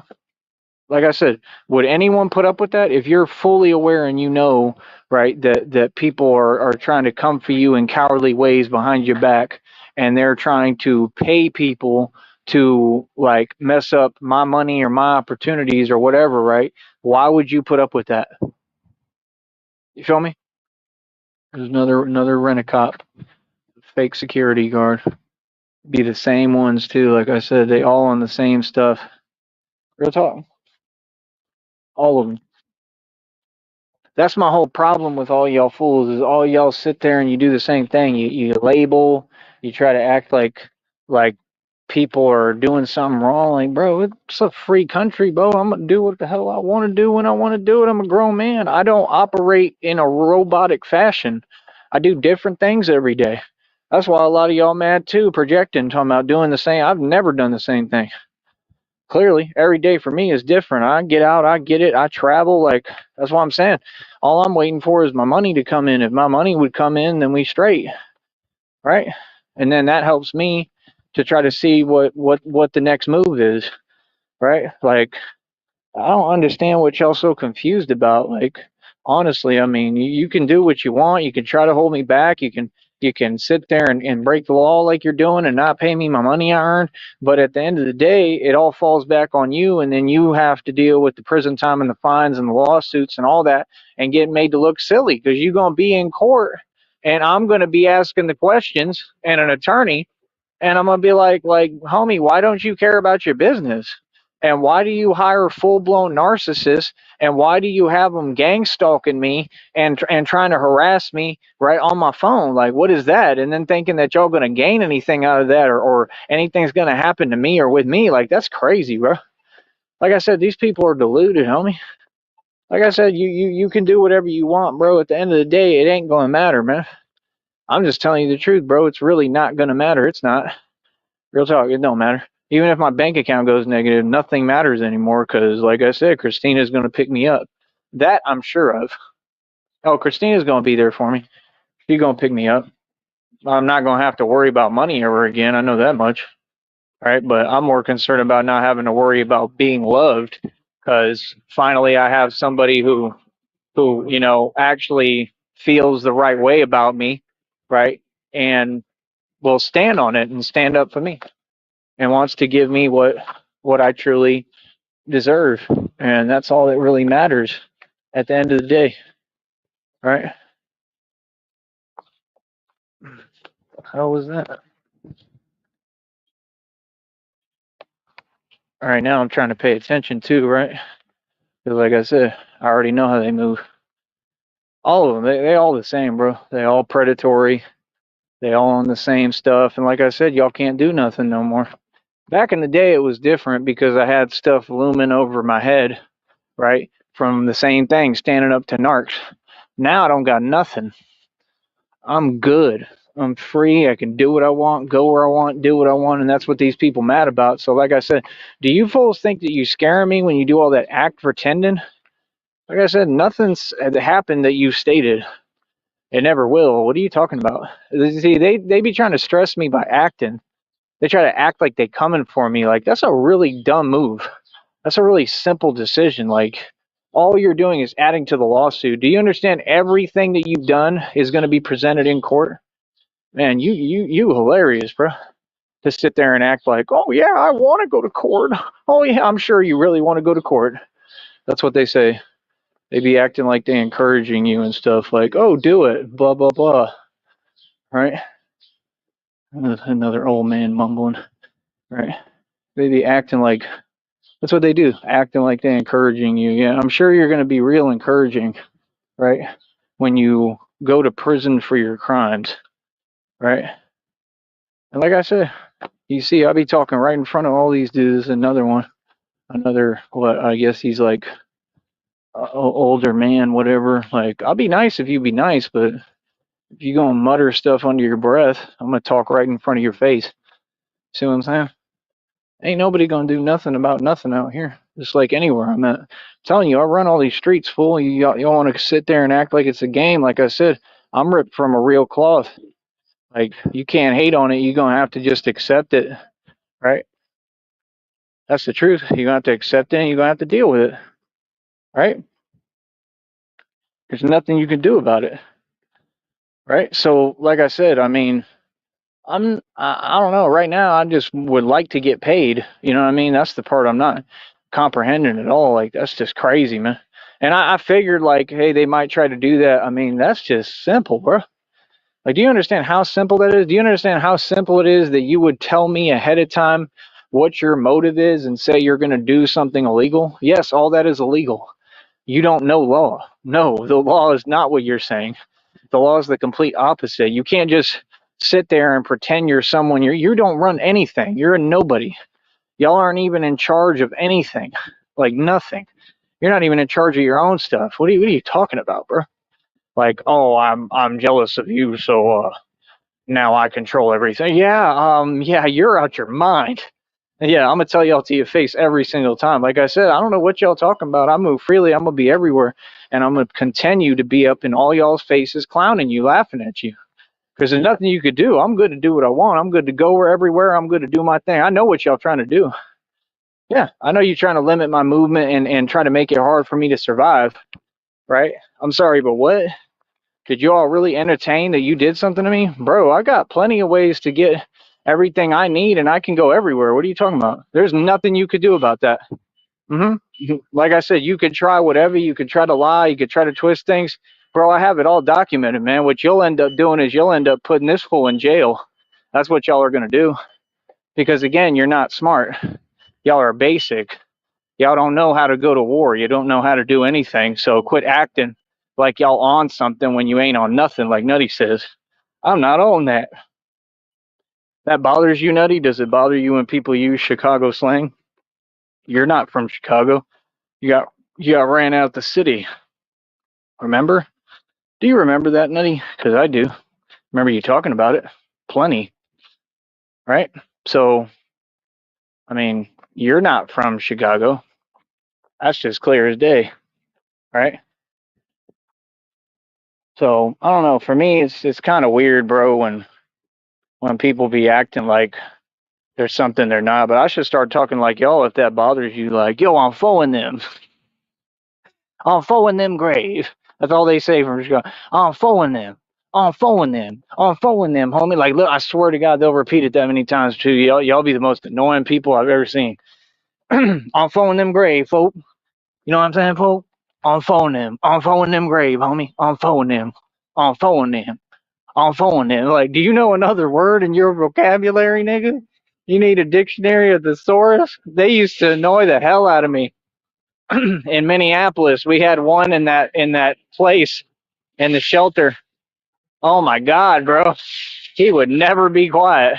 Like I said, would anyone put up with that? If you're fully aware and you know, right, that people are trying to come for you in cowardly ways behind your back and they're trying to pay people to like mess up my money or my opportunities or whatever, right? Why would you put up with that? You feel me? There's another rent a cop, fake security guard. Be the same ones too. Like I said, they all on the same stuff. Real talk, all of them. That's my whole problem with all y'all fools is all y'all sit there and you do the same thing. You label, you try to act like people are doing something wrong. Like, bro, it's a free country, bro. I'm gonna do what the hell I want to do when I want to do it. I'm a grown man. I don't operate in a robotic fashion. I do different things every day. That's why a lot of y'all mad too, projecting, talking about doing the same. I've never done the same thing. Clearly, every day for me is different. I get out, I get it, I travel. Like that's what I'm saying. All I'm waiting for is my money to come in. If my money would come in, then we straight, right? And then that helps me to try to see what the next move is, right? Like I don't understand what y'all so confused about. Like, honestly, I mean, you can do what you want. You can try to hold me back. You can sit there and break the law like you're doing and not pay me my money I earned. But at the end of the day, it all falls back on you, and then you have to deal with the prison time and the fines and the lawsuits and all that, and get made to look silly because you're gonna be in court, and I'm gonna be asking the questions and an attorney and I'm gonna be like, homie, why don't you care about your business? And why do you hire full blown narcissists? And why do you have them gang stalking me and trying to harass me right on my phone? Like, what is that? And then thinking that y'all gonna gain anything out of that or anything's gonna happen to me or with me? Like, that's crazy, bro. Like I said, these people are deluded, homie. Like I said, you can do whatever you want, bro. At the end of the day, it ain't gonna matter, man. I'm just telling you the truth, bro. It's really not gonna matter. It's not. Real talk, it don't matter. Even if my bank account goes negative, nothing matters anymore because, like I said, Christina's going to pick me up. That I'm sure of. Oh, Christina's going to be there for me. She's going to pick me up. I'm not going to have to worry about money ever again. I know that much. Right. But I'm more concerned about not having to worry about being loved because finally I have somebody who actually feels the right way about me. Right. And will stand on it and stand up for me. and wants to give me what I truly deserve. And that's all that really matters at the end of the day, right? How was that? All right, now I'm trying to pay attention too, right? Because like I said, I already know how they move. All of them, they all the same, bro. They all predatory. They all on the same stuff. And like I said, y'all can't do nothing no more. Back in the day, it was different because I had stuff looming over my head, right? From the same thing, standing up to narcs. Now I don't got nothing. I'm good. I'm free. I can do what I want, go where I want, do what I want, and that's what these people mad about. So, like I said, do you fools think that you scare me when you do all that act pretending? Like I said, nothing's happened that you stated. It never will. What are you talking about? See, they be trying to stress me by acting. They try to act like they coming for me. Like that's a really dumb move. That's a really simple decision. Like all you're doing is adding to the lawsuit. Do you understand everything that you've done is going to be presented in court? Man, you hilarious, bro. To sit there and act like, oh yeah, I want to go to court. Oh yeah, I'm sure you really want to go to court. That's what they say. They be acting like they encouraging you and stuff like, oh, do it, blah blah blah. Right? Another old man mumbling. Right? They be acting like that's what they do, acting like they're encouraging you. Yeah, I'm sure you're going to be real encouraging, right? When you go to prison for your crimes, right? And like I said, you see, I'll be talking right in front of all these dudes. Another one, another what? I guess he's like older man, whatever. Like, I'll be nice if you be nice, but if you gonna mutter stuff under your breath, I'm gonna talk right in front of your face. See what I'm saying? Ain't nobody gonna do nothing about nothing out here. Just like anywhere I'm at. I'm telling you, I run all these streets full. You don't want to sit there and act like it's a game. Like I said, I'm ripped from a real cloth. Like you can't hate on it. You're gonna have to just accept it, right? That's the truth. You're gonna have to accept it and you're gonna have to deal with it. Right? There's nothing you can do about it. Right? So like I said, I mean, I don't know. Right now I just would like to get paid. You know what I mean? That's the part I'm not comprehending at all. Like that's just crazy, man. And I figured like, hey, they might try to do that. I mean, that's just simple, bro. Like, do you understand how simple that is? Do you understand how simple it is that you would tell me ahead of time what your motive is and say you're going to do something illegal? Yes, all that is illegal. You don't know law. No, the law is not what you're saying. The law is the complete opposite. You can't just sit there and pretend you're someone. You don't run anything. You're a nobody. Y'all aren't even in charge of anything. Like nothing. You're not even in charge of your own stuff. What are you talking about, bro? Like, oh, I'm jealous of you, so now I control everything. Yeah, you're out your mind. Yeah, I'm gonna tell y'all to your face every single time. Like I said, I don't know what y'all talking about. I move freely. I'm gonna be everywhere, and I'm gonna continue to be up in all y'all's faces, clowning you, laughing at you. Because there's nothing you could do. I'm good to do what I want. I'm good to go everywhere. I'm good to do my thing. I know what y'all trying to do. Yeah, I know you're trying to limit my movement and try to make it hard for me to survive. Right? I'm sorry, but what? Did you all really entertain that you did something to me? Bro, I got plenty of ways to get everything I need and I can go everywhere. What are you talking about? There's nothing you could do about that. Like I said, you could try whatever. You could try to lie. You could try to twist things. Bro, I have it all documented, man. What you'll end up doing is you'll end up putting this fool in jail. That's what y'all are going to do. Because, again, you're not smart. Y'all are basic. Y'all don't know how to go to war. You don't know how to do anything. So quit acting like y'all on something when you ain't on nothing, like Nutty says. I'm not on that. That bothers you, Nutty? Does it bother you when people use Chicago slang? You're not from Chicago. You got ran out the city. Remember? Do you remember that, Nutty? Because I do. Remember you talking about it. Plenty. Right? So, I mean, you're not from Chicago. That's just clear as day. Right? So, I don't know. For me, it's kind of weird, bro, when people be acting like there's something they're not. But I should start talking like y'all if that bothers you. Like, yo, I'm foeing them. I'm foeing them grave. That's all they say from Chicago. I'm foeing them. On phone them, homie. Like, look, I swear to God, they'll repeat it that many times too. Y'all be the most annoying people I've ever seen. On phone them grave, folk. You know what I'm saying, folk? On phone them grave, homie. On phone them, on phone them, on phone them. Like, do you know another word in your vocabulary, nigga? You need a dictionary of thesaurus. They used to annoy the hell out of me. In Minneapolis, we had one in that place in the shelter. Oh my God, bro. He would never be quiet.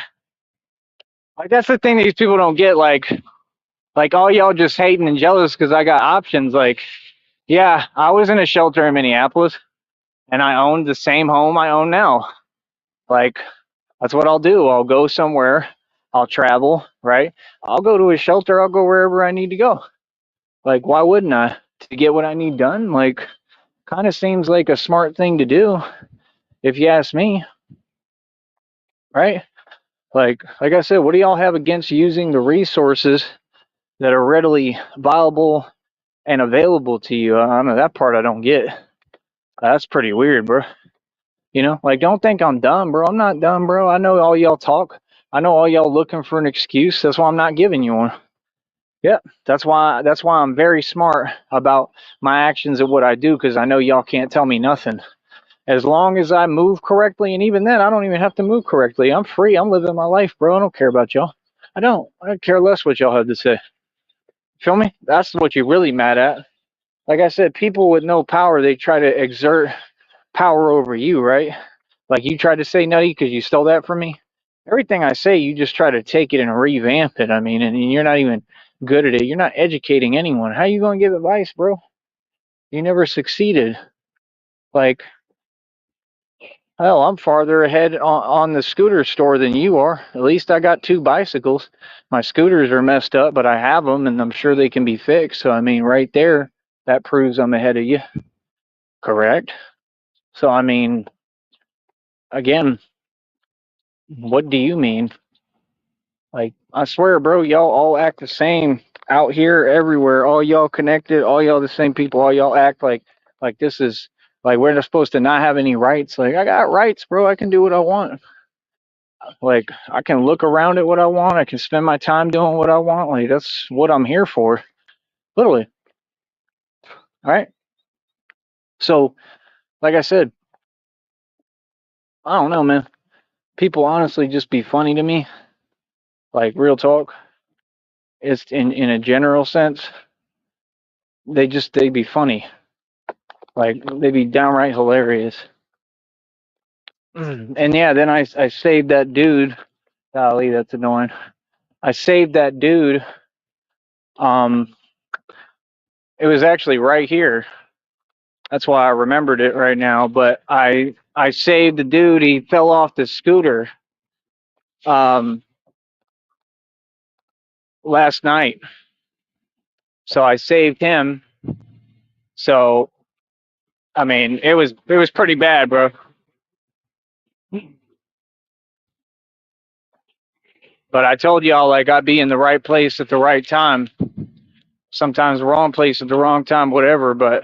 Like, that's the thing that these people don't get. Like all y'all just hating and jealous because I got options. Like, yeah, I was in a shelter in Minneapolis and I owned the same home I own now. Like, that's what I'll do. I'll go somewhere. I'll travel, right? I'll go to a shelter. I'll go wherever I need to go. Like, why wouldn't I? To get what I need done? Like, kind of seems like a smart thing to do, if you ask me, right? Like I said, what do y'all have against using the resources that are readily viable and available to you? I don't know, that part I don't get. That's pretty weird, bro. You know, like, don't think I'm dumb, bro. I'm not dumb, bro. I know all y'all talk. I know all y'all looking for an excuse. That's why I'm not giving you one. Yeah, that's why I'm very smart about my actions and what I do, because I know y'all can't tell me nothing. As long as I move correctly, and even then, I don't even have to move correctly. I'm free. I'm living my life, bro. I don't care about y'all. I don't. I care less what y'all have to say. Feel me? That's what you're really mad at. Like I said, people with no power, they try to exert power over you, right? Like, you tried to say nutty because you stole that from me. Everything I say, you just try to take it and revamp it. I mean, and you're not even good at it. You're not educating anyone. How you gonna give advice, bro? You never succeeded. Like, hell, I'm farther ahead on the scooter store than you are. At least I got two bicycles. My scooters are messed up, but I have them, and I'm sure they can be fixed. So, I mean, right there, that proves I'm ahead of you. Correct? So, I mean, again, what do you mean? Like, I swear, bro, y'all all act the same out here, everywhere. All y'all connected, all y'all the same people. All y'all act like this is like we're not supposed to not have any rights. Like, I got rights, bro. I can do what I want. Like, I can look around at what I want. I can spend my time doing what I want. Like, that's what I'm here for, literally. All right. So, like I said, I don't know, man. People honestly just be funny to me. Like, real talk. It's in a general sense. They be funny. Like, they be downright hilarious. And yeah, then I saved that dude. Golly, that's annoying. I saved that dude. Um, it was actually right here. That's why I remembered it right now. But I saved the dude. He fell off the scooter um last night. So I saved him. So I mean, it was pretty bad, bro. But I told y'all, like, I'd be in the right place at the right time. Sometimes the wrong place at the wrong time, whatever. But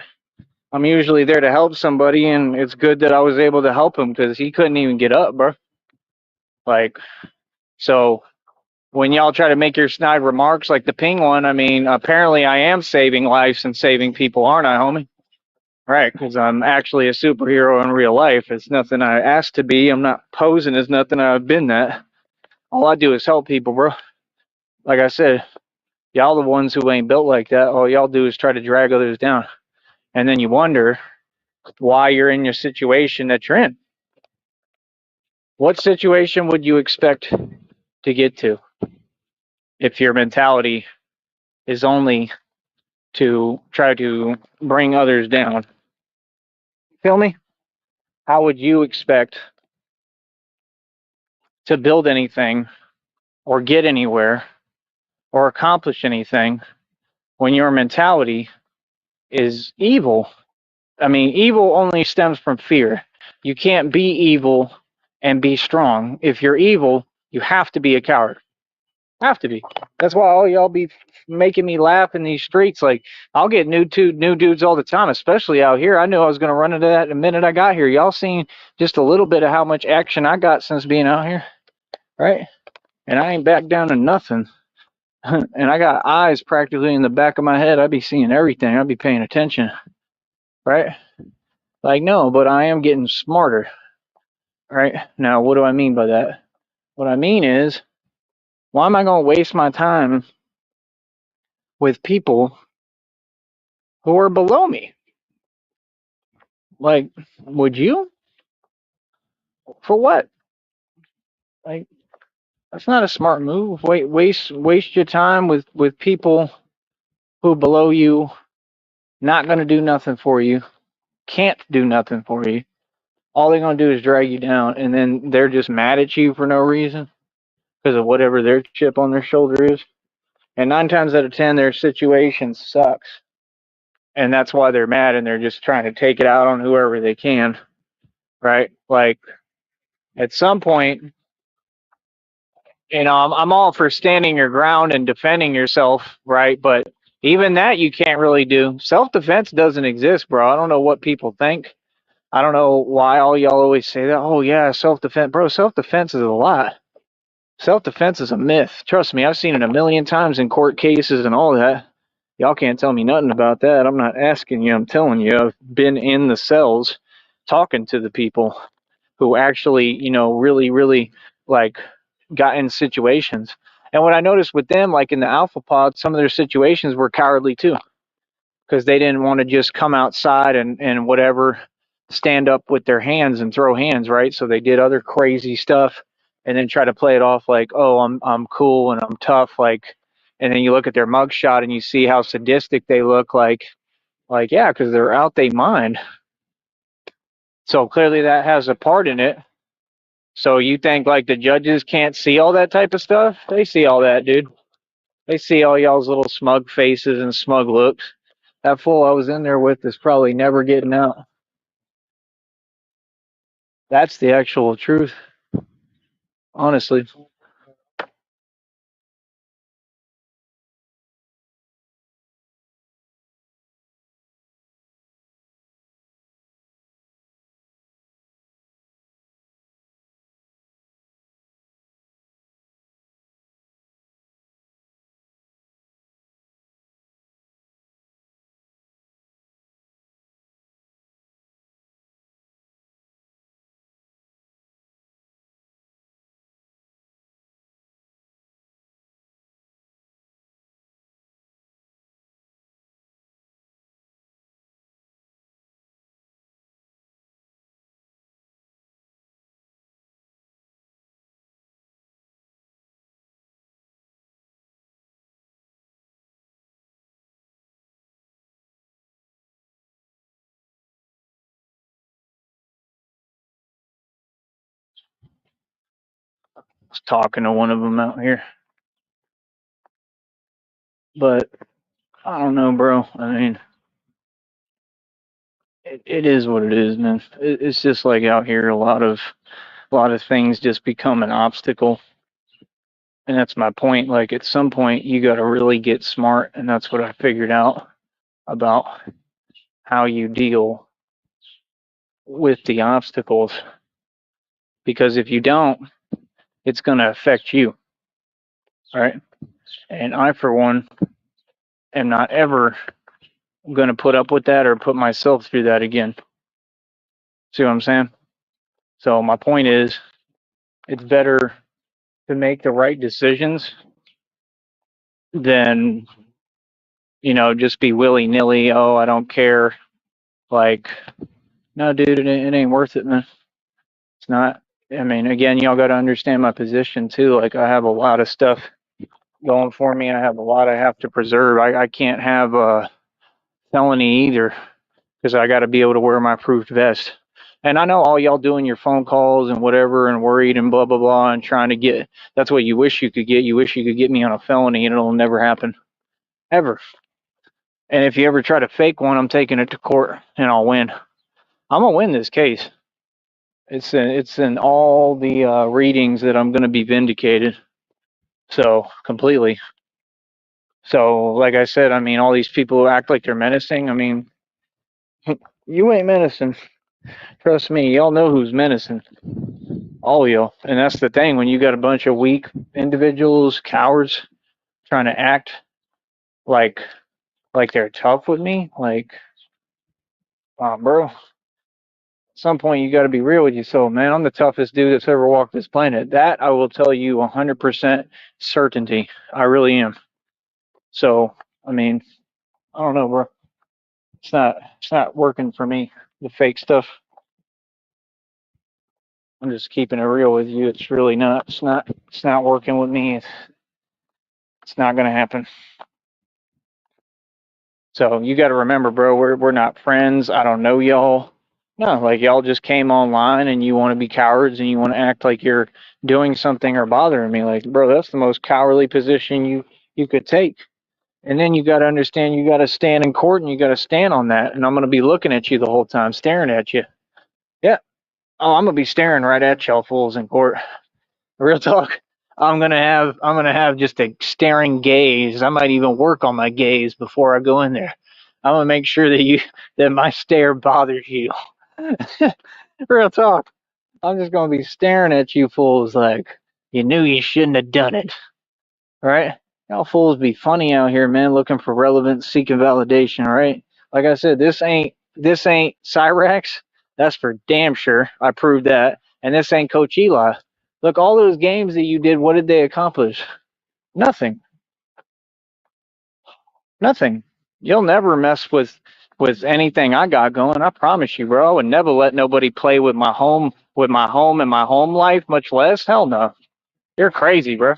I'm usually there to help somebody, and it's good that I was able to help him because he couldn't even get up, bro. Like, so when y'all try to make your snide remarks like the ping one, I mean, apparently I am saving lives and saving people, aren't I, homie? Right, because I'm actually a superhero in real life. It's nothing I asked to be. I'm not posing as nothing I've been that. All I do is help people, bro. Like I said, y'all the ones who ain't built like that. All y'all do is try to drag others down. And then you wonder why you're in your situation that you're in. What situation would you expect to get to if your mentality is only to try to bring others down? Feel me? How would you expect to build anything or get anywhere or accomplish anything when your mentality is evil? I mean, evil only stems from fear. You can't be evil and be strong. If you're evil, you have to be a coward. Have to be. That's why all y'all be making me laugh in these streets. Like, I'll get new dudes all the time, especially out here. I knew I was gonna run into that the minute I got here. Y'all seen just a little bit of how much action I got since being out here, right? And I ain't back down to nothing. And I got eyes practically in the back of my head. I be seeing everything. I be paying attention, right? Like, no, but I am getting smarter, right? Now, what do I mean by that? What I mean is, why am I gonna waste my time with people who are below me? Like, would you? For what? Like, that's not a smart move. Waste your time with people who below you, not gonna do nothing for you, can't do nothing for you. All they're gonna do is drag you down, and then they're just mad at you for no reason because of whatever their chip on their shoulder is. And 9 times out of 10, their situation sucks, and that's why they're mad, and they're just trying to take it out on whoever they can, right? Like, at some point, I'm all for standing your ground and defending yourself, right? But even that you can't really do. Self defense doesn't exist, bro. I don't know what people think. I don't know why all y'all always say that. Oh yeah, self defense, bro. Self defense is a lot. Self defense is a myth. Trust me, I've seen it a million times in court cases and all that. Y'all can't tell me nothing about that. I'm not asking you. I'm telling you. I've been in the cells talking to the people who actually, really, really like got in situations. And what I noticed with them, like in the alpha pod, some of their situations were cowardly too, because they didn't want to just come outside and whatever, stand up with their hands and throw hands, right? So they did other crazy stuff and then try to play it off like, oh, I'm cool and I'm tough, like. And then you look at their mugshot and you see how sadistic they look, like yeah, because they're out they mind. So clearly that has a part in it. So you think like the judges can't see all that type of stuff? They see all that, dude. They see all y'all's little smug faces and smug looks. That fool I was in there with is probably never getting out. That's the actual truth, honestly. I was talking to one of them out here, but I don't know, bro. I mean, it is what it is, man. It's just like out here, a lot of things just become an obstacle, and that's my point. Like at some point, you got to really get smart, and that's what I figured out about how you deal with the obstacles. Because if you don't, it's going to affect you, all right? And I, for one, am not ever going to put up with that or put myself through that again. See what I'm saying? So my point is, it's better to make the right decisions than just be willy nilly. Oh, I don't care. Like, no, dude, it ain't worth it, man. It's not. I mean, again, y'all got to understand my position too. Like, I have a lot of stuff going for me. I have a lot I have to preserve. I can't have a felony either because I got to be able to wear my approved vest. And I know all y'all doing your phone calls and whatever and worried and blah, blah, blah, and trying to get, that's what you wish you could get. You wish you could get me on a felony and it'll never happen. Ever. And if you ever try to fake one, I'm taking it to court and I'll win. I'm going to win this case. It's in all the readings that I'm going to be vindicated. So completely. So like I said, I mean, all these people who act like they're menacing. I mean, you ain't menacing. Trust me, y'all know who's menacing. All of y'all. And that's the thing when you got a bunch of weak individuals, cowards, trying to act like they're tough with me. Like, bro, at some point you got to be real with yourself, man. I'm the toughest dude that's ever walked this planet. That I will tell you 100% certainty. I really am. So, I mean, I don't know, bro. It's not working for me. The fake stuff. I'm just keeping it real with you. It's really not. It's not working with me. It's not gonna happen. So you got to remember, bro. We're not friends. I don't know y'all. No, like y'all just came online and you want to be cowards and you want to act like you're doing something or bothering me. Like, bro, that's the most cowardly position you could take. And then you got to understand you got to stand in court and you got to stand on that. And I'm gonna be looking at you the whole time, staring at you. Yeah. Oh, I'm gonna be staring right at y'all fools in court. Real talk. I'm gonna have just a staring gaze. I might even work on my gaze before I go in there. I'm gonna make sure that my stare bothers you. Real talk. I'm just gonna be staring at you fools like you knew you shouldn't have done it. Right? Y'all fools be funny out here, man, looking for relevance, seeking validation, right? Like I said, this ain't Cyrax. That's for damn sure. I proved that. And this ain't Coach Eli. Look, all those games that you did, what did they accomplish? Nothing. Nothing. You'll never mess with anything I got going. I promise you, bro. I would never let nobody play with my home and my home life, much less. Hell no. You're crazy, bro.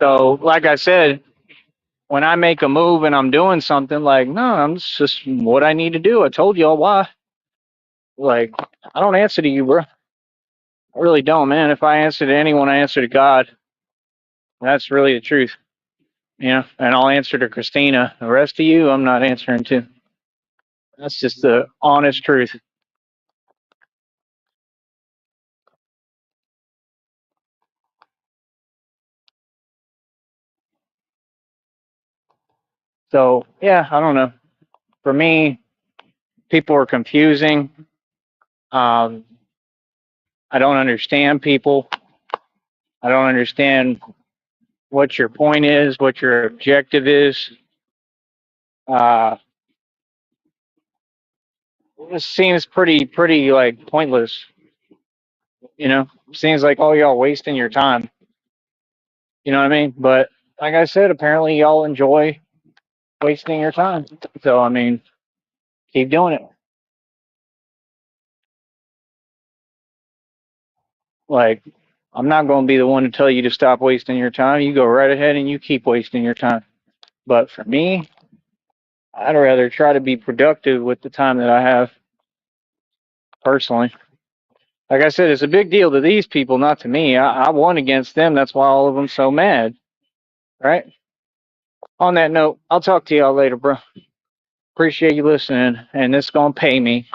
So, like I said, when I make a move and I'm doing something, like, no, I'm just what I need to do. I told y'all why. Like, I don't answer to you, bro. I really don't, man. If I answer to anyone, I answer to God. That's really the truth. And I'll answer to Christina. The rest of you, I'm not answering to. That's just the honest truth. So, yeah, I don't know. For me, people are confusing. Um, I don't understand people. I don't understand what your point is, what your objective is. Uh, it seems pretty like pointless. Seems like all y'all wasting your time. You know what I mean? But like I said, apparently y'all enjoy wasting your time. So I mean, keep doing it. Like, I'm not going to be the one to tell you to stop wasting your time. You go right ahead and you keep wasting your time. But for me, I'd rather try to be productive with the time that I have personally. Like I said, it's a big deal to these people, not to me. I won against them. That's why all of them so mad, right? On that note, I'll talk to y'all later, bro. Appreciate you listening, and this is gonna pay me.